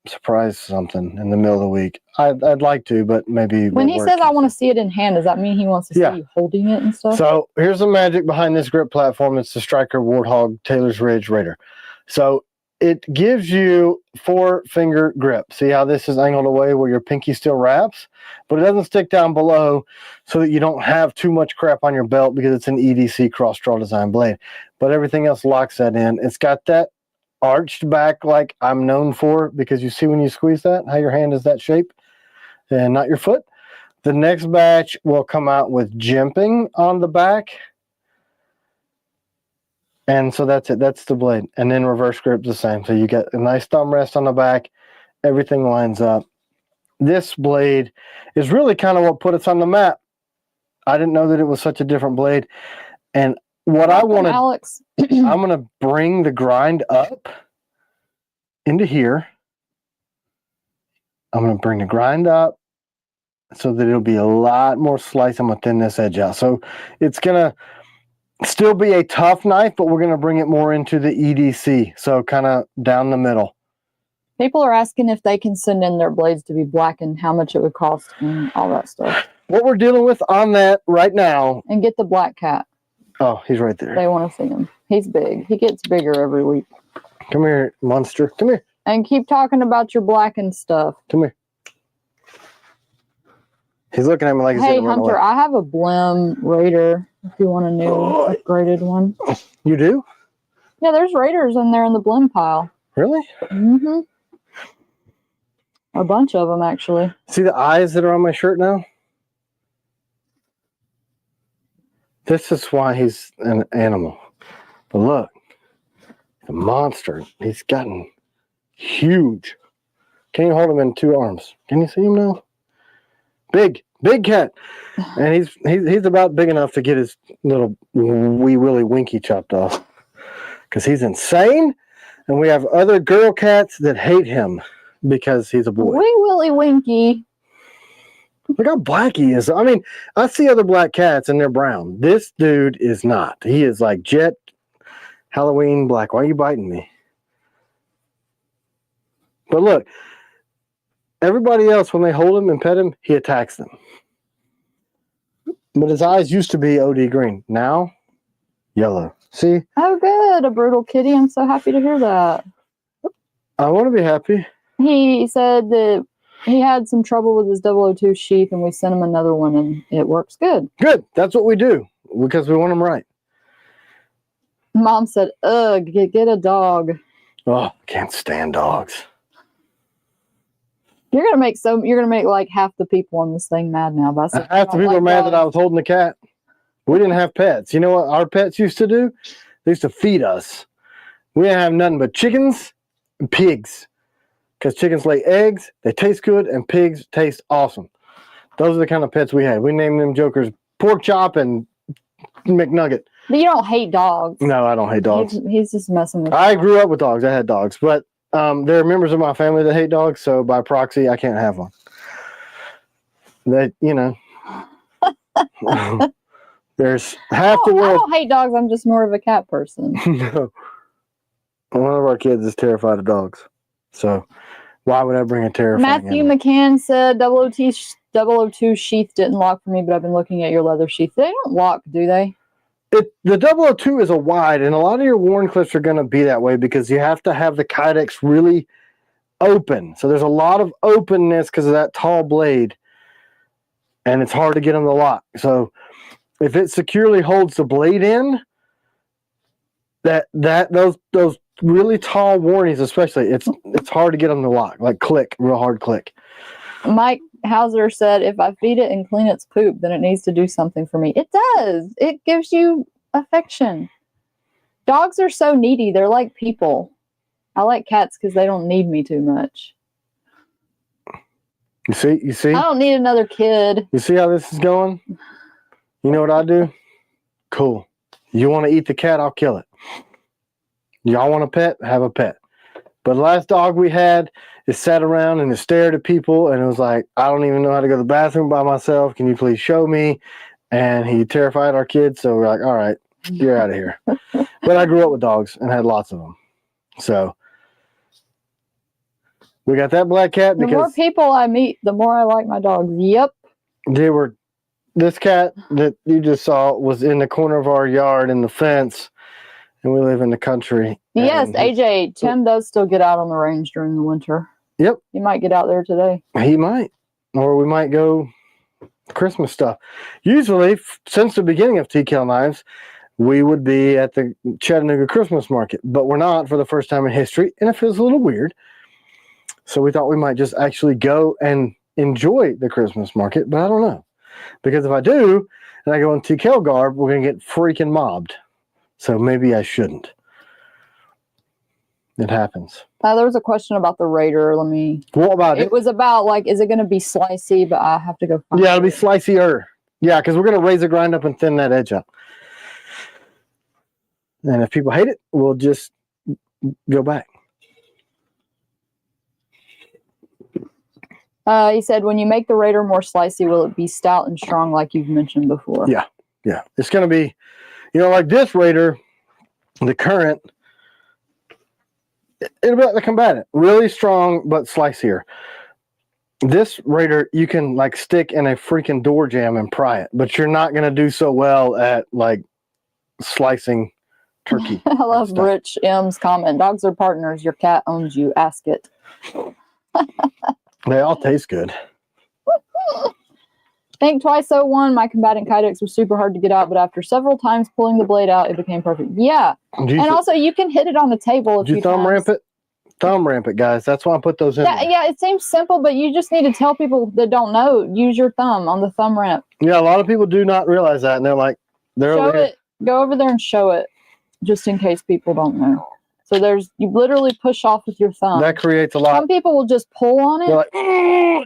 [SPEAKER 2] surprise something in the middle of the week. I'd like to, but maybe
[SPEAKER 1] when he says I want to see it in hand, does that mean he wants to see you holding it and stuff?
[SPEAKER 2] So here's the magic behind this grip platform. It's the Striker Warthog Taylor's Ridge Raider. So it gives you 4-finger grip. See how this is angled away where your pinky still wraps, but it doesn't stick down below so that you don't have too much crap on your belt because it's an EDC cross draw design blade. But everything else locks that in. It's got that arched back like I'm known for, because you see when you squeeze that, how your hand is that shape and not your foot. The next batch will come out with jimping on the back. And so that's it. That's the blade. And then reverse grip the same. So you get a nice thumb rest on the back. Everything lines up. This blade is really kind of what put us on the map. I didn't know that it was such a different blade. And what I want to,
[SPEAKER 1] Alex.
[SPEAKER 2] I'm going to bring the grind up into here. I'm going to bring the grind up so that it'll be a lot more slice. I'm going to thin this edge out. So it's going to still be a tough knife, but we're going to bring it more into the EDC. So kind of down the middle.
[SPEAKER 1] People are asking if they can send in their blades to be blackened, how much it would cost and all that stuff.
[SPEAKER 2] What we're dealing with on that right now.
[SPEAKER 1] And get the black cat.
[SPEAKER 2] Oh, he's right there.
[SPEAKER 1] They want to see him. He's big. He gets bigger every week.
[SPEAKER 2] Come here, monster. Come here.
[SPEAKER 1] And keep talking about your blackened stuff.
[SPEAKER 2] Come here. He's looking at me like he's
[SPEAKER 1] Hey, Hunter, I have a Blim Raider if you want a new upgraded one.
[SPEAKER 2] You do?
[SPEAKER 1] Yeah, there's Raiders in there in the Blim pile.
[SPEAKER 2] Really?
[SPEAKER 1] Mm-hmm. A bunch of them, actually.
[SPEAKER 2] See the eyes that are on my shirt now? This is why he's an animal. But look, the monster, he's gotten huge. Can you hold him in 2 arms? Can you see him now? Big cat. And he's about big enough to get his little wee willy winky chopped off. Because he's insane. And we have other girl cats that hate him because he's a boy.
[SPEAKER 1] Wee willy winky.
[SPEAKER 2] Look how black he is. I mean, I see other black cats and they're brown. This dude is not. He is like jet Halloween black. Why are you biting me? But look, everybody else, when they hold him and pet him, he attacks them. But his eyes used to be OD green. Now, yellow. See?
[SPEAKER 1] Oh, good. A brutal kitty. I'm so happy to hear that.
[SPEAKER 2] I want to be happy.
[SPEAKER 1] He said that he had some trouble with his 002 sheath, and we sent him another one, and it works good.
[SPEAKER 2] Good. That's what we do, because we want them right.
[SPEAKER 1] Mom said, ugh, get a dog.
[SPEAKER 2] Oh, can't stand dogs.
[SPEAKER 1] You're gonna make like half the people on this thing mad now. By saying
[SPEAKER 2] half the people are mad that I was holding the cat. We didn't have pets. You know what our pets used to do? They used to feed us. We didn't have nothing but chickens and pigs. Because chickens lay eggs, they taste good, and pigs taste awesome. Those are the kind of pets we had. We named them jokers Pork Chop and McNugget.
[SPEAKER 1] But you don't hate dogs.
[SPEAKER 2] No, I don't hate dogs.
[SPEAKER 1] He's just messing with
[SPEAKER 2] I grew up with dogs. I had dogs. But there are members of my family that hate dogs, so by proxy, I can't have one. That, you know. There's half the world.
[SPEAKER 1] I don't hate dogs. I'm just more of a cat person.
[SPEAKER 2] No. One of our kids is terrified of dogs. So why would I bring a terrifying
[SPEAKER 1] Matthew
[SPEAKER 2] animal?
[SPEAKER 1] McCann said 002 sheath didn't lock for me, but I've been looking at your leather sheath. They don't lock, do they?
[SPEAKER 2] The 002 is a wide, and a lot of your worn clips are going to be that way because you have to have the Kidex really open. So there's a lot of openness because of that tall blade, and it's hard to get them to lock. So if it securely holds the blade in, those really tall warnings, especially, it's hard to get them to lock, like click, real hard click.
[SPEAKER 1] Mike Hauser said, if I feed it and clean its poop, then it needs to do something for me. It does. It gives you affection. Dogs are so needy. They're like people. I like cats because they don't need me too much.
[SPEAKER 2] You see?
[SPEAKER 1] I don't need another kid.
[SPEAKER 2] You see how this is going? You know what I do? Cool. You want to eat the cat, I'll kill it. Y'all want a pet? Have a pet. But the last dog we had, it sat around and it stared at people, and it was like, I don't even know how to go to the bathroom by myself. Can you please show me? And he terrified our kids, so we're like, all right, you're out of here. But I grew up with dogs and had lots of them. So we got that black cat
[SPEAKER 1] The more
[SPEAKER 2] because
[SPEAKER 1] people I meet, the more I like my dogs. Yep.
[SPEAKER 2] this cat that you just saw was in the corner of our yard in the fence, and we live in the country.
[SPEAKER 1] Yes,
[SPEAKER 2] and
[SPEAKER 1] AJ, Tim does still get out on the range during the winter.
[SPEAKER 2] Yep.
[SPEAKER 1] He might get out there today.
[SPEAKER 2] He might. Or we might go Christmas stuff. Usually, since the beginning of T.Kell Knives, we would be at the Chattanooga Christmas market, but we're not for the first time in history, and it feels a little weird. So we thought we might just actually go and enjoy the Christmas market, but I don't know. Because if I do, and I go in T.Kell garb, we're going to get freaking mobbed. So maybe I shouldn't. It happens.
[SPEAKER 1] There was a question about the Raider.
[SPEAKER 2] What about it?
[SPEAKER 1] It was about, like, is it going to be slicey? But I have to go find
[SPEAKER 2] Yeah, it'll be slicey-er. Yeah, because we're going to razor grind up and thin that edge up. And if people hate it, we'll just go back.
[SPEAKER 1] He said, when you make the Raider more slicey, will it be stout and strong like you've mentioned before?
[SPEAKER 2] Yeah, yeah. It's going to be, like this Raider, the current, it'll be like the combatant. Really strong, but slicier. This Raider, you can, like, stick in a freaking door jamb and pry it, but you're not going to do so well at, like, slicing turkey.
[SPEAKER 1] I love Rich M's comment. Dogs are partners. Your cat owns you. Ask it.
[SPEAKER 2] They all taste good.
[SPEAKER 1] Think twice 01. My combatant Kidex was super hard to get out, but after several times pulling the blade out, it became perfect. Yeah. And also, you can hit it on the table.
[SPEAKER 2] Did you thumb ramp it? Thumb ramp it, guys. That's why I put those in.
[SPEAKER 1] Yeah, it seems simple, but you just need to tell people that don't know. Use your thumb on the thumb ramp.
[SPEAKER 2] Yeah, a lot of people do not realize that, and they're like,
[SPEAKER 1] show it. Go over there and show it, just in case people don't know. So you literally push off with your thumb.
[SPEAKER 2] That creates a lot.
[SPEAKER 1] Some people will just pull on it.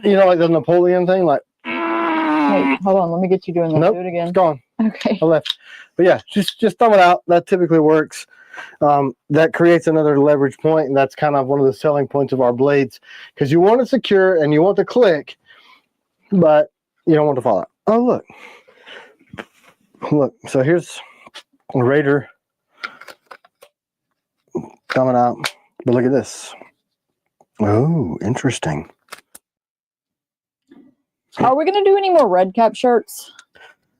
[SPEAKER 2] They're like, like the Napoleon thing, like.
[SPEAKER 1] Wait, hold on. Let me get you doing that.
[SPEAKER 2] Nope,
[SPEAKER 1] Do it again.
[SPEAKER 2] It's gone.
[SPEAKER 1] Okay.
[SPEAKER 2] I left. But yeah, just thumb it out. That typically works. That creates another leverage point, and that's kind of one of the selling points of our blades, because you want it secure and you want the click, but you don't want to fall out. Oh, look. So here's a Raider coming out, but look at this. Oh, interesting.
[SPEAKER 1] Are we going to do any more red cap shirts?
[SPEAKER 2] I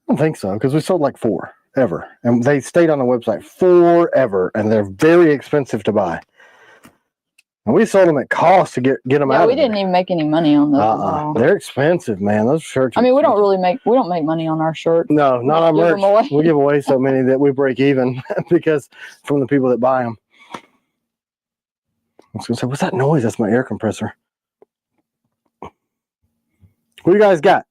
[SPEAKER 2] don't think so, because we sold like 4 ever, and they stayed on the website forever, and they're very expensive to buy. And we sold them at cost to get them out.
[SPEAKER 1] Yeah, we didn't even make any money on those.
[SPEAKER 2] They're expensive, man. Those shirts.
[SPEAKER 1] I mean, we don't make money on our shirts.
[SPEAKER 2] No, not on merch. We give away so many that we break even because from the people that buy them. I was gonna say, what's that noise? That's my air compressor. What do you guys got?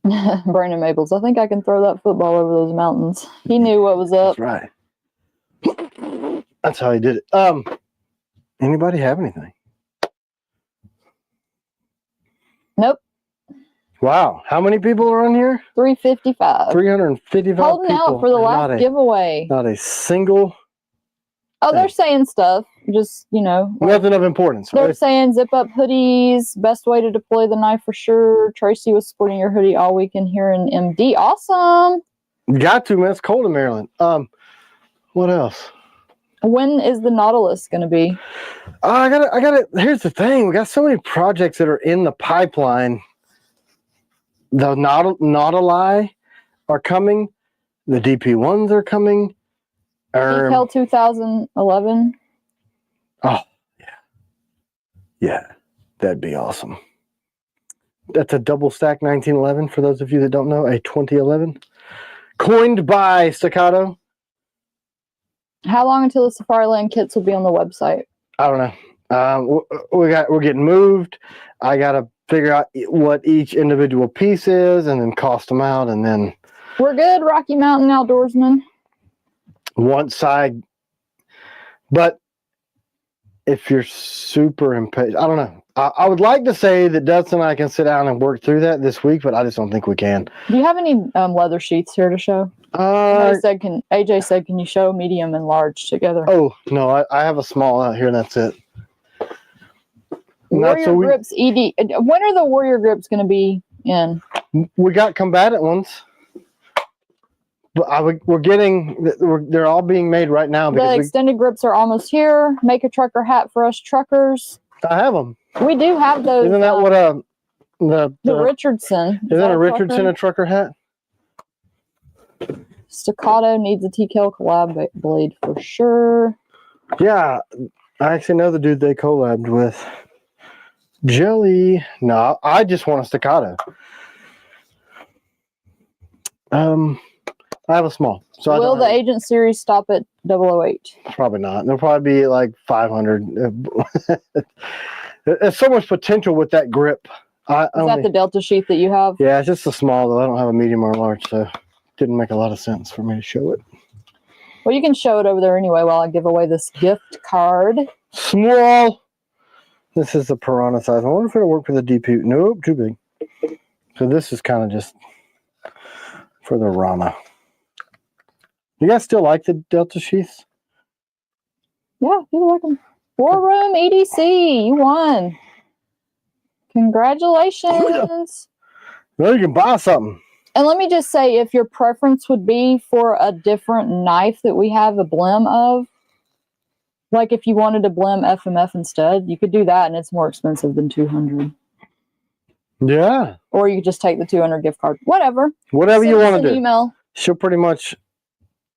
[SPEAKER 1] Brandon Maples. I think I can throw that football over those mountains. He knew what was up.
[SPEAKER 2] That's right. That's how he did it. Anybody have anything?
[SPEAKER 1] Nope.
[SPEAKER 2] Wow. How many people are on here?
[SPEAKER 1] 355.
[SPEAKER 2] 355
[SPEAKER 1] Holding
[SPEAKER 2] people.
[SPEAKER 1] out for the last giveaway.
[SPEAKER 2] Not a single.
[SPEAKER 1] Oh, they're saying stuff. Just,
[SPEAKER 2] nothing of importance.
[SPEAKER 1] They're saying zip up hoodies. Best way to deploy the knife for sure. Tracy was sporting your hoodie all weekend here in MD. Awesome.
[SPEAKER 2] Got to, man. It's cold in Maryland. What else?
[SPEAKER 1] When is the Nautilus going to be?
[SPEAKER 2] I got it. Here's the thing. We got so many projects that are in the pipeline. The Nautili are coming. The DP1s are coming.
[SPEAKER 1] T.Kell 2011.
[SPEAKER 2] Oh, yeah. Yeah, that'd be awesome. That's a double stack 1911 for those of you that don't know, a 2011. Coined by Staccato.
[SPEAKER 1] How long until the Safariland kits will be on the website?
[SPEAKER 2] I don't know. We're getting moved. I got to figure out what each individual piece is and then cost them out, and then
[SPEAKER 1] we're good, Rocky Mountain Outdoorsman.
[SPEAKER 2] Once but if you're super impatient, I don't know. I would like to say that Dustin and I can sit down and work through that this week, but I just don't think we can.
[SPEAKER 1] Do you have any leather sheaths here to show? AJ said, can you show medium and large together?
[SPEAKER 2] Oh, no, I have a small out here, and that's it.
[SPEAKER 1] Warrior Grips ED. When are the Warrior Grips going to be in?
[SPEAKER 2] We got combatant ones. But they're all being made right now.
[SPEAKER 1] The extended grips are almost here. Make a trucker hat for us truckers.
[SPEAKER 2] I have them.
[SPEAKER 1] We do have those.
[SPEAKER 2] Isn't that what the
[SPEAKER 1] Richardson?
[SPEAKER 2] Is that a Richardson a trucker hat?
[SPEAKER 1] Staccato needs a T.Kell collab blade for sure.
[SPEAKER 2] Yeah, I actually know the dude they collabed with. Jelly. No, I just want a staccato. I have a small. So
[SPEAKER 1] will the Agent series stop at 008?
[SPEAKER 2] Probably not. There'll probably be like 500. There's so much potential with that grip.
[SPEAKER 1] Is that the Delta sheath that you have?
[SPEAKER 2] Yeah, it's just a small though. I don't have a medium or a large, so it didn't make a lot of sense for me to show it.
[SPEAKER 1] Well, you can show it over there anyway while I give away this gift card.
[SPEAKER 2] Small. This is the Piranha size. I wonder if it'll work for the DP. Nope, too big. So this is kind of just for the Rana. You guys still like the Delta sheaths?
[SPEAKER 1] Yeah, you like them. War Room EDC, you won. Congratulations.
[SPEAKER 2] Well, you can buy something.
[SPEAKER 1] And let me just say, if your preference would be for a different knife that we have a blim of, like if you wanted to blim FMF instead, you could do that, and it's more expensive than $200.
[SPEAKER 2] Yeah.
[SPEAKER 1] Or you could just take the $200 gift card. Whatever.
[SPEAKER 2] Whatever you want to do.
[SPEAKER 1] Email.
[SPEAKER 2] She'll pretty much.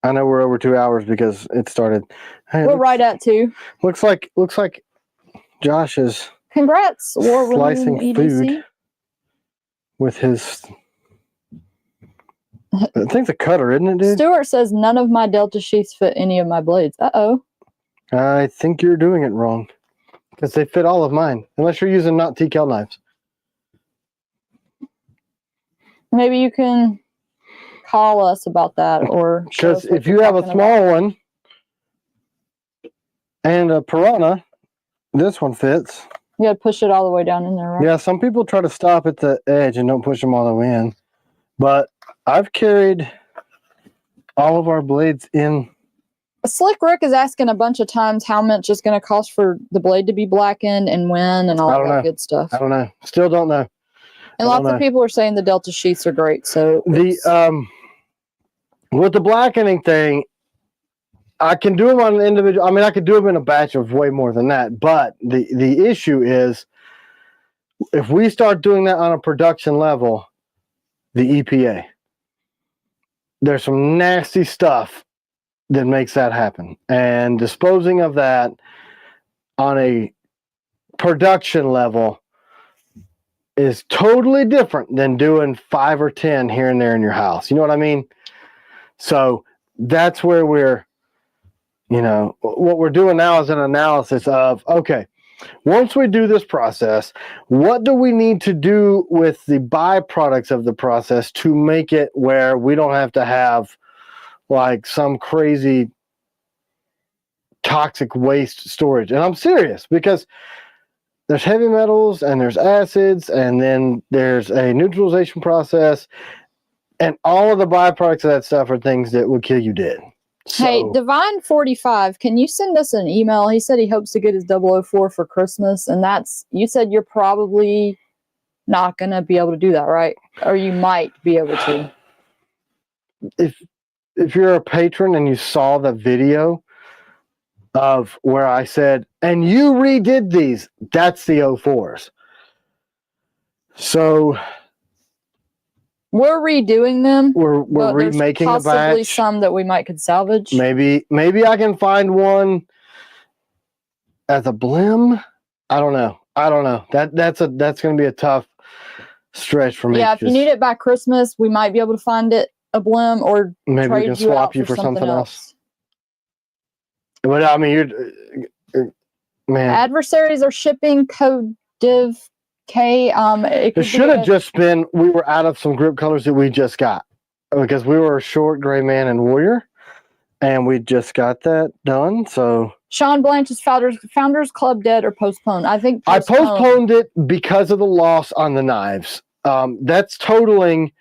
[SPEAKER 2] I know we're over 2 hours because it started. Hey,
[SPEAKER 1] we're right at 2.
[SPEAKER 2] Looks like Josh is.
[SPEAKER 1] Congrats, War Room
[SPEAKER 2] slicing
[SPEAKER 1] EDC.
[SPEAKER 2] Food with his. I think it's a cutter, isn't it, dude?
[SPEAKER 1] Stuart says none of my Delta sheaths fit any of my blades. Uh-oh.
[SPEAKER 2] I think you're doing it wrong. Because they fit all of mine. Unless you're using not T.Kell knives.
[SPEAKER 1] Maybe you can call us about that. Or
[SPEAKER 2] because if you have a small one and a Piranha, this one fits.
[SPEAKER 1] You got to push it all the way down in there, right?
[SPEAKER 2] Yeah, some people try to stop at the edge and don't push them all the way in. But I've carried all of our blades in.
[SPEAKER 1] Slick Rick is asking a bunch of times how much it's going to cost for the blade to be blackened and when and all that good stuff.
[SPEAKER 2] I don't know. Still don't know.
[SPEAKER 1] And lots of people are saying the Delta sheaths are great. So
[SPEAKER 2] the with the blackening thing, I can do them on an individual. I mean, I could do them in a batch of way more than that. But the issue is, if we start doing that on a production level, the EPA, there's some nasty stuff that makes that happen. And disposing of that on a production level is totally different than doing 5 or 10 here and there in your house. You know what I mean? So that's where we're, what we're doing now is an analysis of, okay, once we do this process, what do we need to do with the byproducts of the process to make it where we don't have to have like some crazy toxic waste storage? And I'm serious, because there's heavy metals and there's acids and then there's a neutralization process, and all of the byproducts of that stuff are things that would kill you dead. So,
[SPEAKER 1] hey, Divine45, can you send us an email? He said he hopes to get his 004 for Christmas, and you said you're probably not going to be able to do that, right? Or you might be able to.
[SPEAKER 2] If you're a patron and you saw the video of where I said, and you redid these, that's the 04s. So
[SPEAKER 1] we're redoing them.
[SPEAKER 2] We're remaking the batch.
[SPEAKER 1] Possibly some that we could salvage.
[SPEAKER 2] Maybe I can find one as a blim. I don't know. That's going to be a tough stretch for me.
[SPEAKER 1] Yeah, if you need it by Christmas, we might be able to find it a blim, or
[SPEAKER 2] maybe we can swap you for something else. But I mean, man.
[SPEAKER 1] Adversaries are shipping code div K.
[SPEAKER 2] It should have just been we were out of some grip colors that we just got, because we were a short, gray man, and warrior, and we just got that done. So
[SPEAKER 1] Sean Blanche's Founders Club dead or postponed? I think
[SPEAKER 2] I postponed it because of the loss on the knives. That's totaling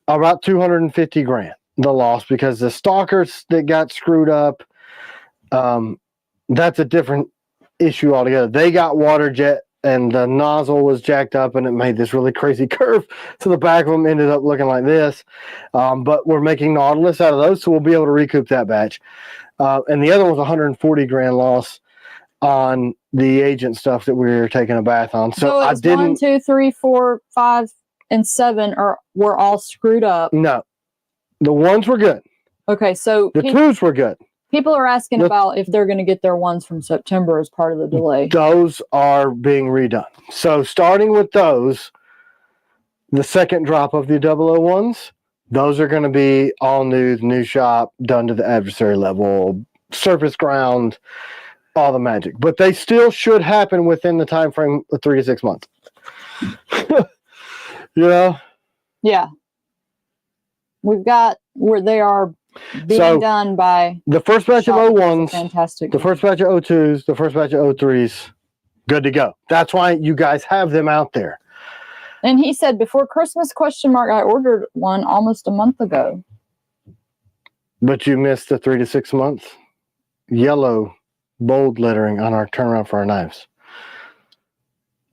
[SPEAKER 2] about 250 grand, the loss, because the stalkers that got screwed up, that's a different issue altogether. They got water jet and the nozzle was jacked up and it made this really crazy curve. So the back of them ended up looking like this. But we're making Nautilus out of those, so we'll be able to recoup that batch. And the other was 140 grand loss on the agent stuff that we were taking a bath on. So I didn't.
[SPEAKER 1] 1, 2, 3, 4, 5, and 7 were all screwed up.
[SPEAKER 2] No, the ones were good.
[SPEAKER 1] Okay, so
[SPEAKER 2] the twos were good.
[SPEAKER 1] People are asking about if they're going to get their ones from September as part of the delay.
[SPEAKER 2] Those are being redone. So starting with those, the second drop of the 001s, those are going to be all new shop, done to the adversary level, surface ground, all the magic. But they still should happen within the time frame of 3 to 6 months. You know?
[SPEAKER 1] Yeah. We've got where they are being done by
[SPEAKER 2] the first batch of 01s,
[SPEAKER 1] fantastic.
[SPEAKER 2] the first batch of 02s, the first batch of 03s, good to go. That's why you guys have them out there.
[SPEAKER 1] And he said before Christmas ? I ordered one almost a month ago.
[SPEAKER 2] But you missed the 3 to 6 months yellow bold lettering on our turnaround for our knives.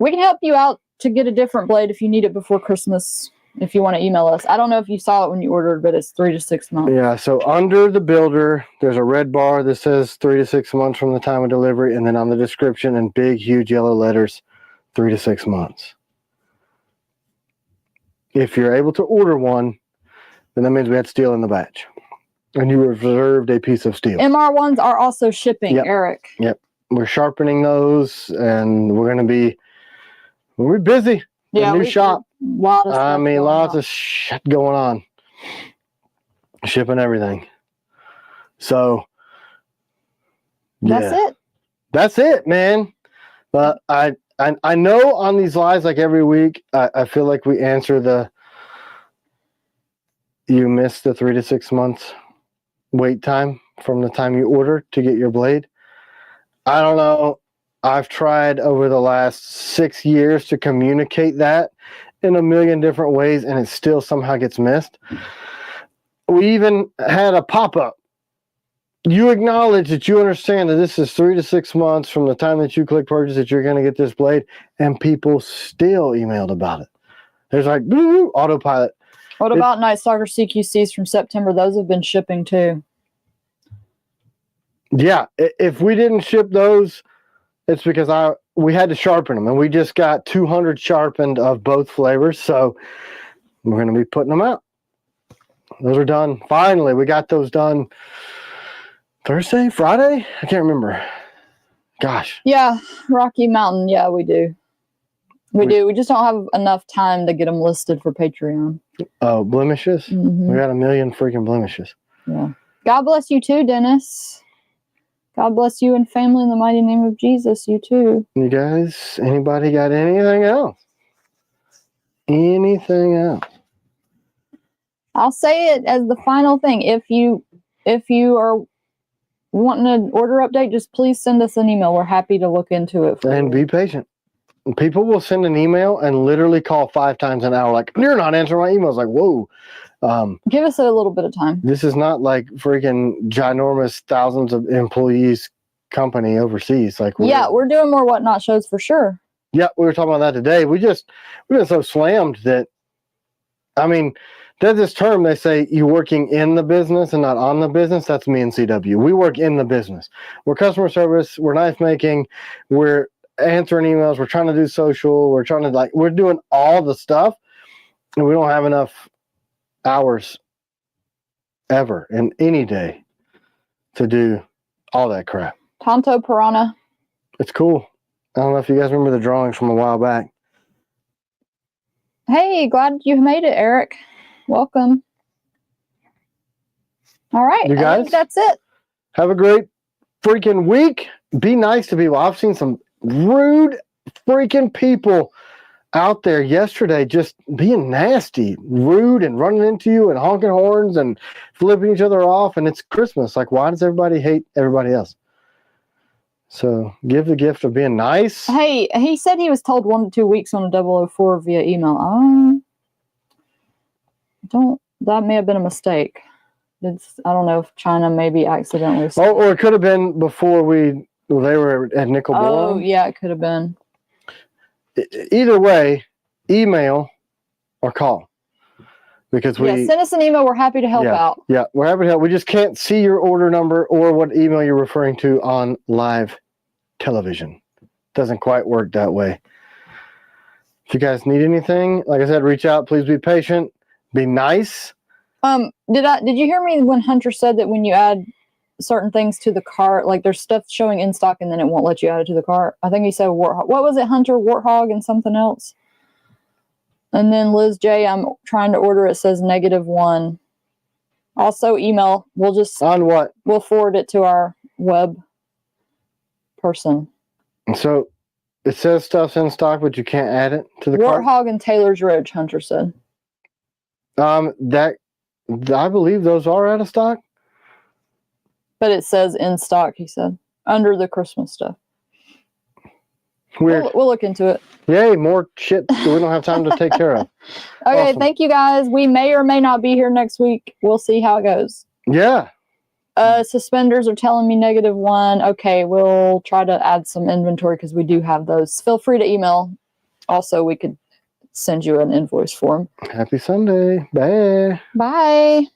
[SPEAKER 1] We can help you out to get a different blade if you need it before Christmas. If you want to email us. I don't know if you saw it when you ordered, but it's 3 to 6 months.
[SPEAKER 2] Yeah, so under the builder, there's a red bar that says 3 to 6 months from the time of delivery, and then on the description in big, huge yellow letters, 3 to 6 months. If you're able to order one, then that means we had steel in the batch. And you reserved a piece of steel.
[SPEAKER 1] MR1s are also shipping,
[SPEAKER 2] yep.
[SPEAKER 1] Eric.
[SPEAKER 2] Yep. We're sharpening those, and we're going to be busy.
[SPEAKER 1] Yeah,
[SPEAKER 2] new shop.
[SPEAKER 1] Lots
[SPEAKER 2] of shit going on. Shipping everything. So that's it, man. But I know on these lives, like every week, I feel like we answer you missed the 3 to 6 months wait time from the time you order to get your blade. I don't know. I've tried over the last 6 years to communicate that in a million different ways, and it still somehow gets missed. We even had a pop-up. You acknowledge that you understand that this is 3 to 6 months from the time that you click purchase that you're going to get this blade, and people still emailed about it. There's like, autopilot.
[SPEAKER 1] What about Night Stalker CQCs from September? Those have been shipping too.
[SPEAKER 2] Yeah, if we didn't ship those, it's because we had to sharpen them, and we just got 200 sharpened of both flavors, so we're going to be putting them out. Those are done. Finally, we got those done Thursday, Friday? I can't remember. Gosh.
[SPEAKER 1] Yeah, Rocky Mountain. Yeah, we do. We do. We just don't have enough time to get them listed for Patreon.
[SPEAKER 2] Oh, blemishes?
[SPEAKER 1] Mm-hmm.
[SPEAKER 2] We got 1 million freaking blemishes.
[SPEAKER 1] Yeah. God bless you too, Dennis. God bless you and family in the mighty name of Jesus. You too.
[SPEAKER 2] You guys, anybody got anything else? Anything else?
[SPEAKER 1] I'll say it as the final thing. If you are wanting an order update, just please send us an email. We're happy to look into it.
[SPEAKER 2] And be patient. People will send an email and literally call 5 times an hour like, you're not answering my emails. Like, whoa.
[SPEAKER 1] Give us a little bit of time.
[SPEAKER 2] This is not like freaking ginormous thousands of employees company overseas. Like,
[SPEAKER 1] we're doing more Whatnot shows for sure.
[SPEAKER 2] Yeah, we were talking about that today. We've been so slammed that, I mean, there's this term they say you working in the business and not on the business. That's me and CW. We work in the business. We're customer service. We're knife making. We're answering emails. We're trying to do social. We're trying to we're doing all the stuff, and we don't have enough hours ever in any day to do all that crap.
[SPEAKER 1] Tonto Piranha.
[SPEAKER 2] It's cool. I don't know if you guys remember the drawings from a while back.
[SPEAKER 1] Hey, glad you made it, Eric. Welcome. All right.
[SPEAKER 2] You guys,
[SPEAKER 1] I think that's it.
[SPEAKER 2] Have a great freaking week. Be nice to people. I've seen some rude freaking people out there yesterday just being nasty, rude, and running into you and honking horns and flipping each other off. And it's Christmas. Like, why does everybody hate everybody else? So give the gift of being nice.
[SPEAKER 1] Hey, he said he was told 1 to 2 weeks on a 004 via email. That may have been a mistake. I don't know if China maybe accidentally.
[SPEAKER 2] Or it could have been before they were at nickel boron.
[SPEAKER 1] Oh, yeah, it could have been.
[SPEAKER 2] Either way, email or call. Because
[SPEAKER 1] send us an email. We're happy to help out.
[SPEAKER 2] Yeah, we're happy to help. We just can't see your order number or what email you're referring to on live television. Doesn't quite work that way. If you guys need anything, like I said, reach out. Please be patient. Be nice.
[SPEAKER 1] Did you hear me when Hunter said that when you add certain things to the cart, like there's stuff showing in stock and then it won't let you add it to the cart? I think he said Warthog. What was it, Hunter? Warthog and something else? And then Liz J, I'm trying to order, it says -1. Also email.
[SPEAKER 2] On what?
[SPEAKER 1] We'll forward it to our web person.
[SPEAKER 2] So it says stuff's in stock, but you can't add it to the cart?
[SPEAKER 1] Warthog and Taylor's Ridge, Hunter said.
[SPEAKER 2] I believe those are out of stock.
[SPEAKER 1] But it says in stock, he said, under the Christmas stuff.
[SPEAKER 2] Weird.
[SPEAKER 1] We'll look into it.
[SPEAKER 2] Yay, more shit that we don't have time to take care of.
[SPEAKER 1] Okay,
[SPEAKER 2] Awesome.
[SPEAKER 1] Thank you guys. We may or may not be here next week. We'll see how it goes.
[SPEAKER 2] Yeah.
[SPEAKER 1] Suspenders are telling me -1. Okay, we'll try to add some inventory because we do have those. Feel free to email. Also, we could send you an invoice for them.
[SPEAKER 2] Happy Sunday. Bye.
[SPEAKER 1] Bye.